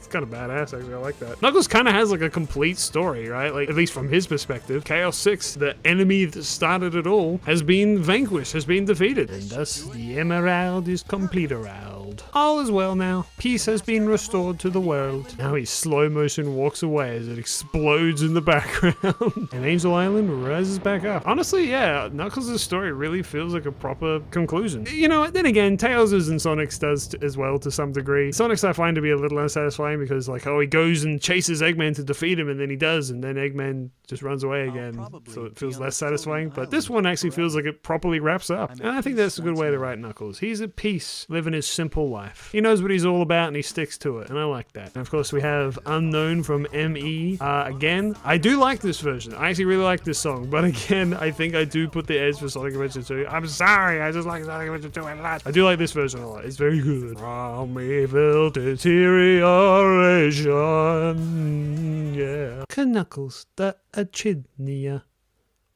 kind of badass, actually. I like that. Knuckles kind of has, like, a complete story, right? Like, at least from his perspective. Chaos 6, the enemy that started it all, has been vanquished, has been defeated. And thus, the Emerald is complete around. world. All is well now. Peace has been restored to the world. Now he slow motion walks away as it explodes in the background. And Angel Island rises back up. Honestly, yeah, Knuckles' story really feels like a proper conclusion. You know, then again, Tails' and Sonic's does as well to some degree. Sonic's I find to be a little unsatisfying because, like, oh, he goes and chases Eggman to defeat him, and then he does, and then Eggman just runs away again. So it feels less satisfying. But this one actually feels like it properly wraps up. And I think that's a good way to write Knuckles. He's at peace, living his simple life. He knows what he's all about, and he sticks to it. And I like that. And of course, we have Unknown from ME. Again, I do like this version. I actually really like this song. But again, I think I do put the edge for Sonic Adventure 2. I'm sorry, I just like Sonic Adventure 2 a lot. I do like this version a lot. It's very good. From evil deterioration, yeah. Knuckles, the Echidnia.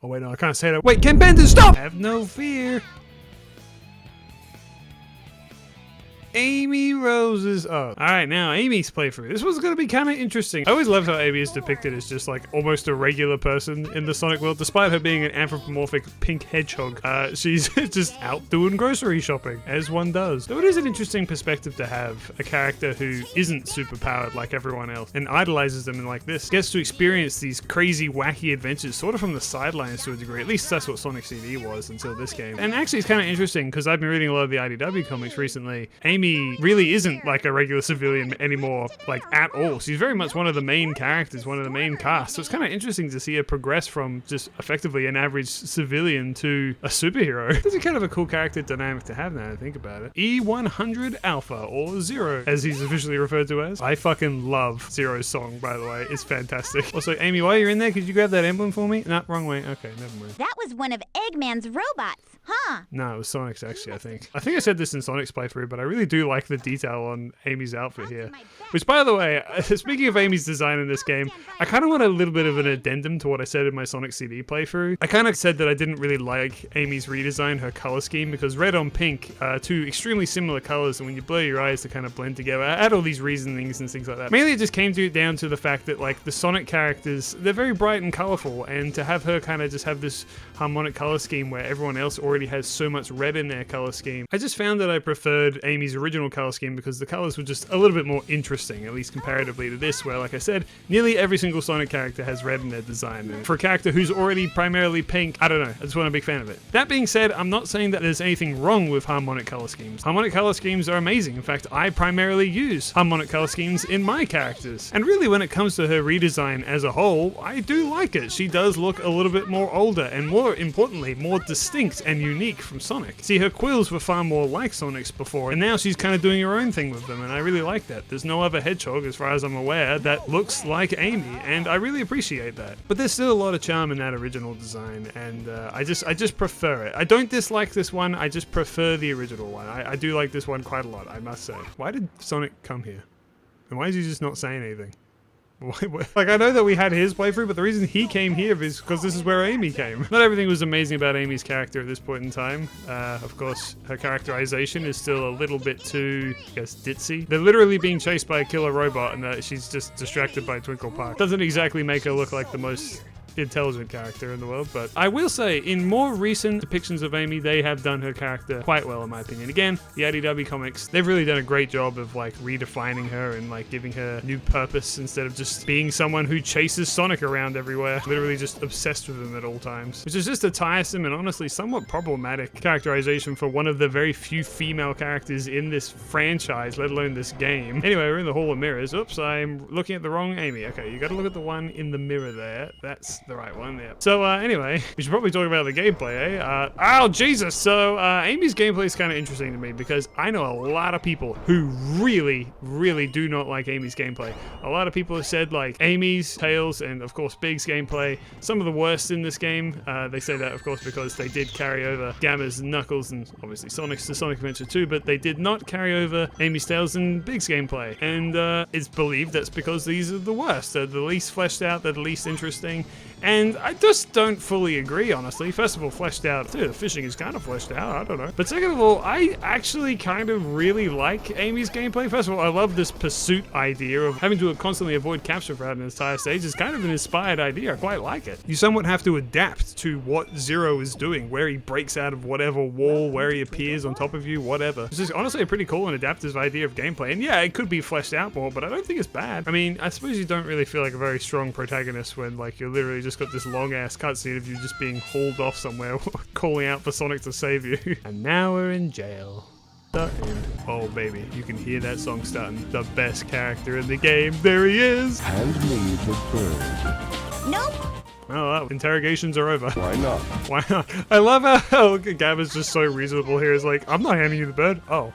Oh wait, no, I can't say that. Wait, Ken Bender, stop! Have no fear. Amy Rose's. Oh, all right. Now Amy's playthrough. This was going to be kind of interesting. I always loved how Amy is depicted as just like almost a regular person in the Sonic world, despite her being an anthropomorphic pink hedgehog. She's just out doing grocery shopping, as one does. So it is an interesting perspective to have a character who isn't super powered like everyone else and idolizes them, and like this gets to experience these crazy, wacky adventures, sort of from the sidelines to a degree. At least that's what Sonic CD was until this game. And actually, it's kind of interesting because I've been reading a lot of the IDW comics recently. Amy really isn't like a regular civilian anymore, like at all. She's very much one of the main characters, one of the main cast. So it's kind of interesting to see her progress from just effectively an average civilian to a superhero. It's kind of a cool character dynamic to have now that I think about it. E100 Alpha, or Zero, as he's officially referred to as. I fucking love Zero's song, by the way. It's fantastic. Also, Amy, while you're in there, could you grab that emblem for me? No, wrong way. Okay, never mind. That was one of Eggman's robots, huh? No, it was Sonic's actually, I think. I think I said this in Sonic's playthrough, but I really do like the detail on Amy's outfit here. Which, by the way, speaking of Amy's design in this game, I kind of want a little bit of an addendum to what I said in my Sonic CD playthrough. I kind of said that I didn't really like Amy's redesign, her color scheme, because red on pink, two extremely similar colors, and when you blur your eyes, they kind of blend together. I had all these reasonings and things like that. Mainly it just came down to the fact that, like, the Sonic characters, they're very bright and colorful, and to have her kind of just have this harmonic color scheme where everyone else already has so much red in their color scheme, I just found that I preferred Amy's original color scheme because the colors were just a little bit more interesting, at least comparatively to this, where, like I said, nearly every single Sonic character has red in their design. And for a character who's already primarily pink, I don't know, I just wasn't a big fan of it. That being said, I'm not saying that there's anything wrong with harmonic color schemes. Harmonic color schemes are amazing. In fact, I primarily use harmonic color schemes in my characters. And really, when it comes to her redesign as a whole, I do like it. She does look a little bit more older and, more importantly, more distinct and unique from Sonic. See, her quills were far more like Sonic's before, and now she's kind of doing her own thing with them, and I really like that. There's no other hedgehog, as far as I'm aware, that looks like Amy, and I really appreciate that. But there's still a lot of charm in that original design, and I just prefer it. I don't dislike this one, I just prefer the original one. I do like this one quite a lot, I must say. Why did Sonic come here? And why is he just not saying anything? Like, I know that we had his playthrough, but the reason he came here is because this is where Amy came. Not everything was amazing about Amy's character at this point in time. Of course, her characterization is still a little bit too, I guess, ditzy. They're literally being chased by a killer robot, and she's just distracted by Twinkle Park. Doesn't exactly make her look like the most intelligent character in the world, but I will say, in more recent depictions of Amy, they have done her character quite well, in my opinion. Again, the IDW comics, they've really done a great job of, like, redefining her and, like, giving her new purpose instead of just being someone who chases Sonic around everywhere, literally just obsessed with him at all times, which is just a tiresome and honestly somewhat problematic characterization for one of the very few female characters in this franchise, let alone this game. Anyway, we're in the Hall of Mirrors. Oops, I'm looking at the wrong Amy. Okay, you gotta look at the one in the mirror there. That's the right one, yeah. So anyway, we should probably talk about the gameplay, eh? Oh, Jesus! So, Amy's gameplay is kind of interesting to me because I know a lot of people who really, really do not like Amy's gameplay. A lot of people have said, like, Amy's, Tails, and of course Big's gameplay, some of the worst in this game. They say that, of course, because they did carry over Gamma's, Knuckles, and obviously Sonic's to Sonic Adventure 2, but they did not carry over Amy's, Tails, and Big's gameplay. And it's believed that's because these are the worst. They're the least fleshed out, they're the least interesting, And I just don't fully agree, honestly. First of all, fleshed out. Dude, the fishing is kind of fleshed out. I don't know. But second of all, I actually kind of really like Amy's gameplay. First of all, I love this pursuit idea of having to constantly avoid capture throughout an entire stage. It's kind of an inspired idea. I quite like it. You somewhat have to adapt to what Zero is doing, where he breaks out of whatever wall, where he appears on top of you, whatever. It's just honestly a pretty cool and adaptive idea of gameplay. And yeah, it could be fleshed out more, but I don't think it's bad. I mean, I suppose you don't really feel like a very strong protagonist when like you're literally just got this long ass cutscene of you just being hauled off somewhere calling out for Sonic to save you. And now we're in jail. Oh baby, you can hear that song starting. The best character in the game. There he is. Hand me the bird. Nope. Oh, interrogations are over. Why not? Why not? I love how Gabba's just so reasonable here. It's like, I'm not handing you the bird. Oh.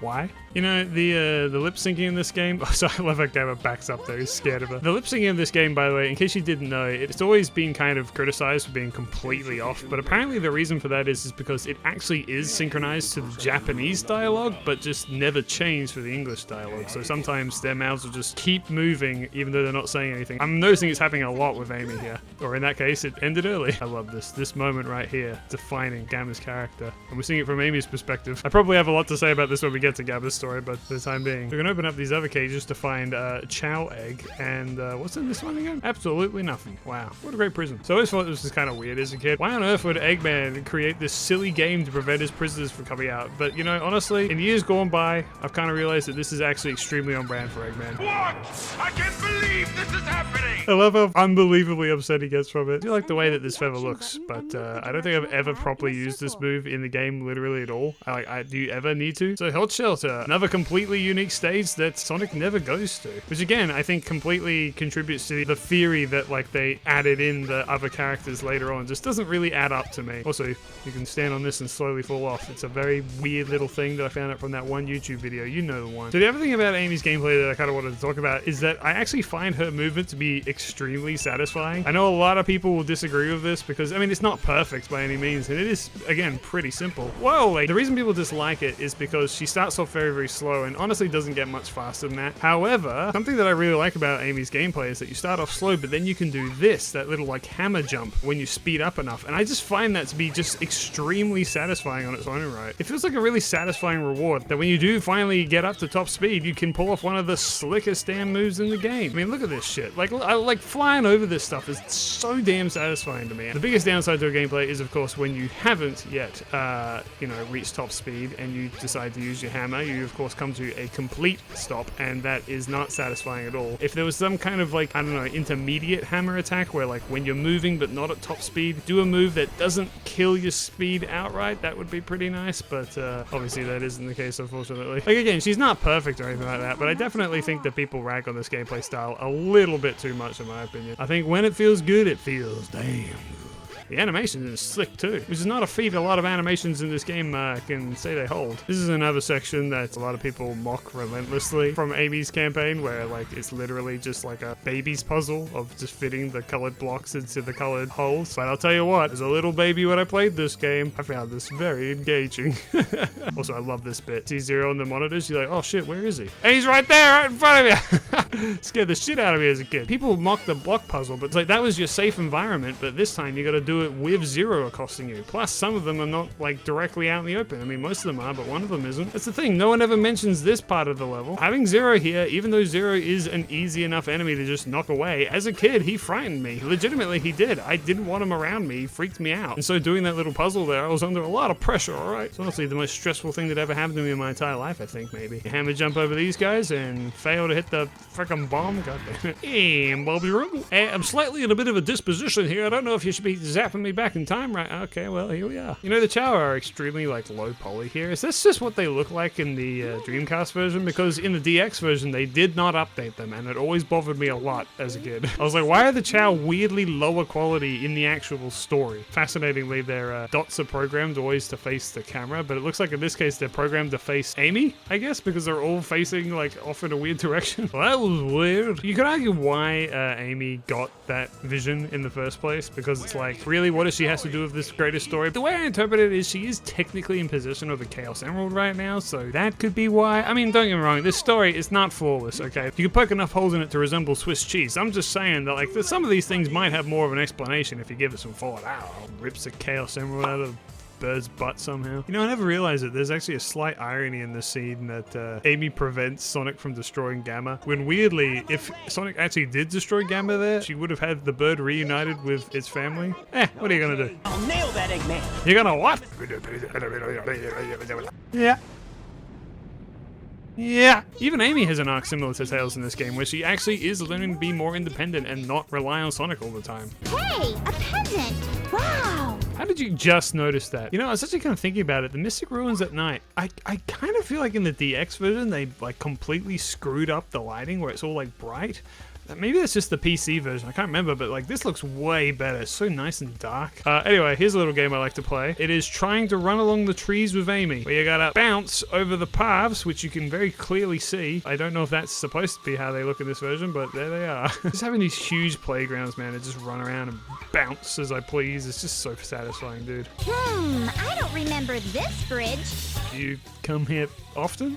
Why? You know, the lip syncing in this game. Oh, so I love how Gabba backs up there. He's scared of her. The lip syncing in this game, by the way, in case you didn't know, it's always been kind of criticized for being completely off. But apparently the reason for that is because it actually is synchronized to the Japanese dialogue, but just never changed for the English dialogue. So sometimes their mouths will just keep moving, even though they're not saying anything. I'm noticing it's happening a lot with Amy here. Or in that case, it ended early. I love this moment right here, defining Gamma's character. And we're seeing it from Amy's perspective. I probably have a lot to say about this when we get to Gabba's story, but for the time being, we're gonna open up these other cages to find Chow Egg, and what's in this one again? Absolutely nothing. Wow, what a great prison. So I always thought this was kind of weird as a kid. Why on earth would Eggman create this silly game to prevent his prisoners from coming out? But you know, honestly, in years gone by, I've kind of realized that this is actually extremely on brand for Eggman. What? I can't believe this is happening! I love how unbelievably upset he gets from it. I do like the way that this feather looks, but I don't think I've ever properly used this move in the game literally at all. Do you ever need to? So Hot Shelter, another completely unique stage that Sonic never goes to, which again I think completely contributes to the theory that like they added in the other characters later on. Just doesn't really add up to me. Also, you can stand on this and slowly fall off. It's a very weird little thing that I found out from that one YouTube video. You know the one. So the other thing about Amy's gameplay that I kind of wanted to talk about is that I actually find her movement to be extremely satisfying. I know a lot of people will disagree with this because I mean it's not perfect by any means, and it is again pretty simple. Well, like, the reason people dislike it is because she starts off very slow and honestly doesn't get much faster than that. However, something that I really like about Amy's gameplay is that you start off slow, but then you can do this, that little like hammer jump when you speed up enough. And I just find that to be just extremely satisfying on its own right. It feels like a really satisfying reward that when you do finally get up to top speed, you can pull off one of the slickest damn moves in the game. I mean, look at this shit. Like, I like flying over this stuff is so damn satisfying to me. The biggest downside to a gameplay is, of course, when you haven't yet, you know, reached top speed and you decide to use your hammer, you of course come to a complete stop, and that is not satisfying at all. If there was some kind of like, I don't know, intermediate hammer attack where like when you're moving but not at top speed, do a move that doesn't kill your speed outright, that would be pretty nice, but obviously that isn't the case, unfortunately. Like again, she's not perfect or anything like that, but I definitely think that people rag on this gameplay style a little bit too much in my opinion. I think when it feels good, it feels damn good. The animation is slick too, which is not a feat a lot of animations in this game can say they hold. This is another section that a lot of people mock relentlessly from Amy's campaign, where like it's literally just like a baby's puzzle of just fitting the colored blocks into the colored holes. But I'll tell you what, as a little baby when I played this game, I found this very engaging. Also, I love this bit. See Zero on the monitors, you're like, oh shit, where is he? And he's right there, right in front of you. Scared the shit out of me as a kid. People mock the block puzzle, but it's like that was your safe environment, but this time you gotta do it with Zero accosting you. Plus, some of them are not like directly out in the open. I mean, most of them are, but one of them isn't. That's the thing. No one ever mentions this part of the level. Having Zero here, even though Zero is an easy enough enemy to just knock away, as a kid, he frightened me. Legitimately, he did. I didn't want him around me. He freaked me out. And so doing that little puzzle there, I was under a lot of pressure, alright? It's honestly the most stressful thing that ever happened to me in my entire life, I think, maybe. Hammer jump over these guys and fail to hit the frickin' bomb. God damn it. Hey, Bobby Ruggles. I'm slightly in a bit of a disposition here. I don't know if you should be zapping me back in time, right? Okay, well, here we are. You know, the Chow are extremely, like, low poly here. Is this just what they look like in the Dreamcast version? Because in the DX version, they did not update them, and it always bothered me a lot as a kid. I was like, why are the Chow weirdly lower quality in the actual story? Fascinatingly, their dots are programmed always to face the camera, but it looks like in this case, they're programmed to face Amy, I guess, because they're all facing, like, off in a weird direction. Well, that was weird. You could argue why Amy got that vision in the first place, because it's like, really, what does she has to do with this greater story? The way I interpret it is she is technically in possession of a Chaos Emerald right now, so that could be why. I mean, don't get me wrong, this story is not flawless, okay? You can poke enough holes in it to resemble Swiss cheese. I'm just saying that, like, some of these things might have more of an explanation if you give it some thought. Rips a Chaos Emerald out of bird's butt somehow. You know, I never realized that there's actually a slight irony in this scene that Amy prevents Sonic from destroying Gamma, when weirdly, if Sonic actually did destroy Gamma there, she would have had the bird reunited with its family. What are you gonna do? I'll nail that, Eggman. You're gonna what? Yeah. Yeah. Even Amy has an arc similar to Tails in this game, where she actually is learning to be more independent and not rely on Sonic all the time. Hey, a pendant. Wow. How did you just notice that? You know, I was actually kind of thinking about it. The Mystic Ruins at night, I kind of feel like in the DX version, they like completely screwed up the lighting where it's all like bright. Maybe that's just the PC version, I can't remember, but like this looks way better. It's so nice and dark. Anyway, here's a little game I like to play. It is trying to run along the trees with Amy, where you gotta bounce over the paths, which you can very clearly see. I don't know if that's supposed to be how they look in this version, but there they are. Just having these huge playgrounds, man, to just run around and bounce as I please. It's just so satisfying, dude. I don't remember this bridge. You come here often?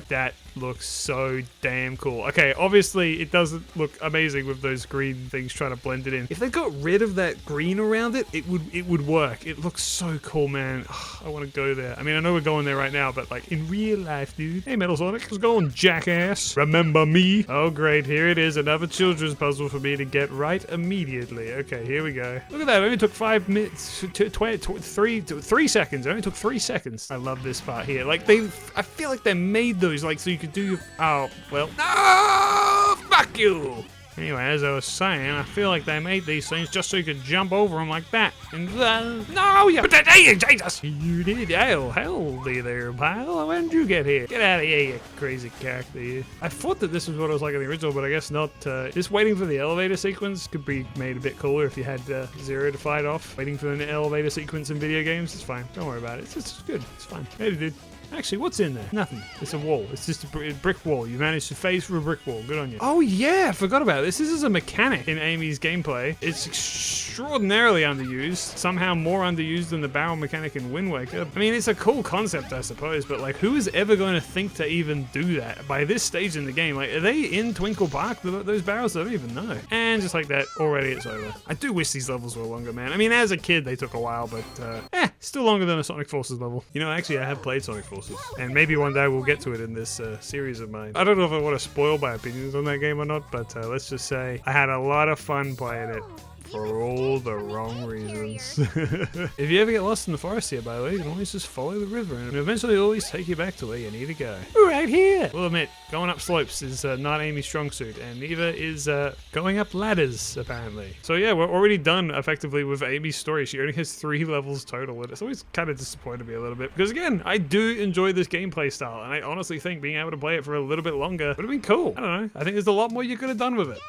That looks so damn cool. Okay, obviously it doesn't look amazing with those green things trying to blend it in. If they got rid of that green around it, it would work. It looks so cool, man. I want to go there. I mean, I know we're going there right now, but like in real life, dude. Hey, Metal Sonic, how's it going, jackass? Remember me? Oh, great. Here it is. Another children's puzzle for me to get right immediately. Okay, here we go. Look at that. It only took 5 minutes, 3 seconds. It only took 3 seconds. I love this part here. Like I feel like they made those like so you could do. Oh, well. No! Fuck you! Anyway, as I was saying, I feel like they made these things just so you could jump over them like that. And no, you Jesus! You did. Howdy there, pal. When did you get here? Get out of here, you crazy character. You. I thought that this was what it was like in the original, but I guess not. Just waiting for the elevator sequence could be made a bit cooler if you had Zero to fight off. Waiting for the elevator sequence in video games, it's fine. Don't worry about it. It's good. It's fine. Hey, dude. Actually, what's in there? Nothing. It's a wall. It's just a brick wall. You managed to phase through a brick wall. Good on you. Oh yeah, I forgot about this. This is a mechanic in Amy's gameplay. It's extraordinarily underused. Somehow more underused than the barrel mechanic in Wind Waker. I mean, it's a cool concept, I suppose, but like, who is ever going to think to even do that by this stage in the game? Like, are they in Twinkle Park? Those barrels? I don't even know. And just like that, already it's over. I do wish these levels were longer, man. I mean, as a kid, they took a while, but still longer than a Sonic Forces level. You know, actually, I have played Sonic Forces. And maybe one day we'll get to it in this series of mine. I don't know if I want to spoil my opinions on that game or not, but let's just say I had a lot of fun playing it for all the wrong reasons. If you ever get lost in the forest here, by the way, you can always just follow the river and eventually it'll always take you back to where you need to go. Right here! We'll admit, going up slopes is not Amy's strong suit, and neither is going up ladders, apparently. So yeah, we're already done effectively with Amy's story. She only has 3 levels total, and it's always kind of disappointed me a little bit, because again, I do enjoy this gameplay style, and I honestly think being able to play it for a little bit longer would have been cool. I don't know. I think there's a lot more you could have done with it.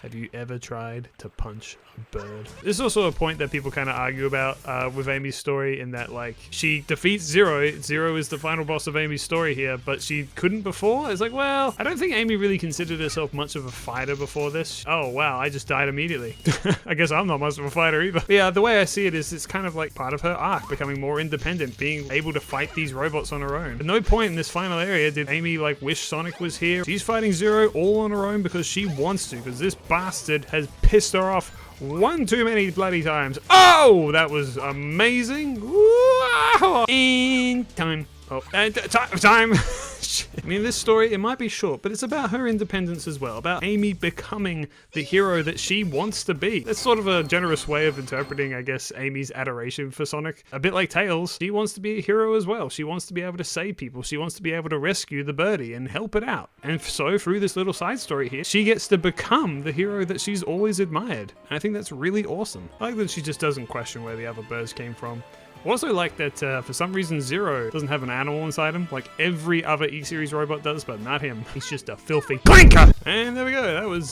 Have you ever tried to punch a bird? This is also a point that people kind of argue about with Amy's story, in that like she defeats Zero. Zero is the final boss of Amy's story here, but she couldn't before. It's like, well, I don't think Amy really considered herself much of a fighter before this. Oh wow, I just died immediately. I guess I'm not much of a fighter either. But yeah, the way I see it is it's kind of like part of her arc, becoming more independent, being able to fight these robots on her own. At no point in this final area did Amy like wish Sonic was here. She's fighting Zero all on her own because she wants to, because this bastard has pissed her off one too many bloody times. Oh, that was amazing. Wow. In time. Oh, time. I mean, this story, it might be short, but it's about her independence as well, about Amy becoming the hero that she wants to be. That's sort of a generous way of interpreting, I guess, Amy's adoration for Sonic. A bit like Tails, she wants to be a hero as well. She wants to be able to save people. She wants to be able to rescue the birdie and help it out. And so, through this little side story here, she gets to become the hero that she's always admired. And I think that's really awesome. I like that she just doesn't question where the other birds came from. I also like that for some reason Zero doesn't have an animal inside him, like every other E-Series robot does, but not him. He's just a filthy clanker! And there we go. That was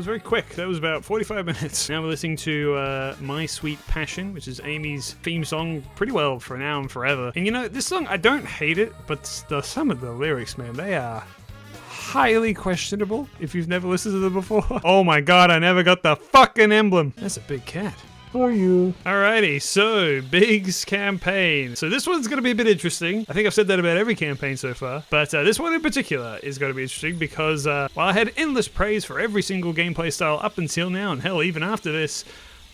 very quick. That was about 45 minutes. Now we're listening to My Sweet Passion, which is Amy's theme song, pretty well for now and forever. And you know, this song, I don't hate it, but some of the lyrics, man, they are highly questionable if you've never listened to them before. Oh my god, I never got the fucking emblem. That's a big cat. For you. Alrighty, so Big's campaign. So this one's going to be a bit interesting. I think I've said that about every campaign so far, but this one in particular is going to be interesting because while I had endless praise for every single gameplay style up until now, and hell, even after this,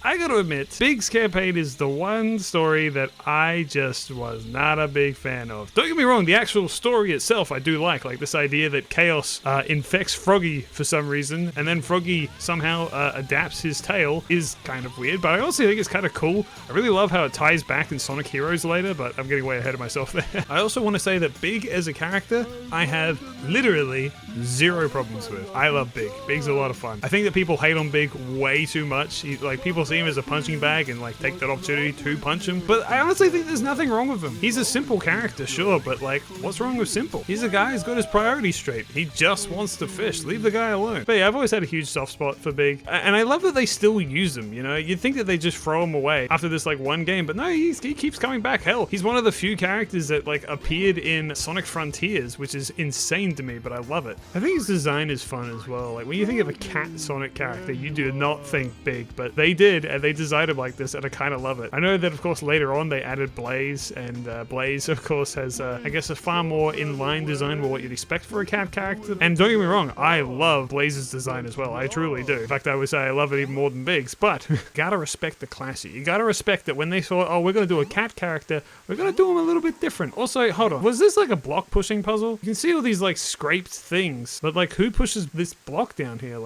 I gotta admit, Big's campaign is the one story that I just was not a big fan of. Don't get me wrong, the actual story itself I do like this idea that Chaos infects Froggy for some reason, and then Froggy somehow adapts his tail is kind of weird, but I also think it's kind of cool. I really love how it ties back in Sonic Heroes later, but I'm getting way ahead of myself there. I also want to say that Big as a character, I have literally zero problems with. I love Big. Big's a lot of fun. I think that people hate on Big way too much. People see him as a punching bag and take that opportunity to punch him, but I honestly think there's nothing wrong with him. He's a simple character, sure, but what's wrong with simple? He's a guy who's got his priorities straight. He just wants to fish. Leave the guy alone. But yeah, I've always had a huge soft spot for Big, and I love that they still use him, you know? You'd think that they just throw him away after this one game, but no, he keeps coming back. Hell, he's one of the few characters that appeared in Sonic Frontiers, which is insane to me, but I love it. I think his design is fun as well. When you think of a cat Sonic character, you do not think Big, but they did, and they designed him like this, and I kind of love it. I know that, of course, later on they added Blaze, and Blaze, of course, has, I guess, a far more in-line design with what you'd expect for a cat character. And don't get me wrong, I love Blaze's design as well. I truly do. In fact, I would say I love it even more than Big's, but gotta respect the classy. You gotta respect that when they thought, oh, we're gonna do a cat character, we're gonna do him a little bit different. Also, hold on, was this a block pushing puzzle? You can see all these scraped things, but who pushes this block down here?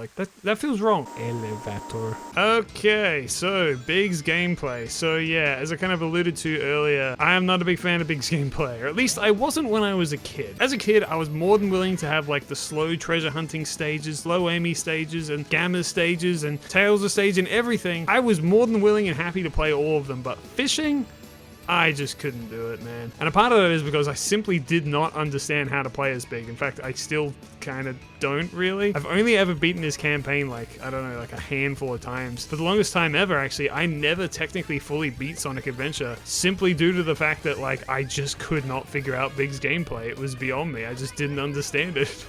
That feels wrong. Elevator. Okay, so Big's gameplay. So yeah, as I kind of alluded to earlier, I am not a big fan of Big's gameplay, or at least I wasn't when I was a kid. As a kid, I was more than willing to have the slow treasure hunting stages, low Amy stages, and Gamma stages, and Tails of stage, and everything. I was more than willing and happy to play all of them, but fishing, I just couldn't do it, man. And a part of it is because I simply did not understand how to play as Big. In fact, I still kind of don't really. I've only ever beaten this campaign I don't know, a handful of times. For the longest time ever, actually, I never technically fully beat Sonic Adventure simply due to the fact that I just could not figure out Big's gameplay. It was beyond me. I just didn't understand it.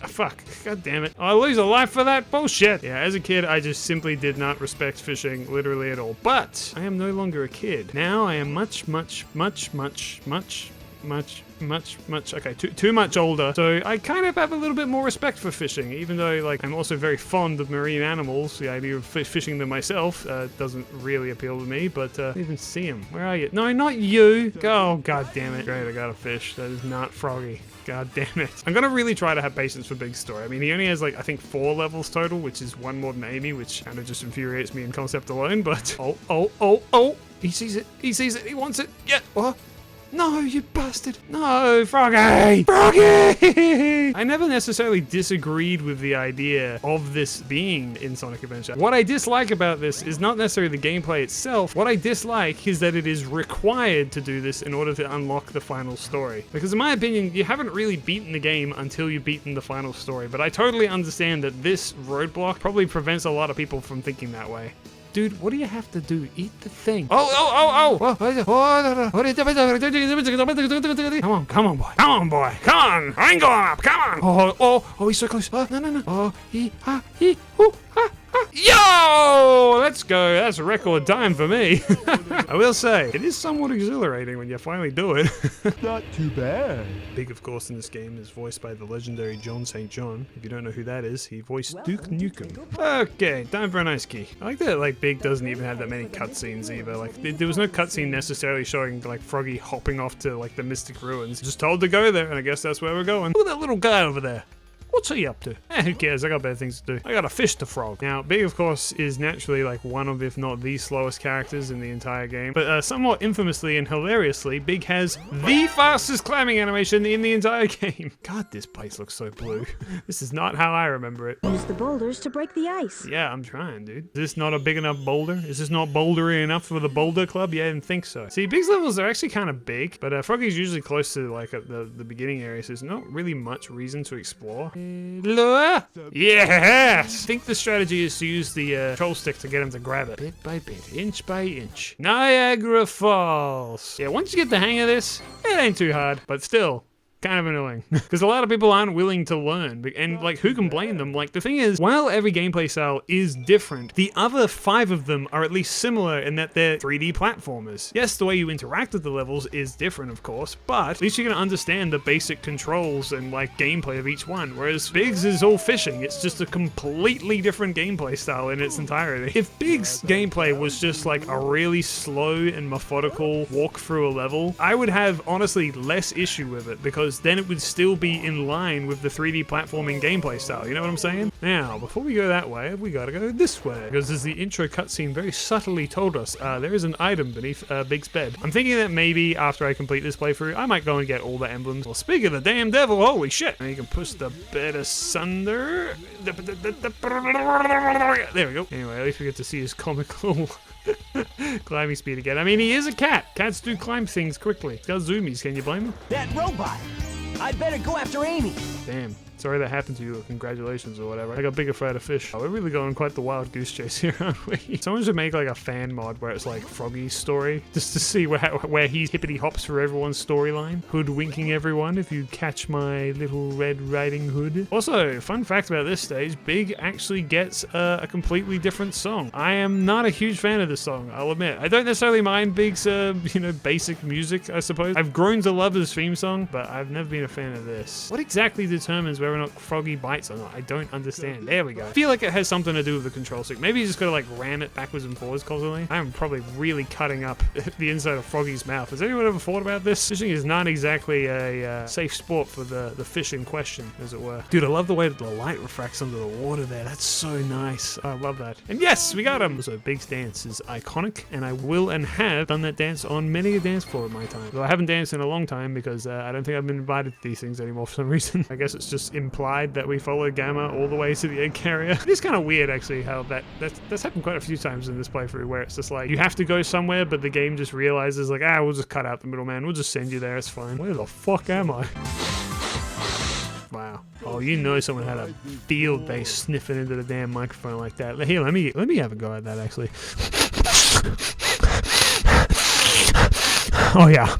Fuck. God damn it. I lose a life for that bullshit. Yeah, as a kid, I just simply did not respect fishing literally at all. But I am no longer a kid. Now I am much, okay, too much older. So I kind of have a little bit more respect for fishing, even though I'm also very fond of marine animals. The idea of fishing them myself doesn't really appeal to me, but I didn't even see him. Where are you? No, not you. Oh, god damn it. Great, I got a fish. That is not Froggy. God damn it. I'm gonna really try to have patience for Big's story. I mean, he only has I think 4 levels total, which is 1 more than Amy, which kind of just infuriates me in concept alone, but oh. He sees it. He sees it. He wants it. Yeah. What? No, you bastard. No, Froggy. Froggy! I never necessarily disagreed with the idea of this being in Sonic Adventure. What I dislike about this is not necessarily the gameplay itself. What I dislike is that it is required to do this in order to unlock the final story. Because in my opinion, you haven't really beaten the game until you've beaten the final story. But I totally understand that this roadblock probably prevents a lot of people from thinking that way. Dude, what do you have to do? Eat the thing. Oh! Come on, boy. Come on. I ain't going up. Come on. Oh, he's so close. No. Oh, Yo! Let's go. That's a record time for me. I will say, it is somewhat exhilarating when you finally do it. Not too bad. Big, of course, in this game is voiced by the legendary John St. John. If you don't know who that is, he voiced Duke Nukem. Okay, time for an ice key. I like that, Big doesn't even have that many cutscenes either. There was no cutscene necessarily showing, Froggy hopping off to, the Mystic Ruins. Just told to go there, and I guess that's where we're going. Look at that little guy over there. What's he up to? Who cares? I got better things to do. I got a fish to frog. Now, Big, of course, is naturally one of, if not the slowest characters in the entire game. But somewhat infamously and hilariously, Big has the fastest climbing animation in the entire game. God, this place looks so blue. This is not how I remember it. Use the boulders to break the ice. Yeah, I'm trying, dude. Is this not a big enough boulder? Is this not bouldery enough for the boulder club? Yeah, I didn't think so. See, Big's levels are actually kind of big, but Froggy's usually close to at the beginning area, so there's not really much reason to explore. Yes! I think the strategy is to use the control stick to get him to grab it. Bit by bit, inch by inch. Niagara Falls. Yeah, once you get the hang of this, it ain't too hard, but still, kind of annoying because a lot of people aren't willing to learn, and like who can blame them? Like the thing is, while every gameplay style is different, the other 5 of them are at least similar in that they're 3D platformers. Yes, the way you interact with the levels is different, of course, but at least you're gonna understand the basic controls and like gameplay of each one. Whereas Biggs is all fishing. It's just a completely different gameplay style in its entirety. If Biggs gameplay was just like a really slow and methodical walk through a level, I would have honestly less issue with it because then it would still be in line with the 3D platforming gameplay style. You know what I'm saying? Now, before we go that way, we gotta go this way because as the intro cutscene very subtly told us, there is an item beneath Big's bed. I'm thinking that maybe after I complete this playthrough, I might go and get all the emblems. Well, speak of the damn devil, holy shit! And you can push the bed asunder. There we go. Anyway, at least we get to see his comical climbing speed again. I mean, he is a cat. Cats do climb things quickly. He's got zoomies. Can you blame him? That robot! I'd better go after Amy. Damn. Sorry that happened to you, or congratulations or whatever. I got bigger fry to fish. Oh, we're really going quite the wild goose chase here, aren't we? Someone should make like a fan mod where it's like Froggy's story, just to see where he hippity hops through everyone's storyline. Hoodwinking everyone, if you catch my little Red Riding Hood. Also, fun fact about this stage, Big actually gets a completely different song. I am not a huge fan of this song, I'll admit. I don't necessarily mind Big's, basic music, I suppose. I've grown to love his theme song, but I've never been a fan of this. What exactly determines whether or not Froggy bites or not? I don't understand. There we go. I feel like it has something to do with the control stick. Maybe you just gotta like ram it backwards and forwards constantly. I'm probably really cutting up the inside of Froggy's mouth. Has anyone ever thought about this? Fishing is not exactly a safe sport for the fish in question, as it were. Dude, I love the way that the light refracts under the water there. That's so nice. I love that. And yes, we got him! So Big's dance is iconic, and I will and have done that dance on many a dance floor in my time. Though I haven't danced in a long time because I don't think I've been invited to these things anymore for some reason. I guess it's just implied that we follow Gamma all the way to the egg carrier. It is kind of weird actually how that's happened quite a few times in this playthrough where it's just like you have to go somewhere but the game just realizes like, we'll just cut out the middleman, we'll just send you there, it's fine. Where the fuck am I? Wow. Oh, you know someone had a field day sniffing into the damn microphone like that. Here, let me have a go at that actually. Oh yeah.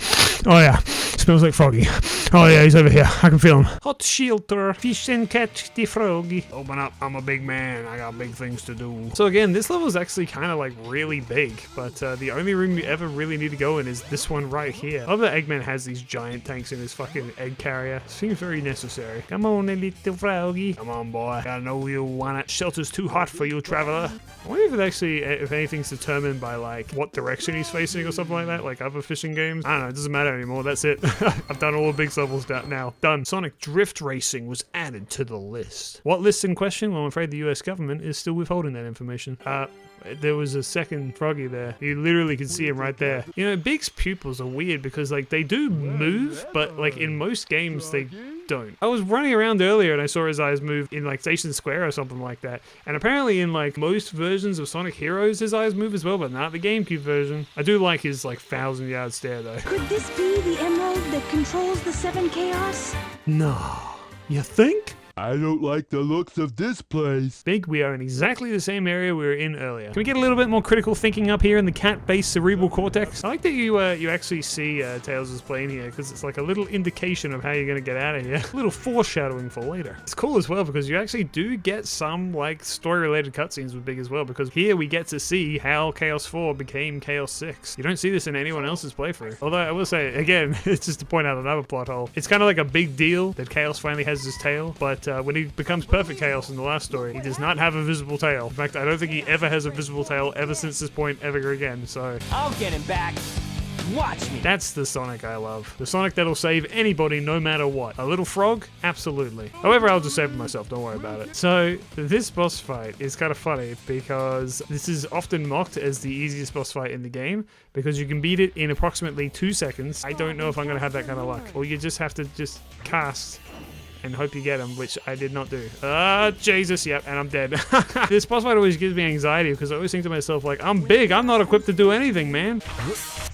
Oh yeah. Smells like Froggy. Oh yeah, he's over here. I can feel him. Hot shelter. Fish and catch the Froggy. Open up. I'm a big man. I got big things to do. So again, this level is actually kind of like really big, but the only room you ever really need to go in is this one right here. I love that Eggman has these giant tanks in his fucking egg carrier. Seems very necessary. Come on, little Froggy. Come on, boy. I know you want it. Shelter's too hot for you, traveler. I wonder if it actually, if anything's determined by like what direction he's facing or something like that, like other fishing games. I don't know. It doesn't matter anymore. That's it. I've done all the big levels now. Done. Sonic Drift Racing was added to the list. What list in question? Well, I'm afraid the US government is still withholding that information. There was a second Froggy there. You literally can see him right there. You know, Big's pupils are weird because like they do move, but like in most games they don't. I was running around earlier and I saw his eyes move in like Station Square or something like that. And apparently in like most versions of Sonic Heroes his eyes move as well, but not the GameCube version. I do like his like 1,000-yard stare though. Could this be the emerald that controls the 7 chaos? No. You think? I don't like the looks of this place. Big, we are in exactly the same area we were in earlier. Can we get a little bit more critical thinking up here in the cat-based cerebral cortex? I like that you actually see Tails' plane here, because it's like a little indication of how you're going to get out of here. A little foreshadowing for later. It's cool as well, because you actually do get some, like, story-related cutscenes with Big as well, because here we get to see how Chaos 4 became Chaos 6. You don't see this in anyone else's playthrough. Although, I will say, again, it's just to point out another plot hole. It's kind of like a big deal that Chaos finally has his tail, but when he becomes Perfect Chaos in the last story, he does not have a visible tail. In fact, I don't think he ever has a visible tail ever since this point ever again, so... I'll get him back. Watch me. That's the Sonic I love. The Sonic that'll save anybody no matter what. A little frog? Absolutely. However, I'll just save it myself, don't worry about it. So, this boss fight is kind of funny because this is often mocked as the easiest boss fight in the game because you can beat it in approximately 2 seconds. I don't know if I'm going to have that kind of luck. Or you just have to just cast and hope you get him, which I did not do. Jesus, yep, and I'm dead. This boss fight always gives me anxiety because I always think to myself, like, I'm big, I'm not equipped to do anything, man.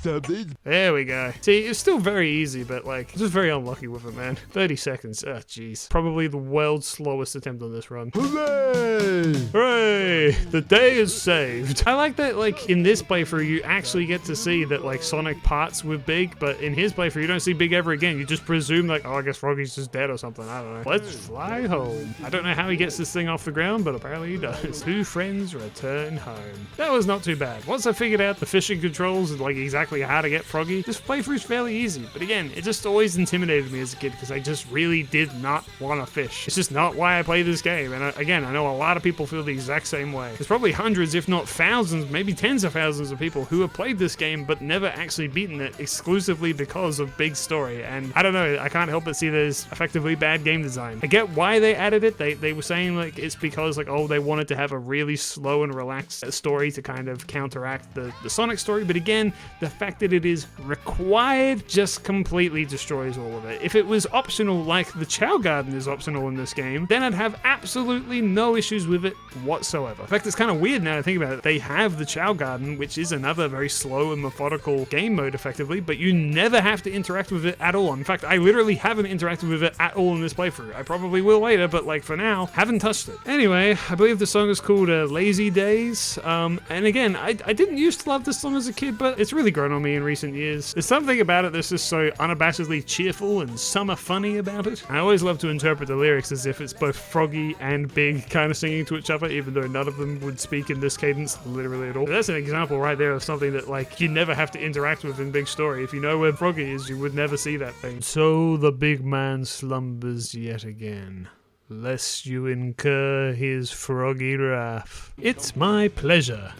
something. There we go. See, it's still very easy, but like, just very unlucky with it, man. 30 seconds. Oh, jeez. Probably the world's slowest attempt on this run. Hooray! Hooray! The day is saved. I like that, like, in this playthrough, you actually get to see that, like, Sonic parts with Big, but in his playthrough, you don't see Big ever again. You just presume, like, oh, I guess Froggy's just dead or something. I don't know. Let's fly home. I don't know how he gets this thing off the ground, but apparently he does. Two friends return home. That was not too bad. Once I figured out the fishing controls and, like, exactly how to get Froggy, this playthrough's fairly easy. But again, it just always intimidated me as a kid because I just really did not want to fish. It's just not why I play this game. And again, I know a lot of people feel the exact same way. There's probably hundreds, if not thousands, maybe tens of thousands of people who have played this game but never actually beaten it exclusively because of Big Story. And I don't know, I can't help but see there's effectively bad game design. I get why they added it. They were saying like it's because like, oh, they wanted to have a really slow and relaxed story to kind of counteract the Sonic story. But again, the fact that it is required just completely destroys all of it. If it was optional like the Chow Garden is optional in this game, then I'd have absolutely no issues with it whatsoever. In fact, it's kind of weird now to think about it. They have the Chow Garden, which is another very slow and methodical game mode effectively, but you never have to interact with it at all. In fact, I literally haven't interacted with it at all in this playthrough. I probably will later, but like for now, haven't touched it. Anyway, I believe the song is called Lazy Days. And again, I didn't used to love this song as a kid, but it's really grown on me in recent years. There's something about it that's just so unabashedly cheerful and summer funny about it. I always love to interpret the lyrics as if it's both Froggy and Big kind of singing to each other, even though none of them would speak in this cadence literally at all. But that's an example right there of something that like you never have to interact with in Big Story. If you know where Froggy is, you would never see that thing. So the big man slumbers yet again, lest you incur his froggy wrath. It's my pleasure.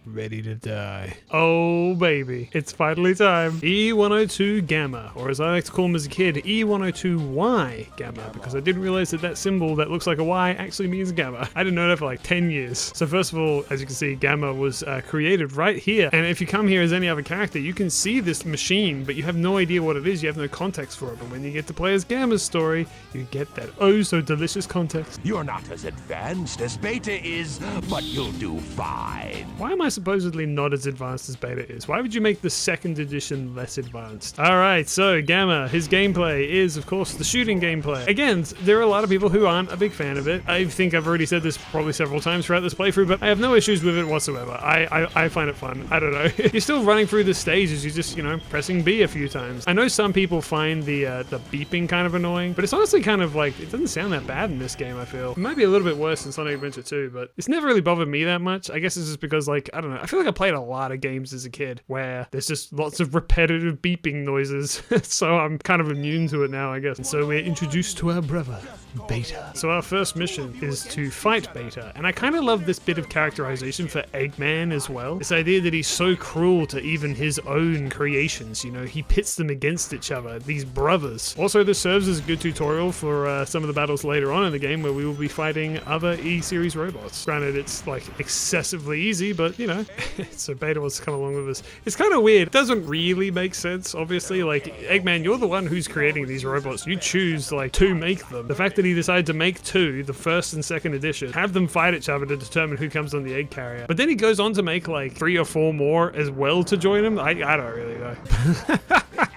Ready to die. Oh baby, it's finally time. E102 Gamma, or as I like to call him as a kid, E102Y Gamma, because I didn't realize that that symbol that looks like a Y actually means Gamma. I didn't know that for like 10 years. So first of all, as you can see, Gamma was created right here. And if you come here as any other character, you can see this machine, but you have no idea what it is. You have no context for it. But when you get to play as Gamma's story, you get that oh so delicious context. You're not as advanced as Beta is, but you'll do fine. Why am I supposedly not as advanced as Beta is? Why would you make the second edition less advanced? Alright, so Gamma, his gameplay is, of course, the shooting gameplay. Again, there are a lot of people who aren't a big fan of it. I think I've already said this probably several times throughout this playthrough, but I have no issues with it whatsoever. I find it fun. I don't know. You're still running through the stages, you're just, you know, pressing B a few times. I know some people find the beeping kind of annoying, but it's honestly kind of like, it doesn't sound that bad in this game, I feel. It might be a little bit worse than Sonic Adventure 2, but it's never really bothered me that much. I guess it's just because, like, I don't know, I feel like I played a lot of games as a kid where there's just lots of repetitive beeping noises, so I'm kind of immune to it now, I guess. And so we're introduced to our brother, Beta. So our first mission is to fight Beta, and I kind of love this bit of characterization for Eggman as well. This idea that he's so cruel to even his own creations, you know, he pits them against each other, these brothers. Also, this serves as a good tutorial for some of the battles later on in the game where we will be fighting other E-Series robots. Granted, it's like excessively easy, but you know, so Beta wants to come along with us. It's kind of weird. It doesn't really make sense, obviously. Like, Eggman, you're the one who's creating these robots. You choose, like, to make them. The fact that he decided to make two, the first and second edition, have them fight each other to determine who comes on the egg carrier. But then he goes on to make, like, 3 or 4 more as well to join him. I don't really know.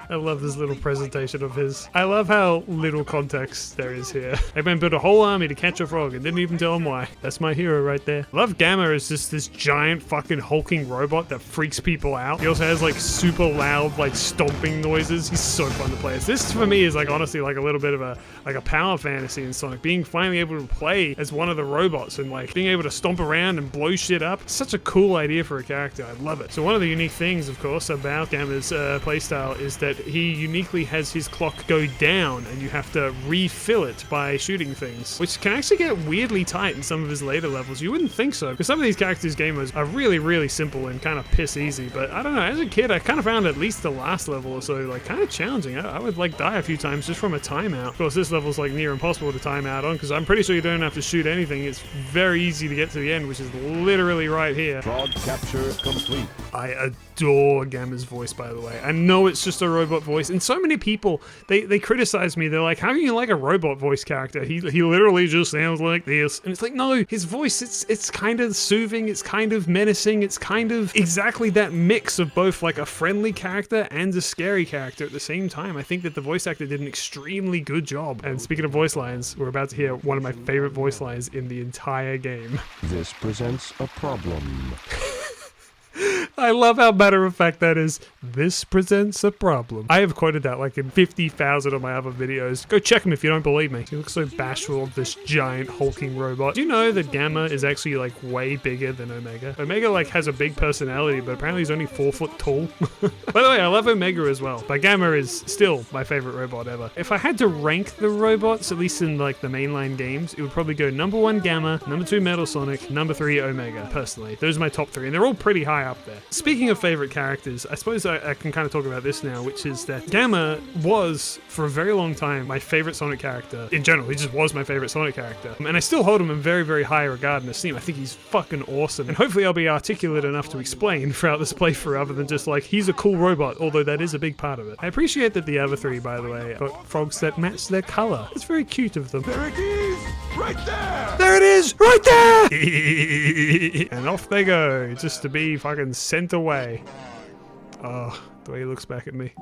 I love this little presentation of his. I love how little context there is here. Eggman built a whole army to catch a frog and didn't even tell him why. That's my hero right there. I love Gamma as just this giant fucking hulking robot that freaks people out. He also has like super loud like stomping noises. He's so fun to play as. This for me is like honestly like a little bit of a power fantasy in Sonic. Being finally able to play as one of the robots and like being able to stomp around and blow shit up. It's such a cool idea for a character. I love it. So one of the unique things, of course, about Gamma's playstyle is that he uniquely has his clock go down and you have to refill it by shooting things, which can actually get weirdly tight in some of his later levels. You wouldn't think so, because some of these characters' game modes are really, really simple and kind of piss easy, but I don't know, as a kid I kind of found at least the last level or so like kind of challenging. I would like die a few times just from a timeout. Of course, this level's like near impossible to time out on because I'm pretty sure you don't have to shoot anything. It's very easy to get to the end, which is literally right here. Frog capture complete. I adore Gamma's voice, by the way. I know it's just a robot voice, and so many people, they criticize me. They're like, how can you like a robot voice character? He literally just sounds like this. And it's like, no, his voice, it's kind of soothing, it's kind of menacing, it's kind of exactly that mix of both like a friendly character and a scary character at the same time. I think that the voice actor did an extremely good job. And speaking of voice lines, we're about to hear one of my favorite voice lines in the entire game. This presents a problem. I love how matter of fact that is. This presents a problem. I have quoted that like in 50,000 of my other videos. Go check him if you don't believe me. He looks so bashful of this giant hulking robot. Do you know that Gamma is actually like way bigger than Omega? Omega like has a big personality, but apparently he's only 4 foot tall. By the way, I love Omega as well, but Gamma is still my favorite robot ever. If I had to rank the robots, at least in like the mainline games, it would probably go number 1 Gamma, number 2 Metal Sonic, number 3 Omega, personally. Those are my top 3, and they're all pretty high up there. Speaking of favorite characters, I suppose I can kind of talk about this now, which is that Gamma was, for a very long time, my favorite Sonic character. In general, he just was my favorite Sonic character. And I still hold him in very, very high regard and esteem. I think he's fucking awesome. And hopefully I'll be articulate enough to explain throughout this playthrough other than just like, he's a cool robot, although that is a big part of it. I appreciate that the other 3, by the way, got frogs that match their color. It's very cute of them. There it is! Right there! There it is! Right there! And off they go, just to be fucking sent away. Oh, the way he looks back at me.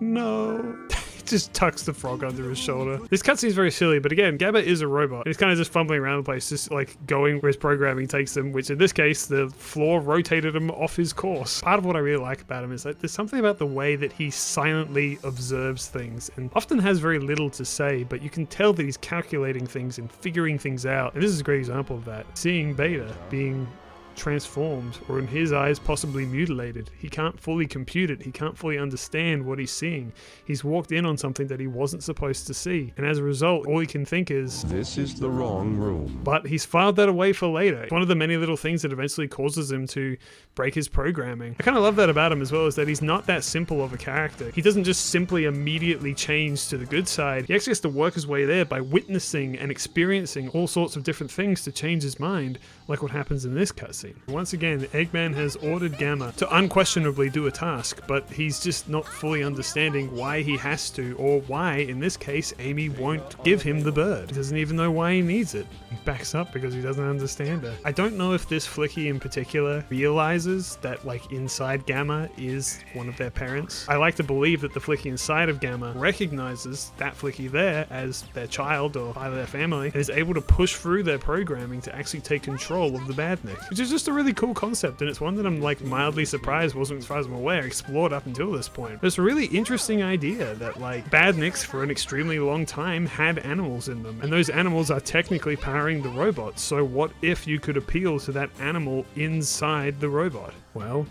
No. He just tucks the frog under his shoulder. This cutscene's very silly, but again, Gamma is a robot. He's kind of just fumbling around the place, just like going where his programming takes him, which in this case, the floor rotated him off his course. Part of what I really like about him is that there's something about the way that he silently observes things and often has very little to say, but you can tell that he's calculating things and figuring things out. And this is a great example of that. Seeing Beta being transformed, or in his eyes possibly mutilated. He can't fully compute it. He can't fully understand what he's seeing. He's walked in on something that he wasn't supposed to see, and as a result all he can think is, This is the wrong room. but he's filed that away for later. It's one of the many little things that eventually causes him to break his programming. I kind of love that about him as well, is that he's not that simple of a character. He doesn't just simply immediately change to the good side. He actually has to work his way there by witnessing and experiencing all sorts of different things to change his mind, like what happens in this cutscene. Once again, Eggman has ordered Gamma to unquestionably do a task, but he's just not fully understanding why he has to, or why, in this case, Amy won't give him the bird. He doesn't even know why he needs it. He backs up because he doesn't understand her. I don't know if this Flicky in particular realizes that, like, inside Gamma is one of their parents. I like to believe that the Flicky inside of Gamma recognizes that Flicky there as their child or part of their family, and is able to push through their programming to actually take control of the Badnik, which is just a really cool concept, and it's one that I'm like mildly surprised wasn't, as far as I'm aware, explored up until this point. It's a really interesting idea that like Badniks for an extremely long time had animals in them, and those animals are technically powering the robots. So what if you could appeal to that animal inside the robot? Well,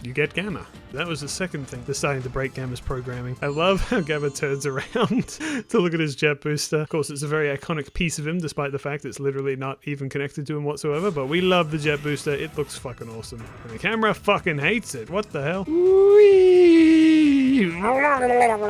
you get Gamma. That was the second thing that's starting to break Gamma's programming. I love how Gamma turns around to look at his jet booster. Of course, it's a very iconic piece of him, despite the fact it's literally not even connected to him whatsoever, but we love the jet booster. It looks fucking awesome. And the camera fucking hates it. What the hell?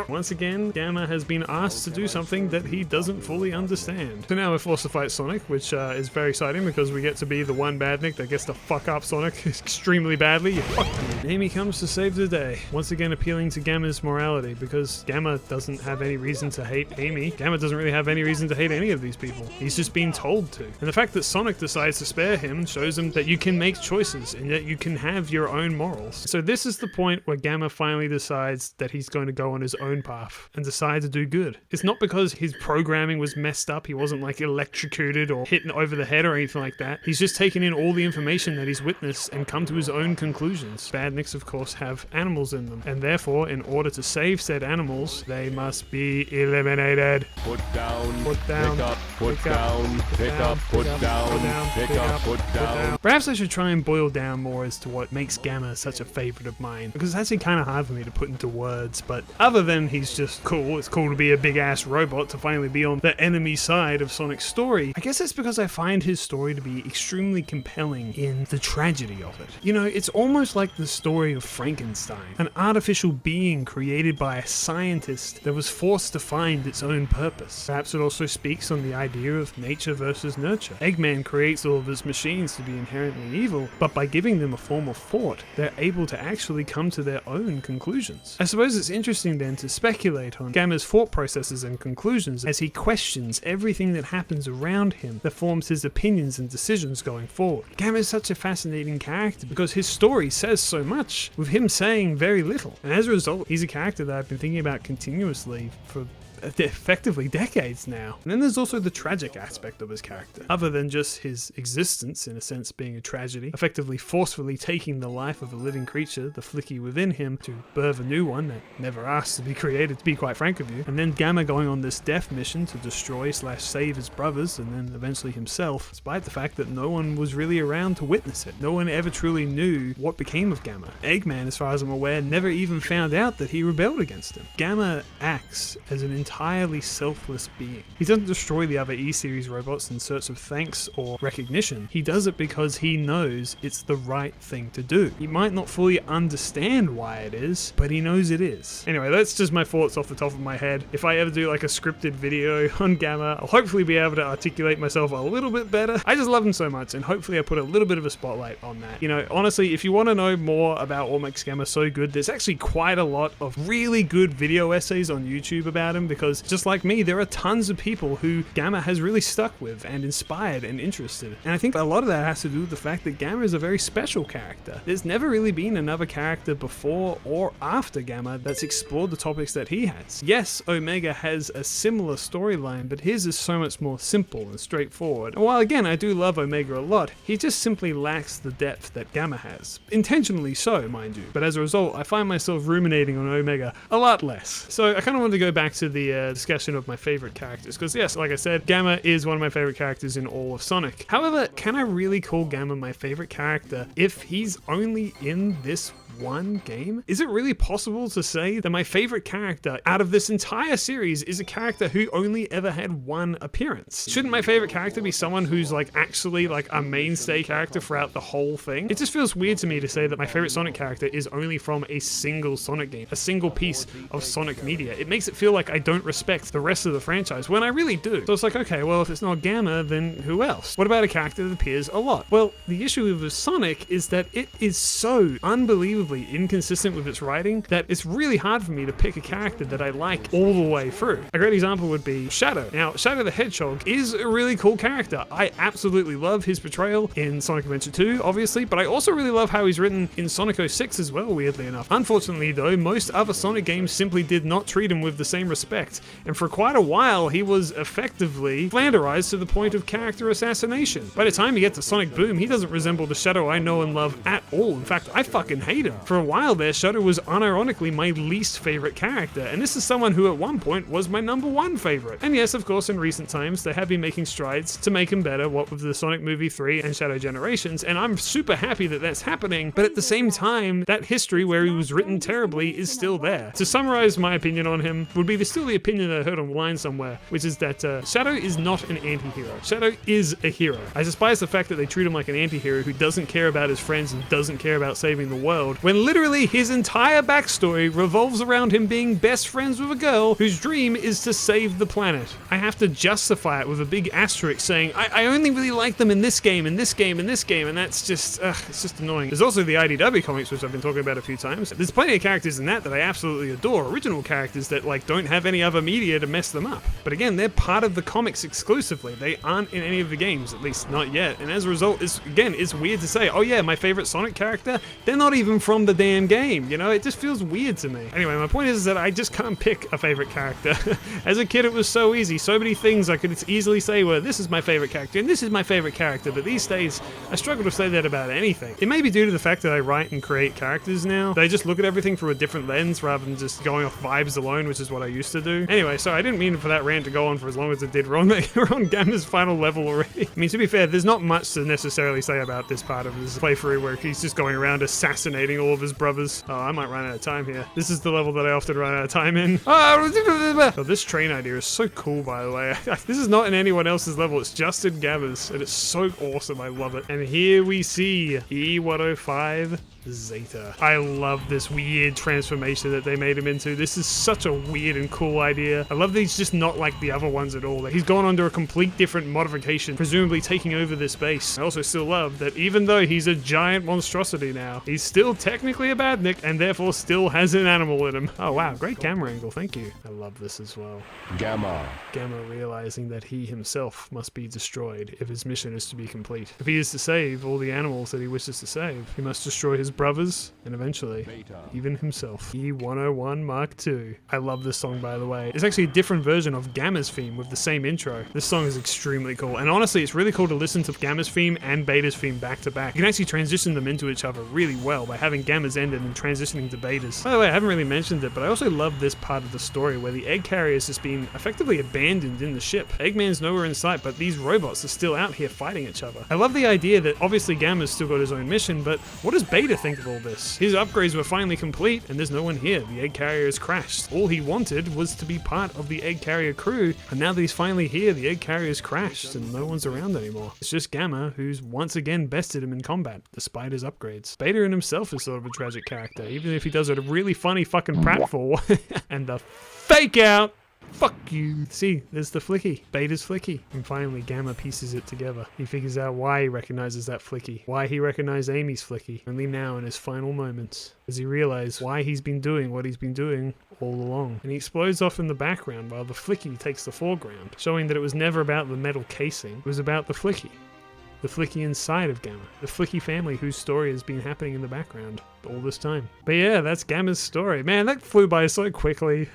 Once again, Gamma has been asked to do something that he doesn't fully understand. So now we're forced to fight Sonic, which is very exciting because we get to be the one Badnik that gets to fuck up Sonic extremely badly. You fucked me. Amy comes to save the day, once again appealing to Gamma's morality, because Gamma doesn't have any reason to hate Amy. Gamma doesn't really have any reason to hate any of these people. He's just been told to. And the fact that Sonic decides to spare him shows him that you can make choices and that you can have your own morals. So this is the point where Gamma finally decides that he's going to go on his own path and decide to do good. It's not because his programming was messed up, he wasn't like electrocuted or hit over the head or anything like that. He's just taken in all the information that he's witnessed and come to his own conclusions. Badniks, of course, have animals in them, and therefore, in order to save said animals, they must be eliminated. Put down, Put down, pick up, put down, pick up, put down, pick up, put down. Perhaps I should try and boil down more as to what makes Gamma such a favorite of mine, because it's actually kind of hard for me to put into words. words, but other than he's just cool, it's cool to be a big-ass robot to finally be on the enemy side of Sonic's story, I guess it's because I find his story to be extremely compelling in the tragedy of it. You know, it's almost like the story of Frankenstein, an artificial being created by a scientist that was forced to find its own purpose. Perhaps it also speaks on the idea of nature versus nurture. Eggman creates all of his machines to be inherently evil, but by giving them a form of thought, they're able to actually come to their own conclusions. I suppose it's interesting then to speculate on Gamma's thought processes and conclusions as he questions everything that happens around him that forms his opinions and decisions going forward. Gamma is such a fascinating character because his story says so much, with him saying very little. And as a result, he's a character that I've been thinking about continuously for effectively decades now. And then there's also the tragic aspect of his character. Other than just his existence, in a sense, being a tragedy, effectively forcefully taking the life of a living creature, the Flicky within him, to birth a new one that never asked to be created, to be quite frank with you, and then Gamma going on this death mission to destroy/save his brothers, and then eventually himself, despite the fact that no one was really around to witness it. No one ever truly knew what became of Gamma. Eggman, as far as I'm aware, never even found out that he rebelled against him. Gamma acts as an entirely selfless being. He doesn't destroy the other E-Series robots in search of thanks or recognition. He does it because he knows it's the right thing to do. He might not fully understand why it is, but he knows it is. Anyway, that's just my thoughts off the top of my head. If I ever do like a scripted video on Gamma, I'll hopefully be able to articulate myself a little bit better. I just love him so much, and hopefully I put a little bit of a spotlight on that. You know, honestly, if you want to know more about what makes Gamma so good, there's actually quite a lot of really good video essays on YouTube about him, because just like me, there are tons of people who Gamma has really stuck with and inspired and interested. And I think a lot of that has to do with the fact that Gamma is a very special character. There's never really been another character before or after Gamma that's explored the topics that he has. Yes, Omega has a similar storyline, but his is so much more simple and straightforward. And while again, I do love Omega a lot, he just simply lacks the depth that Gamma has. Intentionally so, mind you. But as a result, I find myself ruminating on Omega a lot less. So I kind of wanted to go back to the discussion of my favorite characters, because yes, like I said, Gamma is one of my favorite characters in all of Sonic. However, can I really call Gamma my favorite character if he's only in this one game? Is it really possible to say that my favorite character out of this entire series is a character who only ever had one appearance? Shouldn't my favorite character be someone who's like actually like a mainstay character throughout the whole thing? It just feels weird to me to say that my favorite Sonic character is only from a single Sonic game, a single piece of Sonic media. It makes it feel like I don't respect the rest of the franchise when I really do. So it's like, okay, well, if it's not Gamma, then who else? What about a character that appears a lot? Well, the issue with Sonic is that it is so unbelievably inconsistent with its writing that it's really hard for me to pick a character that I like all the way through. A great example would be Shadow. Now, Shadow the Hedgehog is a really cool character. I absolutely love his portrayal in Sonic Adventure 2, obviously, but I also really love how he's written in Sonic 06 as well, weirdly enough. Unfortunately, though, most other Sonic games simply did not treat him with the same respect, and for quite a while, he was effectively flanderized to the point of character assassination. By the time you get to Sonic Boom, he doesn't resemble the Shadow I know and love at all. In fact, I fucking hate him. For a while there, Shadow was unironically my least favorite character, and this is someone who at one point was my #1 favorite. And yes, of course, in recent times, they have been making strides to make him better, what with the Sonic Movie 3 and Shadow Generations, and I'm super happy that that's happening, but at the same time, that history where he was written terribly is still there. To summarize my opinion on him would be still the opinion that I heard online somewhere, which is that Shadow is not an anti-hero. Shadow is a hero. I despise the fact that they treat him like an anti-hero who doesn't care about his friends and doesn't care about saving the world, when literally his entire backstory revolves around him being best friends with a girl whose dream is to save the planet. I have to justify it with a big asterisk saying, I only really like them in this game, in this game, in this game, and that's just, it's just annoying. There's also the IDW comics, which I've been talking about a few times. There's plenty of characters in that I absolutely adore, original characters that like don't have any other media to mess them up. But again, they're part of the comics exclusively. They aren't in any of the games, at least not yet. And as a result, it's weird to say, oh yeah, my favorite Sonic character, they're not even from the damn game, you know? It just feels weird to me. Anyway, my point is that I just can't pick a favorite character. As a kid, it was so easy. So many things I could easily say were, this is my favorite character, and this is my favorite character, but these days, I struggle to say that about anything. It may be due to the fact that I write and create characters now. They just look at everything through a different lens rather than just going off vibes alone, which is what I used to do. do. Anyway, so I didn't mean for that rant to go on for as long as it did. We're on Gamma's final level already. I mean, to be fair, there's not much to necessarily say about this part of his playthrough where he's just going around assassinating all of his brothers. Oh, I might run out of time here. This is the level that I often run out of time in. Oh, this train idea is so cool, by the way. This is not in anyone else's level. It's just in Gamma's, and it's so awesome. I love it. And here we see E105 Zeta. I love this weird transformation that they made him into. This is such a weird and cool idea. I love that he's just not like the other ones at all. That he's gone under a complete different modification, presumably taking over this base. I also still love that even though he's a giant monstrosity now, he's still technically a badnik and therefore still has an animal in him. Oh wow, great camera angle, thank you. I love this as well. Gamma. Gamma realizing that he himself must be destroyed if his mission is to be complete. If he is to save all the animals that he wishes to save, he must destroy his brothers and eventually even himself. E101 Mark II. I love this song, by the way. It's actually a different version of Gamma's theme with the same intro. This song is extremely cool, and honestly it's really cool to listen to Gamma's theme and Beta's theme back to back. You can actually transition them into each other really well by having Gamma's end and then transitioning to Beta's. By the way, I haven't really mentioned it, but I also love this part of the story where the egg carrier is just being effectively abandoned in the ship. Eggman's nowhere in sight, but these robots are still out here fighting each other. I love the idea that obviously Gamma's still got his own mission, but what does Beta think of all this? His upgrades were finally complete and there's no one here. The egg carrier has crashed. All he wanted was to be part of the egg carrier crew, and now that he's finally here, the egg carrier has crashed and no one's around anymore. It's just Gamma who's once again bested him in combat, despite his upgrades. Beta in himself is sort of a tragic character, even if he does a really funny fucking pratfall. And the fake out! Fuck you. See, there's the flicky. Beta's flicky. And finally, Gamma pieces it together. He figures out why he recognizes that flicky. Why he recognized Amy's flicky. Only now in his final moments does he realize why he's been doing what he's been doing all along. And he explodes off in the background while the flicky takes the foreground, showing that it was never about the metal casing. It was about the flicky. The flicky inside of Gamma. The flicky family whose story has been happening in the background all this time. But yeah, that's Gamma's story. Man, that flew by so quickly.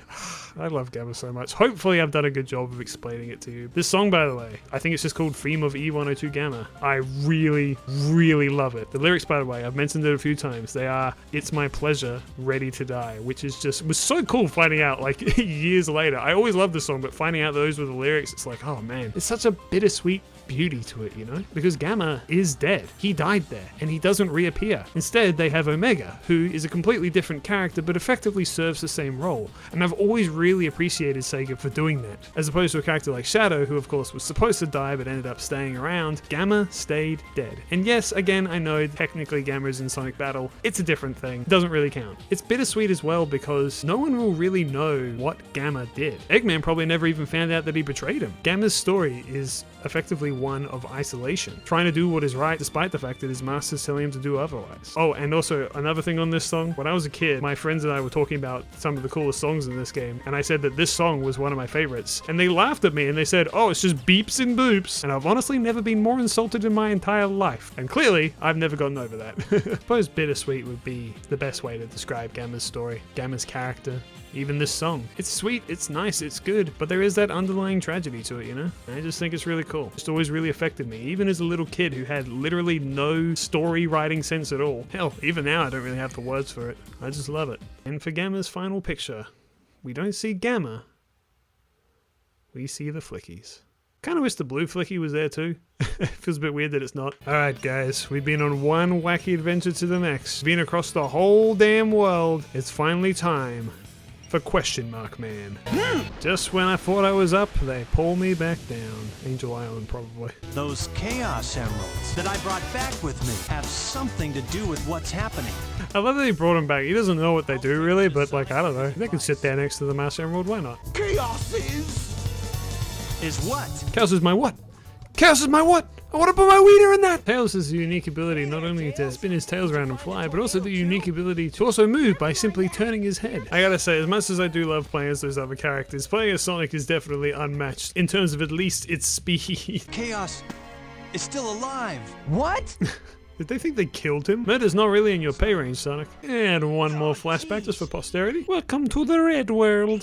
I love Gamma so much. Hopefully I've done a good job of explaining it to you. This song, by the way, I think it's just called Theme of E102 Gamma. I really, really love it. The lyrics, by the way, I've mentioned it a few times. They are, "It's my pleasure, ready to die," which is just, was so cool finding out like years later. I always loved this song, but finding out those were the lyrics, it's like, oh man, it's such a bittersweet beauty to it, you know? Because Gamma is dead. He died there, and he doesn't reappear. Instead, they have Omega, who is a completely different character, but effectively serves the same role. And I've always really appreciated Sega for doing that. As opposed to a character like Shadow, who of course was supposed to die, but ended up staying around, Gamma stayed dead. And yes, again, I know technically Gamma is in Sonic Battle. It's a different thing. Doesn't really count. It's bittersweet as well, because no one will really know what Gamma did. Eggman probably never even found out that he betrayed him. Gamma's story is effectively one of isolation, trying to do what is right despite the fact that his master's telling him to do otherwise. Oh, and also another thing on this song, when I was a kid, my friends and I were talking about some of the coolest songs in this game, and I said that this song was one of my favorites, and they laughed at me and they said, oh, it's just beeps and boops, and I've honestly never been more insulted in my entire life, and clearly I've never gotten over that. I suppose bittersweet would be the best way to describe Gamma's story, Gamma's character. Even this song. It's sweet, it's nice, it's good, but there is that underlying tragedy to it, you know? And I just think it's really cool. It's always really affected me, even as a little kid who had literally no story writing sense at all. Hell, even now I don't really have the words for it. I just love it. And for Gamma's final picture, we don't see Gamma, we see the flickies. Kinda wish the blue flicky was there too. Feels a bit weird that it's not. Alright guys, we've been on one wacky adventure to the next. Been across the whole damn world. It's finally time for Question Mark Man. Just when I thought I was up, they pull me back down. Angel Island, probably. Those Chaos Emeralds that I brought back with me have something to do with what's happening. I love that he brought him back. He doesn't know what they do, really, but, like, I don't know. They could sit there next to the Master Emerald, why not? Chaos Is what? Chaos is my what? Chaos is my what? I want to put my wiener in that! Tails has the unique ability not only to spin his tails around and fly, but also the unique ability to also move by simply turning his head. I gotta say, as much as I do love playing as those other characters, playing as Sonic is definitely unmatched, in terms of at least its speed. Chaos is still alive. What? Did they think they killed him? Murder's not really in your pay range, Sonic. And one more flashback just for posterity. Welcome to the red world.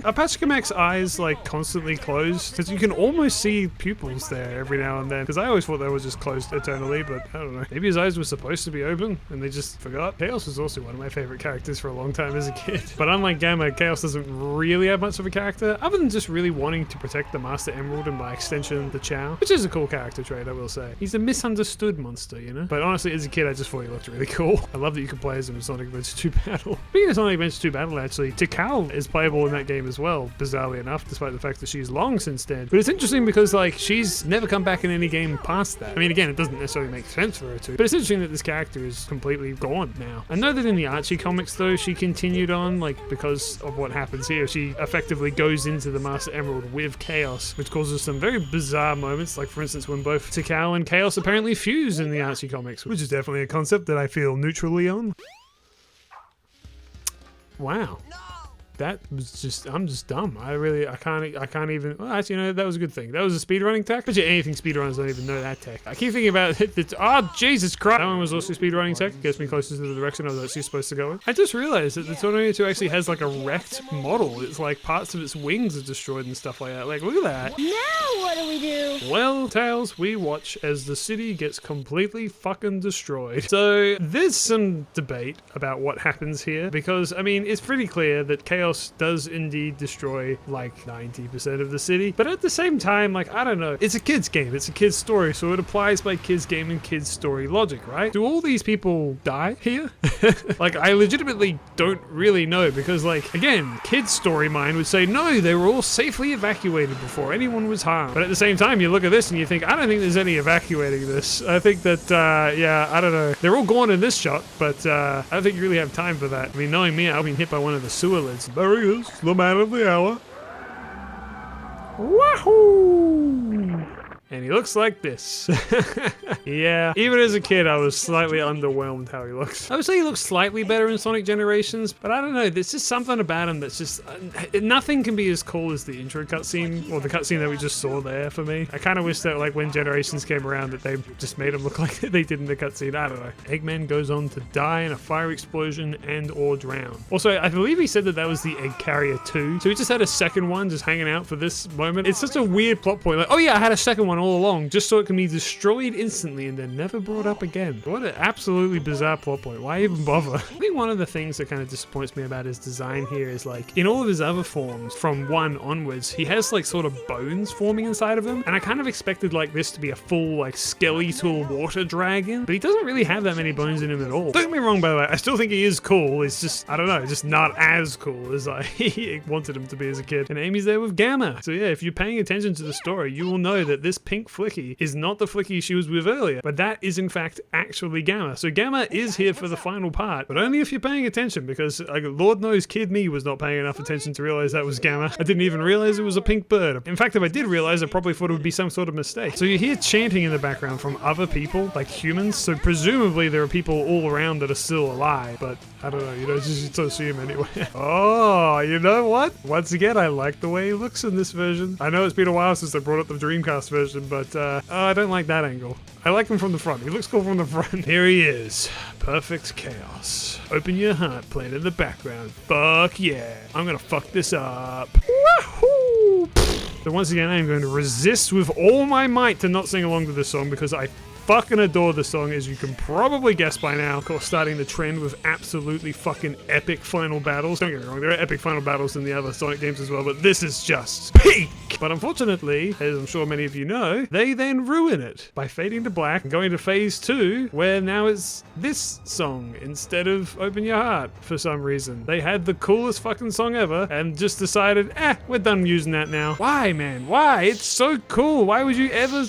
Are Pachacamac's eyes like constantly closed? Because you can almost see pupils there every now and then. Because I always thought they were just closed eternally, but I don't know. Maybe his eyes were supposed to be open and they just forgot. Chaos was also one of my favorite characters for a long time as a kid. But unlike Gamma, Chaos doesn't really have much of a character, other than just really wanting to protect the Master Emerald and by extension the Chow, which is a cool character trait, I will say. He's a misunderstood monster, you know? But honestly, as a kid, I just thought he looked really cool. I love that you can play as him in Sonic Adventure 2 Battle. Speaking of Sonic Adventure 2 Battle, actually, Tikal is playable in that game as well, bizarrely enough, despite the fact that she's long since dead. But it's interesting because, like, she's never come back in any game past that. I mean, again, it doesn't necessarily make sense for her to, but it's interesting that this character is completely gone now. I know that in the Archie comics, though, she continued on, like, because of what happens here. She effectively goes into the Master Emerald with Chaos, which causes some very bizarre moments, like, for instance, when both Tikal and Chaos apparently fuse in the Archie comics, which is definitely a concept that I feel neutrally on. Wow. That was just, I'm just dumb. I can't even, well, actually, you know, that was a good thing. That was a speedrunning tech. But yeah, anything speedrunners don't even know that tech. I keep thinking about it, oh, Jesus Christ. That one was also speedrunning tech. Gets me closer to the direction I was actually supposed to go in. I just realized that the Tornado 2 actually has like a wrecked model. It's like parts of its wings are destroyed and stuff like that. Like, look at that. Now what do we do? Well, Tails, we watch as the city gets completely fucking destroyed. So there's some debate about what happens here because, I mean, it's pretty clear that Chaos does indeed destroy like 90% of the city, but at the same time, like, I don't know, it's a kid's game, it's a kid's story, so it applies by kids game and kids story logic, right? Do all these people die here? Like, I legitimately don't really know because, like, again, kids story mind would say no, they were all safely evacuated before anyone was harmed. But at the same time, you look at this and you think, I don't think there's any evacuating this. I think that yeah, I don't know, they're all gone in this shot, but I don't think you really have time for that. I mean, knowing me, I've been hit by one of the sewer lids. There he is, the man of the hour. Wahoo! And he looks like this. Yeah, even as a kid, I was slightly underwhelmed how he looks. I would say he looks slightly better in Sonic Generations, but I don't know, there's just something about him that's just, nothing can be as cool as the intro cutscene, or the cutscene that we just saw there for me. I kind of wish that, like, when Generations came around that they just made him look like they did in the cutscene. I don't know. Eggman goes on to die in a fire explosion and or drown. Also, I believe he said that that was the Egg Carrier 2, so he just had a second one just hanging out for this moment. It's such a weird plot point, like, oh yeah, I had a second one all along, just so it can be destroyed instantly and then never brought up again. What an absolutely bizarre plot point. Why even bother? I think one of the things that kind of disappoints me about his design here is, like, in all of his other forms, from 1 onwards, he has, like, sort of bones forming inside of him, and I kind of expected, like, this to be a full, like, skeletal water dragon, but he doesn't really have that many bones in him at all. Don't get me wrong, by the way, I still think he is cool. It's just, I don't know, just not as cool as I wanted him to be as a kid. And Amy's there with Gamma. So yeah, if you're paying attention to the story, you will know that this pink Flicky is not the Flicky she was with earlier, but that is in fact actually Gamma. So Gamma is here for the final part, but only if you're paying attention, because like, Lord knows kid me was not paying enough attention to realize that was Gamma. I didn't even realize it was a pink bird. In fact, if I did realize, I probably thought it would be some sort of mistake. So you hear chanting in the background from other people, like humans, so presumably there are people all around that are still alive, but I don't know, you know, just assume anyway. Oh, you know what? Once again, I like the way he looks in this version. I know it's been a while since I brought up the Dreamcast version, but I don't like that angle. I like him from the front. He looks cool from the front. Here he is. Perfect chaos. Open your heart playing in the background. Fuck yeah. I'm gonna fuck this up. Wahoo! So once again, I'm going to resist with all my might to not sing along to this song because I fucking adore the song, as you can probably guess by now. Of course, starting the trend with absolutely fucking epic final battles. Don't get me wrong, there are epic final battles in the other Sonic games as well, but this is just peak! But unfortunately, as I'm sure many of you know, they then ruin it by fading to black and going to phase 2, where now it's this song instead of Open Your Heart for some reason. They had the coolest fucking song ever and just decided, we're done using that now. Why, man? Why? It's so cool. Why would you ever...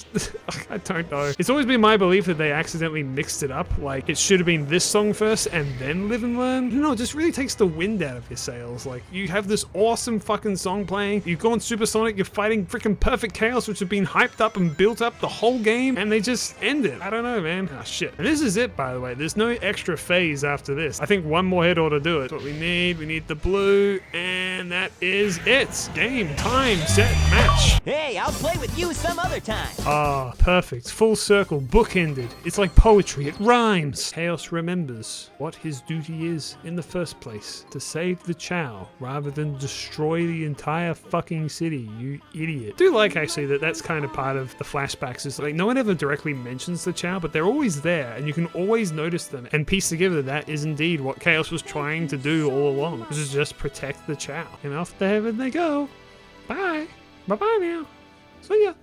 I don't know. It's always been my belief that they accidentally mixed it up. Like, it should have been this song first and then Live and Learn. No, it just really takes the wind out of your sails. Like, you have this awesome fucking song playing, you've gone supersonic, you're fighting freaking perfect chaos, which have been hyped up and built up the whole game, and they just end it. I don't know, man. Ah, shit. And this is it, by the way. There's no extra phase after this. I think one more head ought to do it. That's what we need. We need the blue and And that is it. Game, time, set, match. Hey, I'll play with you some other time. Ah, perfect. Full circle, bookended. It's like poetry, it rhymes. Chaos remembers what his duty is in the first place. To save the Chow, rather than destroy the entire fucking city, you idiot. I do like actually that that's kind of part of the flashbacks. Is like no one ever directly mentions the Chow, but they're always there and you can always notice them and piece together that is indeed what Chaos was trying to do all along. Which is just protect the Chow. And off to heaven they go. Bye. Bye-bye now. See ya.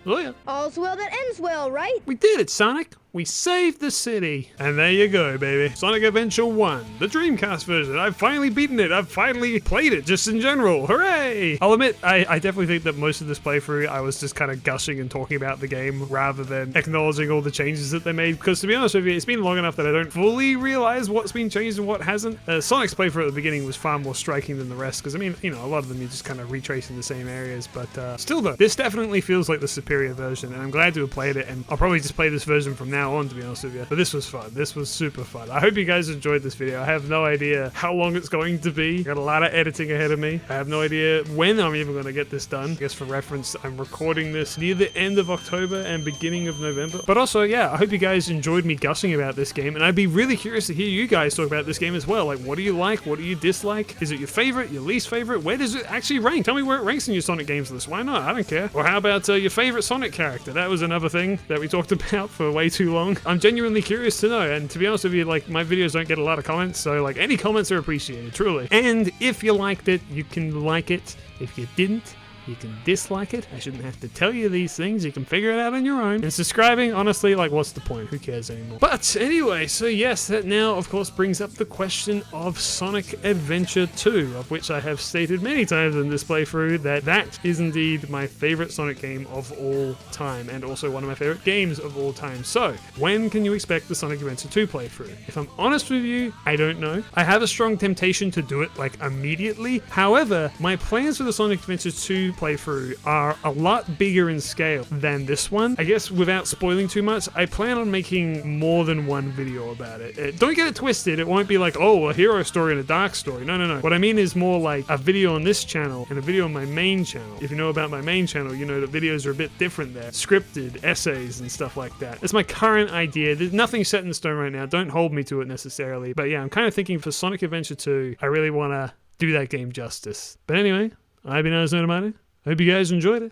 See ya. All's well that ends well, right? We did it, Sonic. We saved the city. And there you go, baby. Sonic Adventure 1, the Dreamcast version. I've finally beaten it. I've finally played it, just in general. Hooray! I'll admit, I definitely think that most of this playthrough, I was just kind of gushing and talking about the game rather than acknowledging all the changes that they made. Because to be honest with you, it's been long enough that I don't fully realize what's been changed and what hasn't. Sonic's playthrough at the beginning was far more striking than the rest. Because, I mean, you know, a lot of them you're just kind of retracing the same areas. But still, though, this definitely feels like the superior version. And I'm glad to have played it. And I'll probably just play this version from now on, to be honest with you. But this was fun. This was super fun. I hope you guys enjoyed this video. I have no idea how long it's going to be. Got a lot of editing ahead of me. I have no idea when I'm even going to get this done. I guess for reference, I'm recording this near the end of October and beginning of November. But also, yeah, I hope you guys enjoyed me gushing about this game. And I'd be really curious to hear you guys talk about this game as well. Like, what do you like? What do you dislike? Is it your favorite? Your least favorite? Where does it actually rank? Tell me where it ranks in your Sonic games list. Why not? I don't care. Or how about your favorite Sonic character? That was another thing that we talked about for way too long. I'm genuinely curious to know. And to be honest with you, like, my videos don't get a lot of comments, so like any comments are appreciated, truly. And if you liked it, you can like it. If you didn't, you can dislike it. I shouldn't have to tell you these things. You can figure it out on your own. And subscribing, honestly, like, what's the point? Who cares anymore? But anyway, so yes, that now, of course, brings up the question of Sonic Adventure 2, of which I have stated many times in this playthrough that that is indeed my favorite Sonic game of all time, and also one of my favorite games of all time. So, when can you expect the Sonic Adventure 2 playthrough? If I'm honest with you, I don't know. I have a strong temptation to do it, like, immediately. However, my plans for the Sonic Adventure 2 playthrough are a lot bigger in scale than this one. I guess without spoiling too much, I plan on making more than one video about it. Don't get it twisted. It won't be like, oh, a hero story and a dark story. No, no, no. What I mean is more like a video on this channel and a video on my main channel. If you know about my main channel, you know that videos are a bit different there. Scripted, essays, and stuff like that. That's my current idea. There's nothing set in stone right now. Don't hold me to it necessarily. But yeah, I'm kind of thinking for Sonic Adventure 2, I really want to do that game justice. But anyway, I've been Ihasnotomato. I hope you guys enjoyed it,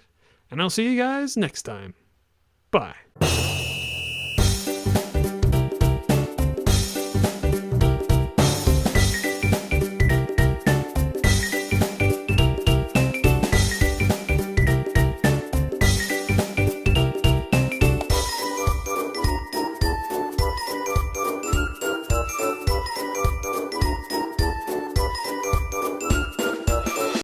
and I'll see you guys next time. Bye.